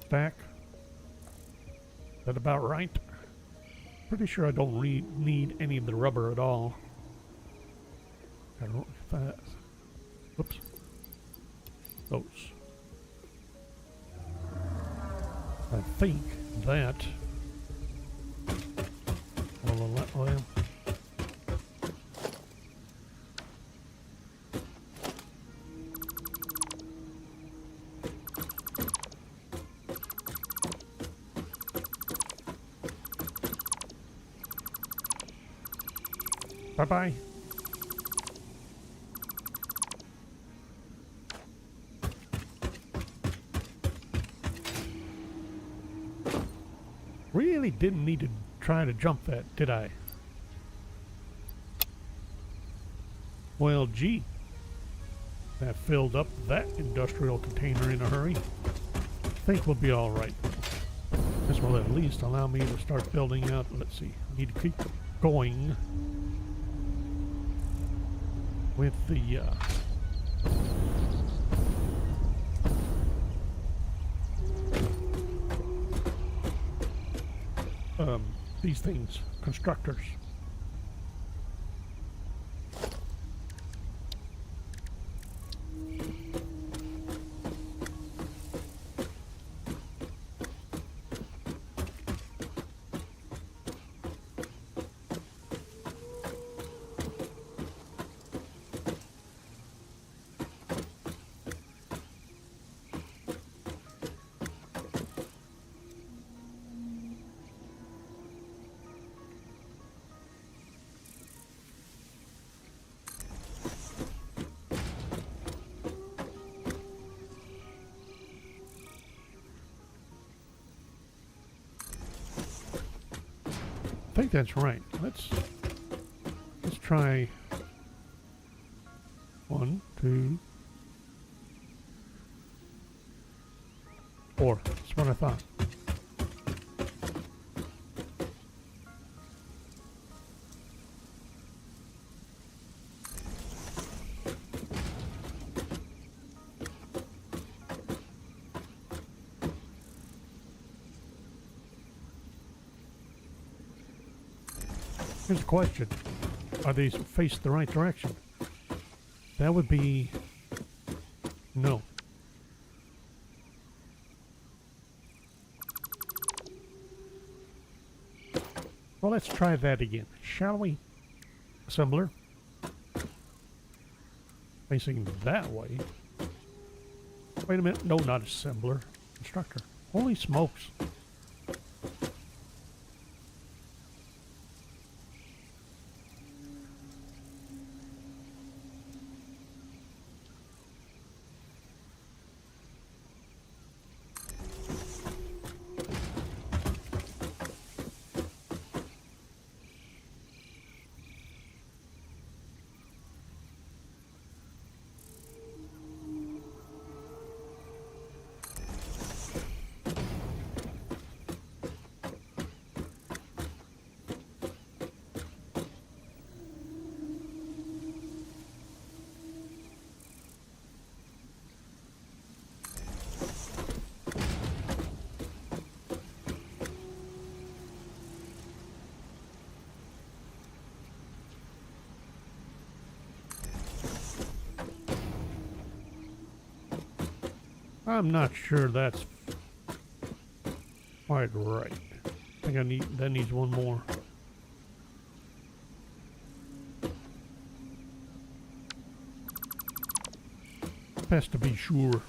Stack. Is that about right? Pretty sure I don't need any of the rubber at all. I don't, whoops. Those. I think that Well, bye-bye. Really didn't need to try to jump that, did I? Well, gee. That filled up that industrial container in a hurry. I think we'll be all right. This will at least allow me to start building out. Let's see. I need to keep going with the these things, constructors. I think that's right. Let's try 1, 2, 4. That's what I thought. Here's a question. Are these faced the right direction? That would be no. Well, let's try that again, shall we? Assembler. Facing that way. Wait a minute. No, not assembler. Constructor. Holy smokes. I'm not sure that's quite right. I think that needs one more. Best to be sure.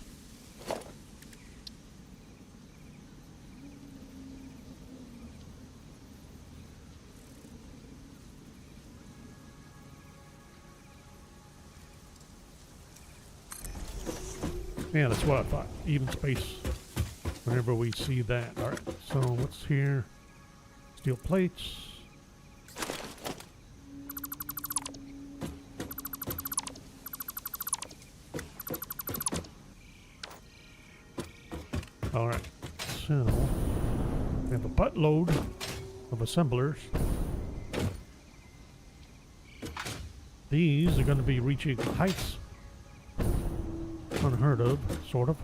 Yeah, that's what I thought. Even space whenever we see that. Alright, so what's here? Steel plates. Alright, so we have a buttload of assemblers. These are going to be reaching heights unheard of, sort of.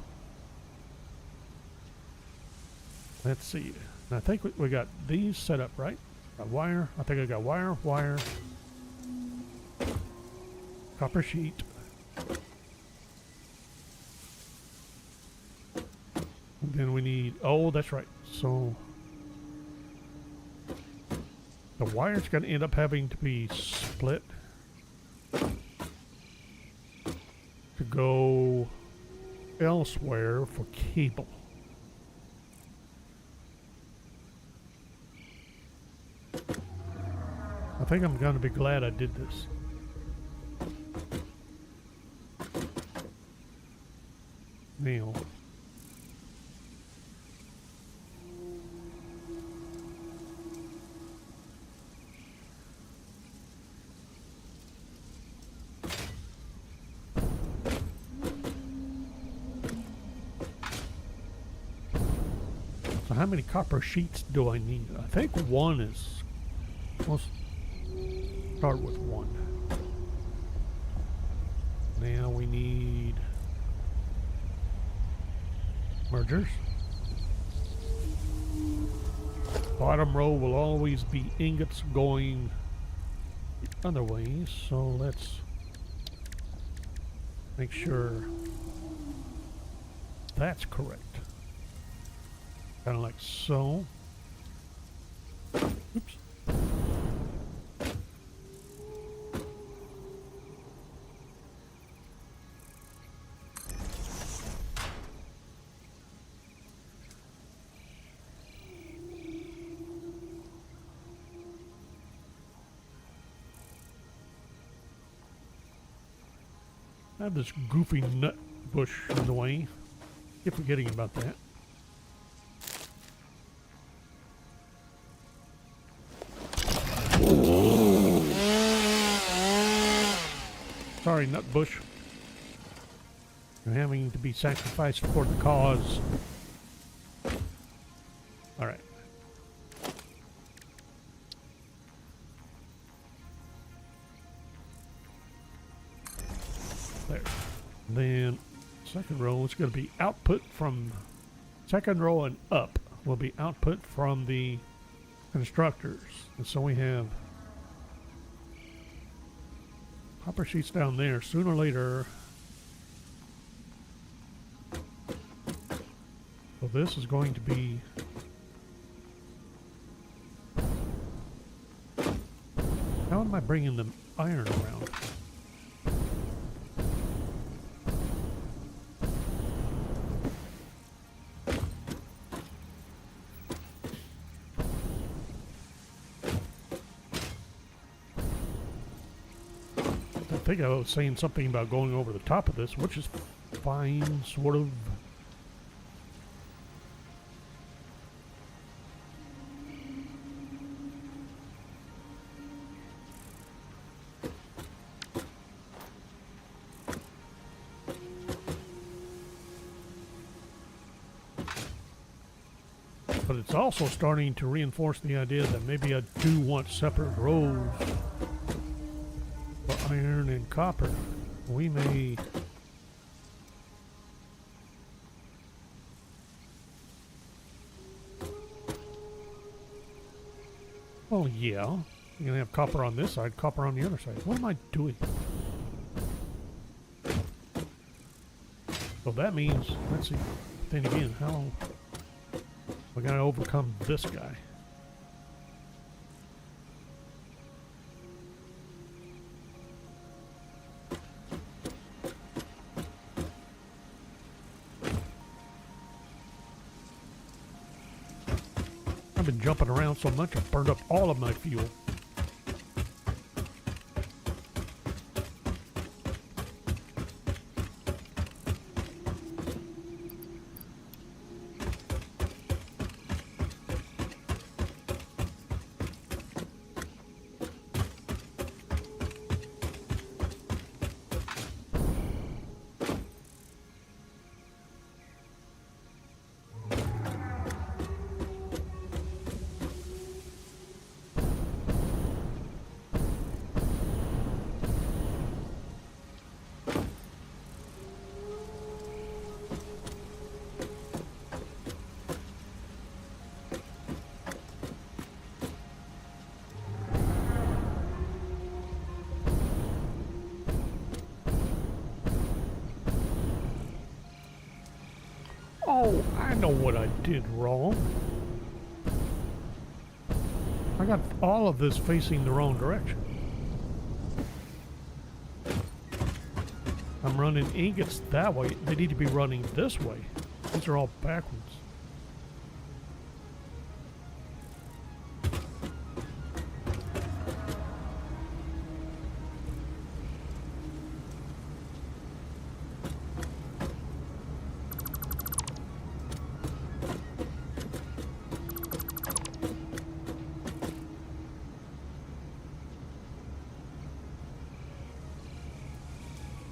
Let's see. And I think we got these set up, right? Got wire. I think I got wire, copper sheet. And then we need, oh, that's right. So The wire's going to end up having to be split to go elsewhere for cable. I think I'm going to be glad I did this. Now, so how many copper sheets do I need? I think one is, let's start with one. Now we need mergers. Bottom row will always be ingots going the other way, so let's make sure that's correct. Kind of like so. Oops. I have this goofy nut bush in the way. Keep forgetting about that. Sorry, nut bush. You're having to be sacrificed for the cause. All right. There. Then second row is going to be output from second row and up will be output from the constructors. And so we have copper sheets down there. Sooner or later, so this is going to be how am I bringing the iron around? I think I was saying something about going over the top of this, which is fine, sort of. But it's also starting to reinforce the idea that maybe I do want separate rows for iron and copper. We may well, yeah, you're gonna have copper on this side, copper on the other side. What am I doing? So that means, let's see, then again, how we gotta overcome this guy. I've been jumping around so much I've burned up all of my fuel. Oh, I know what I did wrong. I got all of this facing the wrong direction. I'm running ingots that way. They need to be running this way. These are all backwards.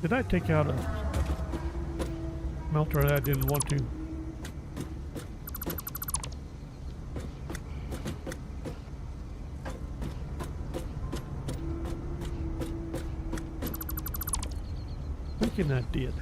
Did I take out a melter that I didn't want to? Thinking I did.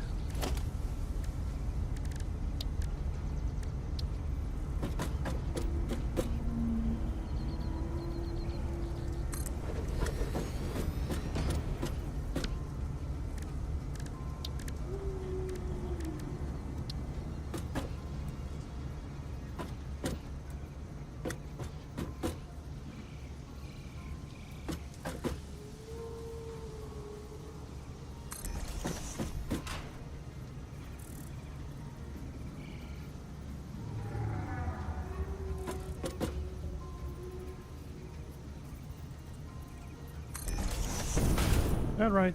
That right?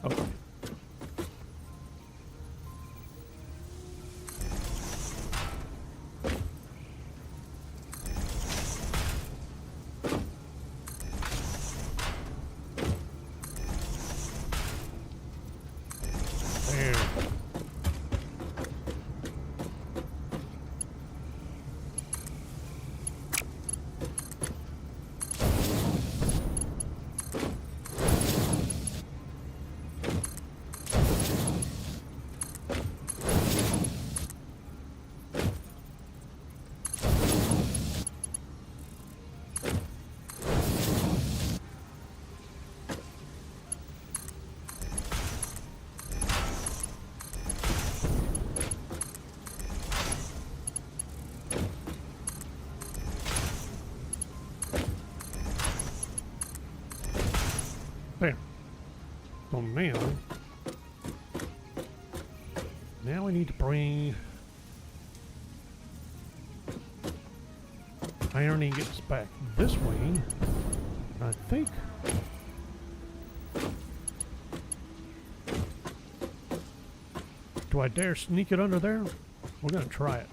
Okay. There. There. So now we need to bring iron ingots back this way. I think. Do I dare sneak it under there? We're gonna try it.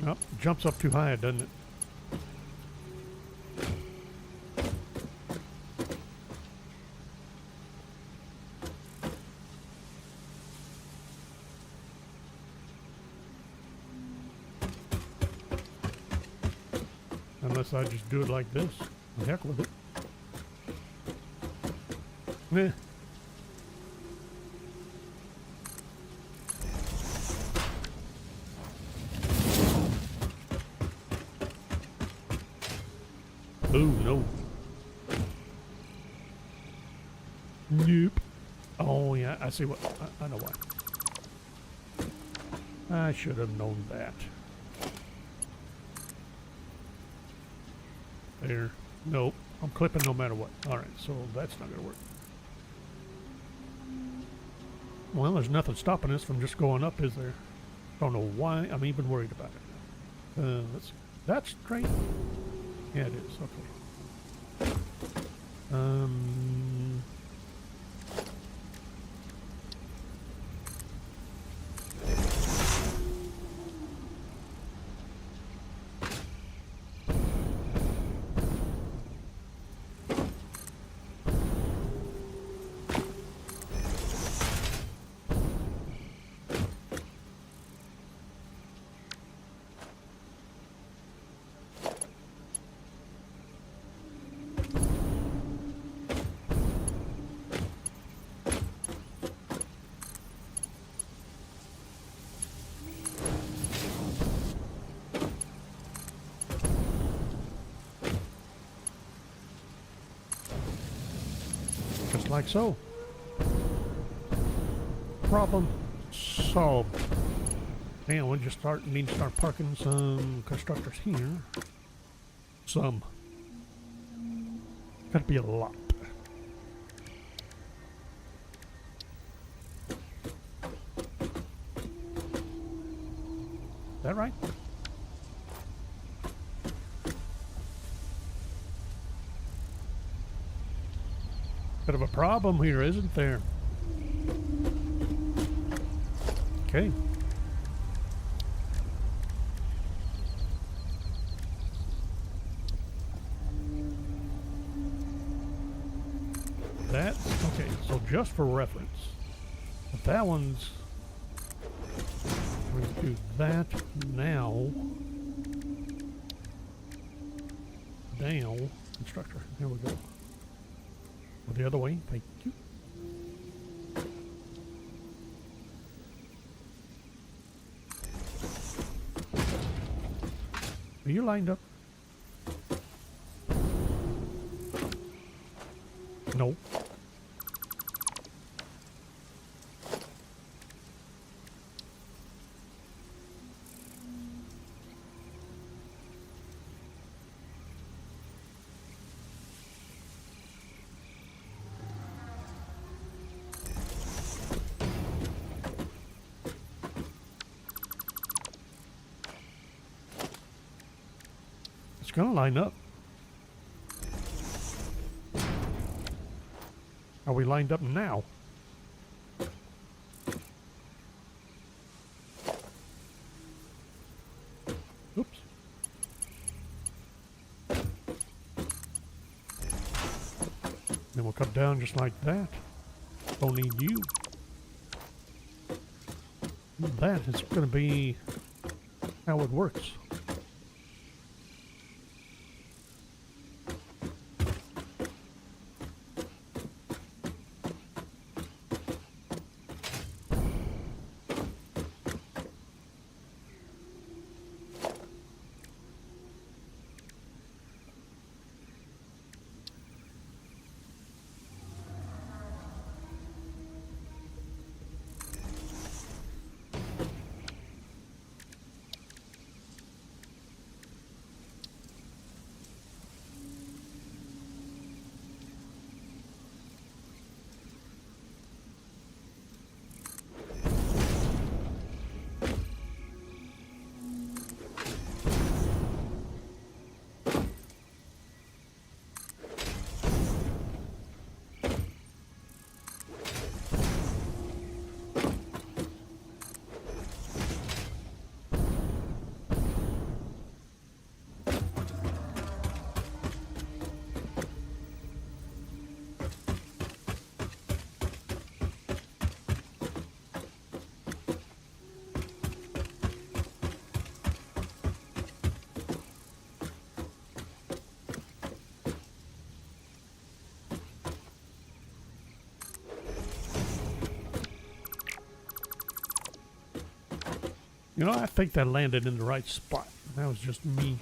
Oh, jumps up too high, doesn't it? Unless I just do it like this. The heck with it. Meh. Ooh, no. Nope. Oh, yeah, I see what... I know why. I should have known that. There. Nope. I'm clipping no matter what. Alright, so that's not going to work. Well, there's nothing stopping us from just going up, is there? Don't know why I'm even worried about it. That's straight. Yeah, it is. Okay. Just like so. Problem solved. And we'll just need to start parking some constructors here. Some. Gotta be a lot. Is that right? Bit of a problem here, isn't there? Okay. That, okay, so just for reference, if that one's, we're going to do that now. Down, constructor, there we go. Or the other way, thank you. Are you lined up? No. It's gonna line up. Are we lined up now? Oops. Then we'll come down just like that. Don't need you. That is going to be how it works. You know, I think that landed in the right spot. That was just me.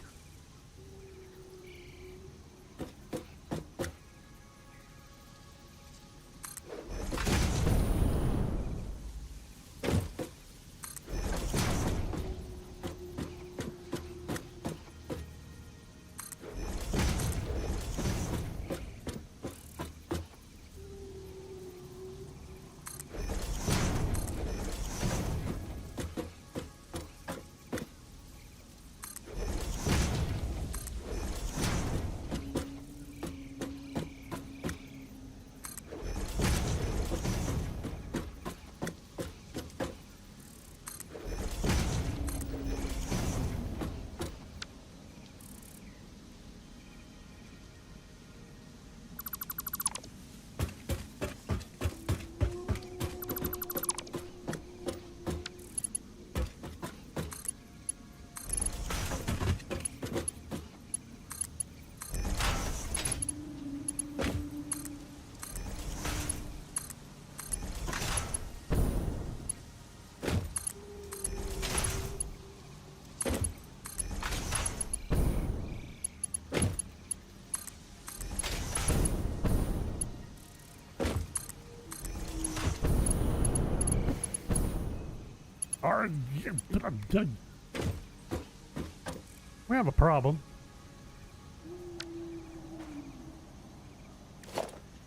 We have a problem.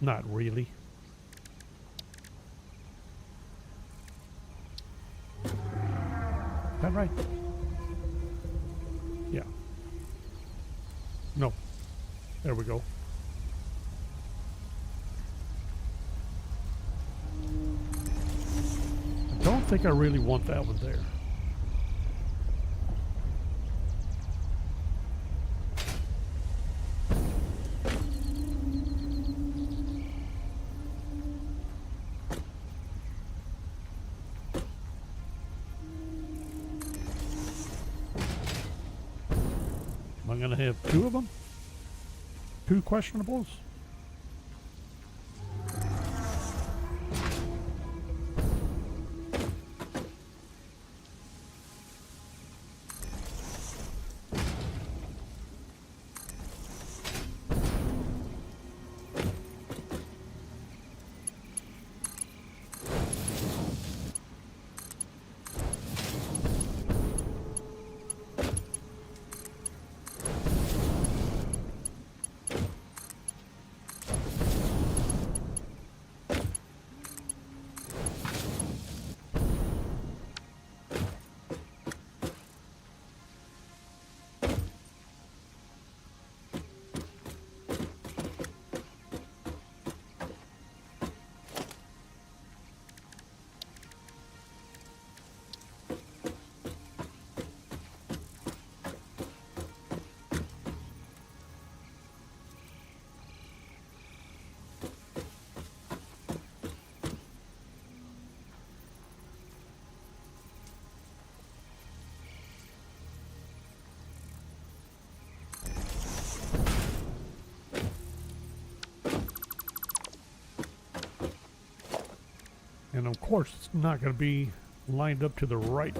Not really. Is that right? Yeah. No. There we go. I don't think I really want that one there. Am I going to have two of them? Two questionables? And of course, it's not going to be lined up to the right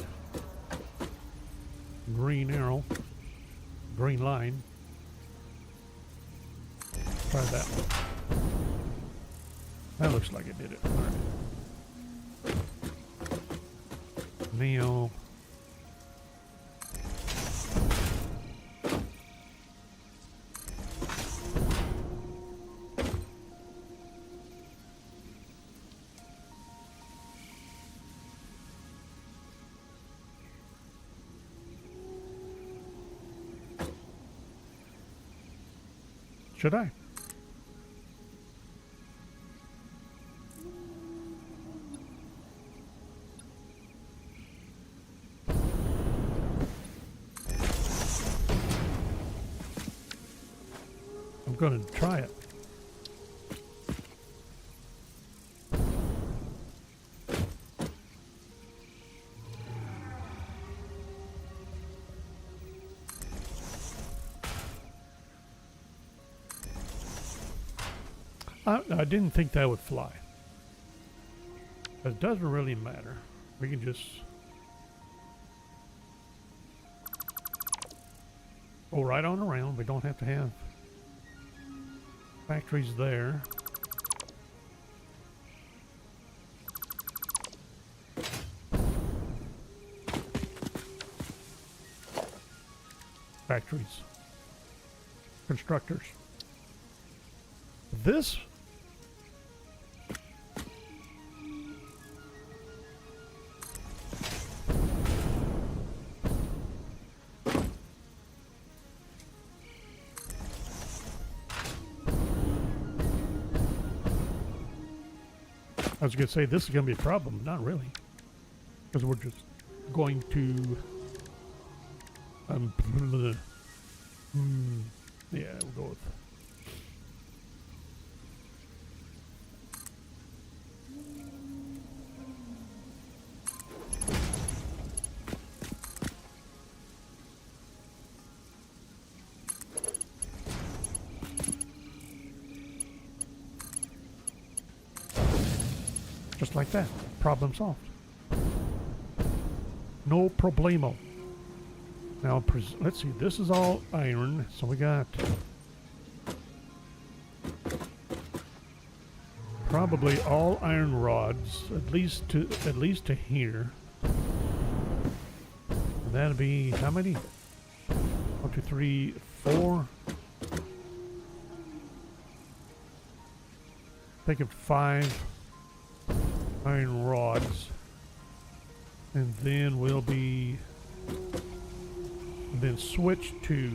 green arrow, green line. Try that one. That looks like it did it. All right. Neo. Should I? I'm going to try it. I didn't think that would fly. It doesn't really matter. We can just go right on around. We don't have to have factories there. Factories. Constructors. This I was going to say this is going to be a problem. Not really. Because we're just going to... yeah, we'll go with... Just like that. Problem solved. No problemo. Now, let's see. This is all iron. So we got probably all iron rods, at least to here. that'd be how many? 1, 2, 3, 4. Think of 5 iron rods. And then we'll be then switch to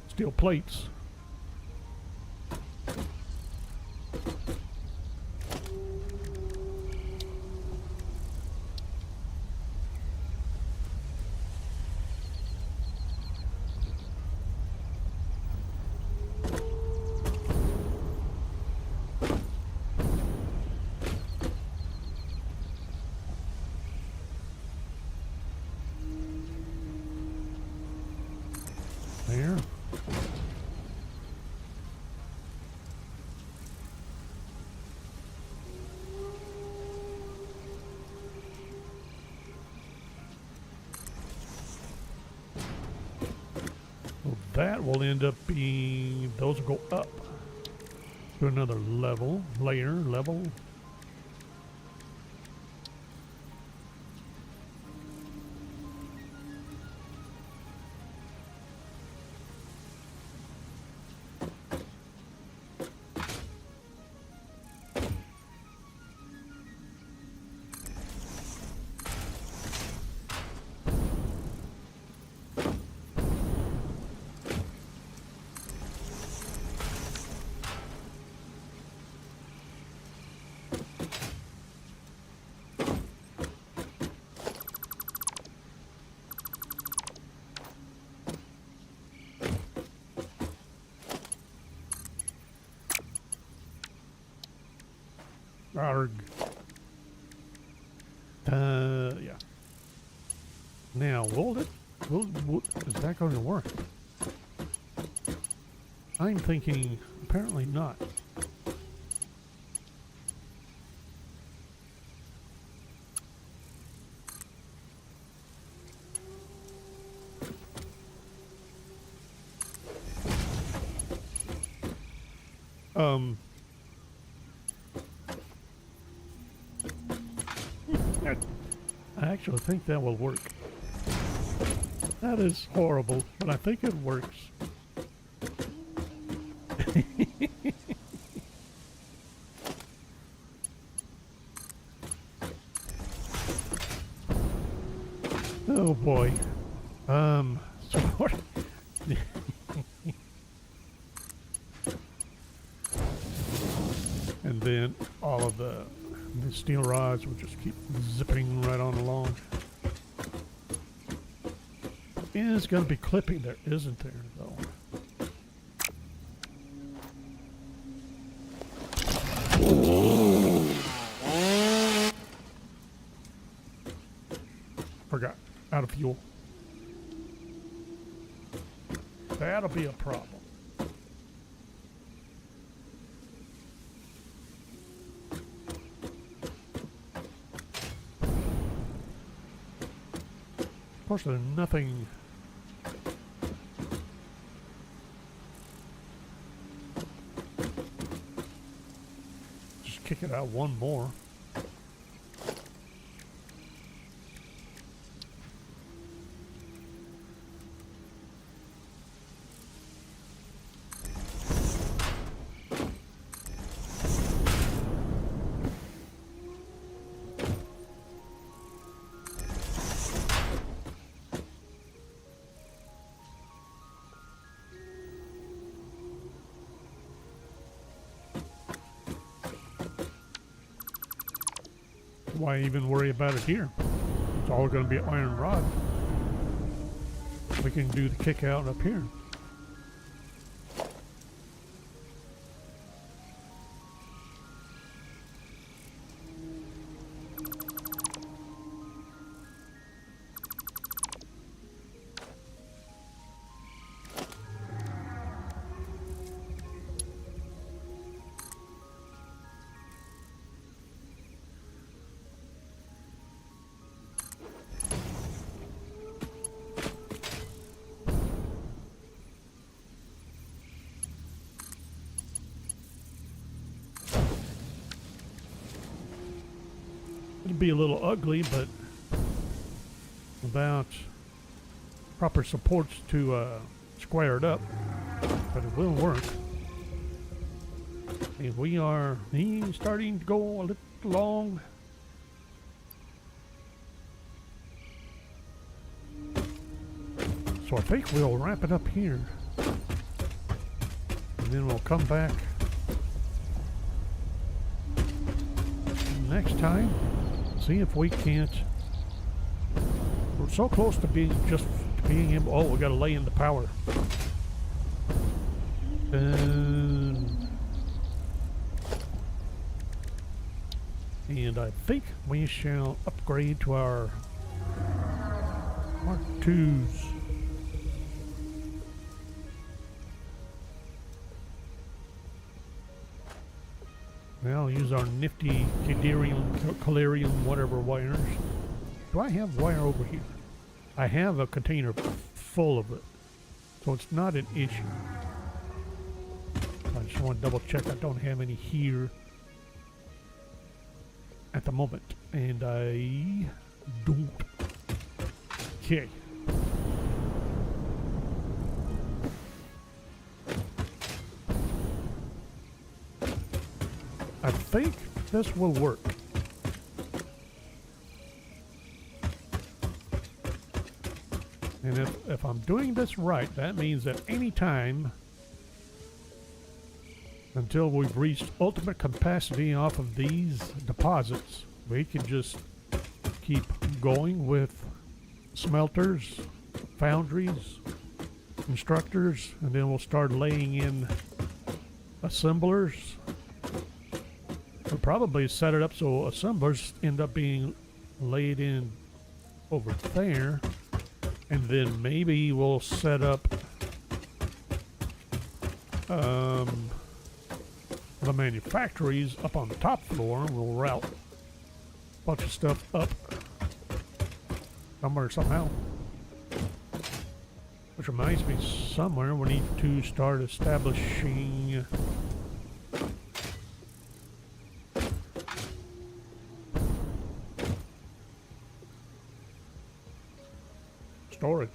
steel plates. There. Well, that will end up being, those will go up to another level, level. Arg. Yeah. Now, will is that going to work? I'm thinking, apparently not. I actually think that will work. That is horrible, but I think it works. Oh boy. So and then all of the steel rods will just keep zipping right on along. It's going to be clipping there, isn't there, though? Forgot. Out of fuel. That'll be a problem. Of course, there's nothing. Just kick it out one more. Why even worry about it here? It's all going to be iron rod. We can do the kick out up here. It'll be a little ugly, but without proper supports to square it up, but it will work. And he's starting to go a little long. So I think we'll wrap it up here. And then we'll come back next time, see if we can't. We're so close to being able. Oh, we got to lay in the power. And I think we shall upgrade to our Mark IIs. Well, use our nifty calarium, whatever wires. Do I have wire over here? I have a container full of it, so it's not an issue. I just want to double check I don't have any here at the moment, and I don't. Okay. I think this will work. And if I'm doing this right, that means that any time until we've reached ultimate capacity off of these deposits, we can just keep going with smelters, foundries, constructors, and then we'll start laying in assemblers. We'll probably set it up so assemblers end up being laid in over there, and then maybe we'll set up the manufactories up on the top floor, and we'll route a bunch of stuff up somewhere somehow. Which reminds me, somewhere we need to start establishing storage.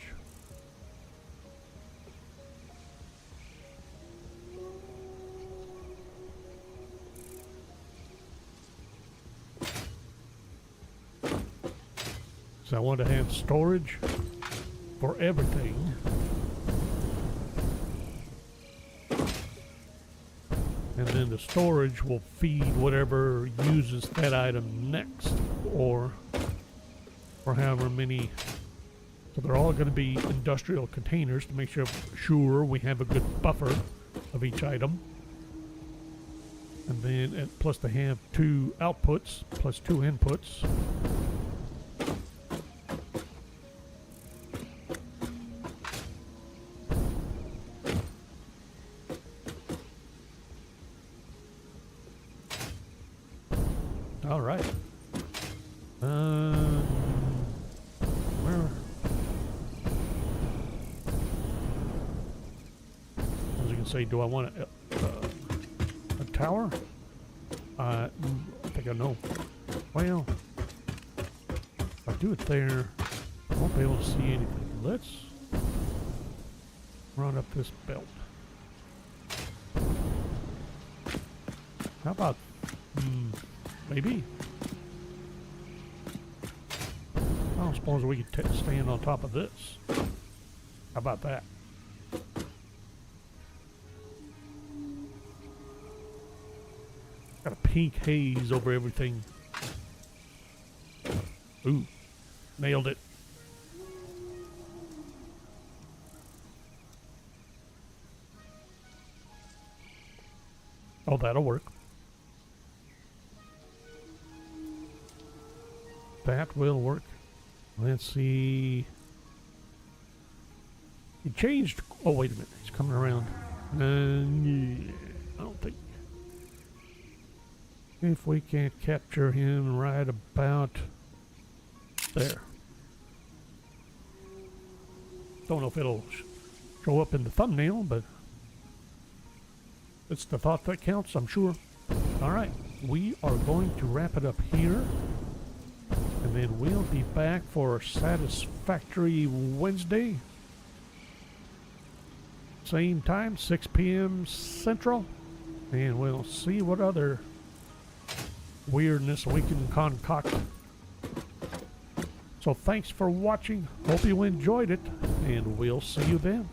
So I want to have storage for everything. And then the storage will feed whatever uses that item next, or however many. So they're all going to be industrial containers to make sure we have a good buffer of each item. And then, plus they have 2 outputs plus 2 inputs. All right. Where? As you can say, do I want a tower? I think I know. Well, if I do it there, I won't be able to see anything. Let's run up this belt. How about maybe? I don't suppose we could stand on top of this. How about that? Got a pink haze over everything. Ooh, nailed it. Oh, that'll work. That will work. Let's see. He changed. Oh, wait a minute. He's coming around. Yeah, I don't think. If we can't capture him right about there. Don't know if it'll show up in the thumbnail, but it's the thought that counts, I'm sure. All right. We are going to wrap it up here. And then we'll be back for Satisfactory Wednesday. Same time, 6 p.m. Central. And we'll see what other weirdness we can concoct. So thanks for watching. Hope you enjoyed it. And we'll see you then.